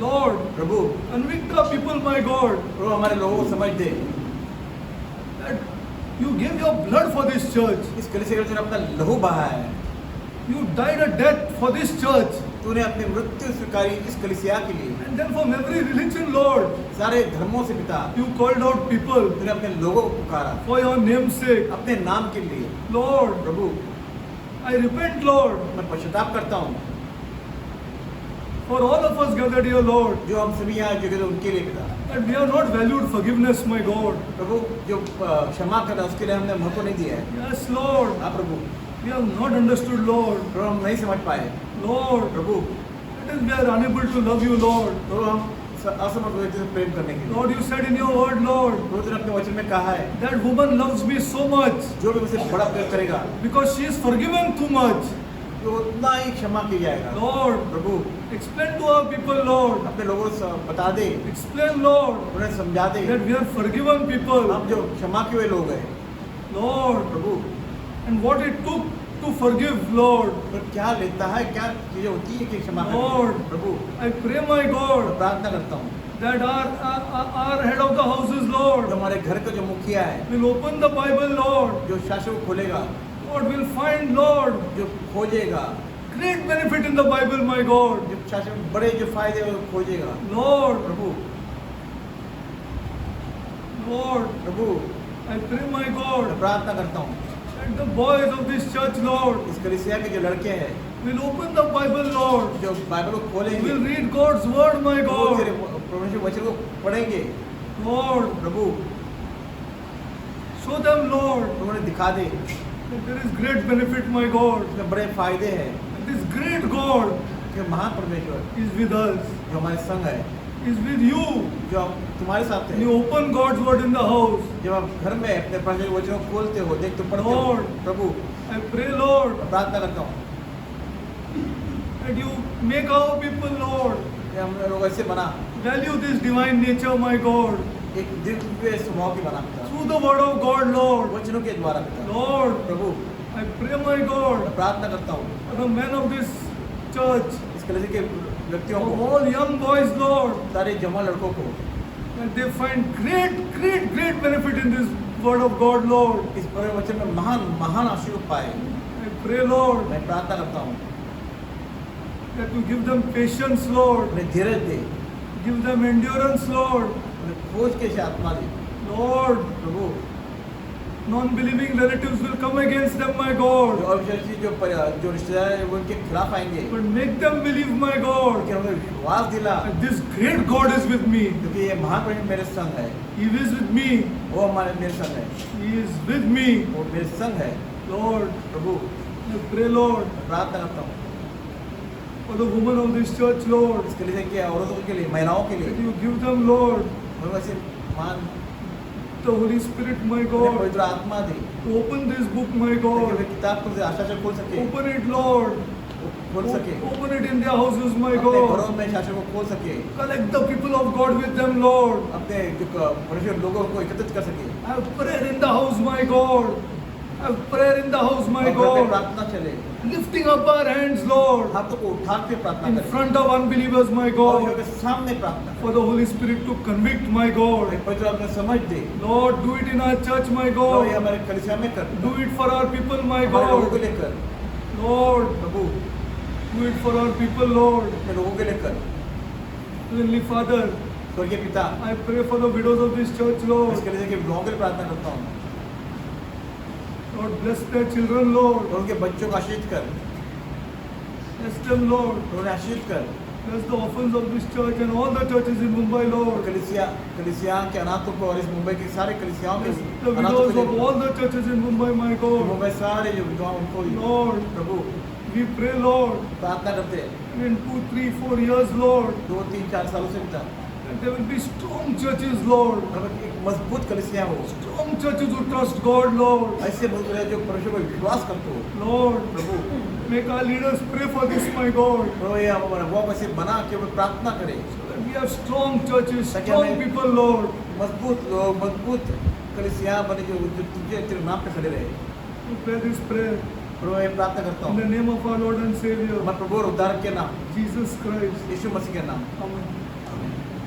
[SPEAKER 1] Lord,
[SPEAKER 2] Prabhu
[SPEAKER 1] convict the people, my God,
[SPEAKER 2] प्रभु हमारे लोगों को समझ दे
[SPEAKER 1] that you gave your blood for this church.
[SPEAKER 2] इस कलिसिया के लिए अपना लहू बहा है
[SPEAKER 1] You died a death for this church.
[SPEAKER 2] तूने अपनी मृत्यु स्वीकारी इस कलिसिया के लिए
[SPEAKER 1] And then from every religion, Lord,
[SPEAKER 2] सारे धर्मों से पिता
[SPEAKER 1] you called out people
[SPEAKER 2] तूने अपने लोगों को पुकारा
[SPEAKER 1] for your name's sake.
[SPEAKER 2] अपने नाम के लिए
[SPEAKER 1] Lord,
[SPEAKER 2] Prabhu
[SPEAKER 1] I repent, Lord,
[SPEAKER 2] मैं पश्चाताप करता हूँ
[SPEAKER 1] for all of us gathered here, Lord,
[SPEAKER 2] जो हम सभी यहाँ जो कहते उनके लिए पिता
[SPEAKER 1] that we have not valued forgiveness, my God.
[SPEAKER 2] प्रभु जो क्षमा करना उसके लिए हमने महत्व नहीं दिया है
[SPEAKER 1] Yes, Lord,
[SPEAKER 2] हाँ प्रभु
[SPEAKER 1] we have not understood, Lord.
[SPEAKER 2] प्रभु हम नहीं समझ पाए
[SPEAKER 1] Lord,
[SPEAKER 2] Prabhu
[SPEAKER 1] it is we are unable to love you, Lord.
[SPEAKER 2] प्रभु हम असमर्थ हुए थे प्रेम करने के लिए
[SPEAKER 1] Lord, you said in your word, Lord,
[SPEAKER 2] प्रभु तूने अपने वचन में कहा है
[SPEAKER 1] that woman loves me so much
[SPEAKER 2] जो भी मुझसे बड़ा प्रेम करेगा
[SPEAKER 1] because she is forgiven too much.
[SPEAKER 2] तो उतना ही क्षमा किया जाएगा
[SPEAKER 1] Lord,
[SPEAKER 2] Prabhu
[SPEAKER 1] explain to our people, Lord.
[SPEAKER 2] अपने लोगों को बता दे
[SPEAKER 1] Explain, Lord,
[SPEAKER 2] उन्हें समझा दे
[SPEAKER 1] that we are forgiven people.
[SPEAKER 2] हम जो क्षमा किए हुए लोग हैं
[SPEAKER 1] Lord,
[SPEAKER 2] Prabhu
[SPEAKER 1] and what it took to forgive, Lord.
[SPEAKER 2] तो क्या लेता है क्या चीजें होती है कि क्षमा करने
[SPEAKER 1] Lord,
[SPEAKER 2] की? प्रभु
[SPEAKER 1] I pray, my
[SPEAKER 2] मैं
[SPEAKER 1] God,
[SPEAKER 2] प्रार्थना करता हूँ
[SPEAKER 1] that our head of the houses,
[SPEAKER 2] जो
[SPEAKER 1] Lord,
[SPEAKER 2] हमारे घर का जो मुखिया है
[SPEAKER 1] will open the Bible, Lord.
[SPEAKER 2] जो शास्त्र को खोलेगा
[SPEAKER 1] Lord, will find, Lord,
[SPEAKER 2] जो खोजेगा
[SPEAKER 1] great benefit in the Bible, my God.
[SPEAKER 2] जो शास्त्र में बड़े जो फायदे हैं वो खोजेगा
[SPEAKER 1] Lord,
[SPEAKER 2] Prabhu
[SPEAKER 1] Lord,
[SPEAKER 2] Prabhu
[SPEAKER 1] I pray, my
[SPEAKER 2] मैं
[SPEAKER 1] God,
[SPEAKER 2] प्रार्थना करता हूँ
[SPEAKER 1] that the boys of this church, Lord,
[SPEAKER 2] इस कलीसिया के जो लड़के हैं
[SPEAKER 1] will open the Bible, Lord.
[SPEAKER 2] जो बाइबल को खोलेंगे
[SPEAKER 1] Will read God's word, my
[SPEAKER 2] वो तेरे
[SPEAKER 1] God.
[SPEAKER 2] परमेश्वर वचन को पढ़ेंगे
[SPEAKER 1] Lord,
[SPEAKER 2] प्रभु
[SPEAKER 1] show them, Lord,
[SPEAKER 2] तो उन्हें दिखा दे
[SPEAKER 1] that there is great benefit, my God.
[SPEAKER 2] उसमें बड़े फायदे हैं
[SPEAKER 1] That this great God
[SPEAKER 2] कि महान परमेश्वर
[SPEAKER 1] is with us,
[SPEAKER 2] जो हमारे संग है
[SPEAKER 1] is with you.
[SPEAKER 2] जो हम तुम्हारे साथ है
[SPEAKER 1] You open God's word in the house.
[SPEAKER 2] जब आप घर में अपने परमेश्वर वचन को खोलते हो देख तो पढ़ते हो
[SPEAKER 1] Lord.
[SPEAKER 2] Prabhu
[SPEAKER 1] I pray, Lord,
[SPEAKER 2] मैं प्रार्थना करता हूँ
[SPEAKER 1] that you make our people, Lord,
[SPEAKER 2] कि हम लोग ऐसे बना
[SPEAKER 1] value this divine nature, my God,
[SPEAKER 2] एक दिव्य स्वभाव की बना पिता
[SPEAKER 1] through the word of God, Lord.
[SPEAKER 2] वचनों के द्वारा पिता
[SPEAKER 1] Lord,
[SPEAKER 2] Prabhu
[SPEAKER 1] I pray, my God,
[SPEAKER 2] मैं प्रार्थना करता हूँ
[SPEAKER 1] for the men of this church,
[SPEAKER 2] इस कलीसिया के व्यक्तियों
[SPEAKER 1] of
[SPEAKER 2] को
[SPEAKER 1] all young boys, Lord,
[SPEAKER 2] सारे जवान लड़कों को
[SPEAKER 1] that they find great benefit in this word of God, Lord.
[SPEAKER 2] इस पूरे वचन में महान महान आशीर्वाद पाए
[SPEAKER 1] I pray, Lord,
[SPEAKER 2] मैं प्रार्थना करता हूँ
[SPEAKER 1] that you give them patience, Lord.
[SPEAKER 2] उन्हें धीरज दे
[SPEAKER 1] Give them endurance, Lord.
[SPEAKER 2] उन्हें खोज के से आत्मा दे
[SPEAKER 1] Lord,
[SPEAKER 2] Prabhu
[SPEAKER 1] non-believing relatives will come against them, my God.
[SPEAKER 2] जो अविश्वासी जो रिश्तेदार हैं वो उनके खिलाफ आएंगे
[SPEAKER 1] But make them believe, my God,
[SPEAKER 2] कि उन्हें विश्वास दिला
[SPEAKER 1] that this great God is with me.
[SPEAKER 2] क्योंकि ये महान परमेश्वर मेरे संग है
[SPEAKER 1] He is with me.
[SPEAKER 2] वो हमारे मेरे संग है
[SPEAKER 1] He is with me.
[SPEAKER 2] वो मेरे संग है
[SPEAKER 1] Lord,
[SPEAKER 2] Prabhu
[SPEAKER 1] I pray, Lord,
[SPEAKER 2] मैं प्रार्थना करता हूँ
[SPEAKER 1] for the women of this church, Lord,
[SPEAKER 2] इसके लिए कि औरतों के लिए महिलाओं के
[SPEAKER 1] that
[SPEAKER 2] लिए
[SPEAKER 1] you give them, Lord,
[SPEAKER 2] उन्हें ऐसे महान
[SPEAKER 1] the Holy Spirit, my
[SPEAKER 2] उन्हें
[SPEAKER 1] God,
[SPEAKER 2] पवित्र आत्मा दे
[SPEAKER 1] to open this book, my
[SPEAKER 2] ताकि
[SPEAKER 1] God.
[SPEAKER 2] वे किताब को आशा से खोल सके,
[SPEAKER 1] Open it, Lord.
[SPEAKER 2] खोल सके,
[SPEAKER 1] Open it in their houses, my
[SPEAKER 2] अपने
[SPEAKER 1] God.
[SPEAKER 2] घरों में शासक को खोल सके,
[SPEAKER 1] Collect the people of God with them, Lord.
[SPEAKER 2] अपने जो परमेश्वर लोगों को एकत्रित कर सके,
[SPEAKER 1] Have prayer in the house, my God. Have prayer in the house, my
[SPEAKER 2] और घर में
[SPEAKER 1] God.
[SPEAKER 2] प्रार्थना चले,
[SPEAKER 1] Lifting up our hands, Lord,
[SPEAKER 2] हाथों को उठा के प्रार्थना
[SPEAKER 1] in
[SPEAKER 2] करें,
[SPEAKER 1] front of unbelievers, my
[SPEAKER 2] और
[SPEAKER 1] God.
[SPEAKER 2] उनके सामने प्रार्थना
[SPEAKER 1] For the Holy Spirit to convict, my God.
[SPEAKER 2] करें, पवित्र आत्मा समझ दे,
[SPEAKER 1] Lord, do it in our church, my
[SPEAKER 2] और ये
[SPEAKER 1] God.
[SPEAKER 2] हमारे कलीसिया में कर,
[SPEAKER 1] Do it for our people, my
[SPEAKER 2] हमारे लोगों को
[SPEAKER 1] God.
[SPEAKER 2] लेकर,
[SPEAKER 1] Lord,
[SPEAKER 2] Prabhu
[SPEAKER 1] do it for our people, Lord.
[SPEAKER 2] अपने लोगों के लेकर,
[SPEAKER 1] Heavenly Father,
[SPEAKER 2] स्वर्गीय पिता,
[SPEAKER 1] I pray for the widows of this church, Lord.
[SPEAKER 2] इसके लिए कि लोगों के लिए प्रार्थना करता हूँ,
[SPEAKER 1] Lord, bless their children, Lord.
[SPEAKER 2] और उनके बच्चों को आशीष कर,
[SPEAKER 1] Bless them, Lord.
[SPEAKER 2] और उन्हें आशीष कर,
[SPEAKER 1] Bless the orphans of this church and all the churches in Mumbai,
[SPEAKER 2] और
[SPEAKER 1] Lord.
[SPEAKER 2] कलीसिया के अनाथों को और इस मुंबई की सारे कलीसियाओं के
[SPEAKER 1] Bless the
[SPEAKER 2] अनाथों
[SPEAKER 1] widows
[SPEAKER 2] को
[SPEAKER 1] of all the churches in Mumbai, my God.
[SPEAKER 2] Mumbai सारे जो विधवा उनको
[SPEAKER 1] Lord,
[SPEAKER 2] Prabhu
[SPEAKER 1] we pray, Lord,
[SPEAKER 2] प्रार्थना करते हैं,
[SPEAKER 1] in 2, 3, 4 years, Lord,
[SPEAKER 2] 2, 3, 4 सालों से पिता,
[SPEAKER 1] that there will be strong churches, Lord.
[SPEAKER 2] और एक मजबूत कलीसिया हो,
[SPEAKER 1] Strong churches who trust God, Lord.
[SPEAKER 2] ऐसे मजबूत है जो परमेश्वर पर विश्वास करते हो,
[SPEAKER 1] Lord,
[SPEAKER 2] Prabhu
[SPEAKER 1] make our leaders pray for this, my God.
[SPEAKER 2] प्रभु ये वो ऐसे बना के वो प्रार्थना करे,
[SPEAKER 1] So that we have strong churches,
[SPEAKER 2] ताकि
[SPEAKER 1] strong
[SPEAKER 2] हमें-
[SPEAKER 1] people, Lord.
[SPEAKER 2] मजबूत लोग, मजबूत कलीसिया बने जो तुझे तेरे नाम पे खड़े रहे,
[SPEAKER 1] We pray this prayer
[SPEAKER 2] प्रभु ये प्रार्थना करता
[SPEAKER 1] in the
[SPEAKER 2] हूँ,
[SPEAKER 1] name of our Lord and Savior,
[SPEAKER 2] हमारे प्रभु और उद्धारक के नाम,
[SPEAKER 1] Jesus Christ.
[SPEAKER 2] यीशु मसीह के नाम,
[SPEAKER 1] Amen.
[SPEAKER 2] आमीन।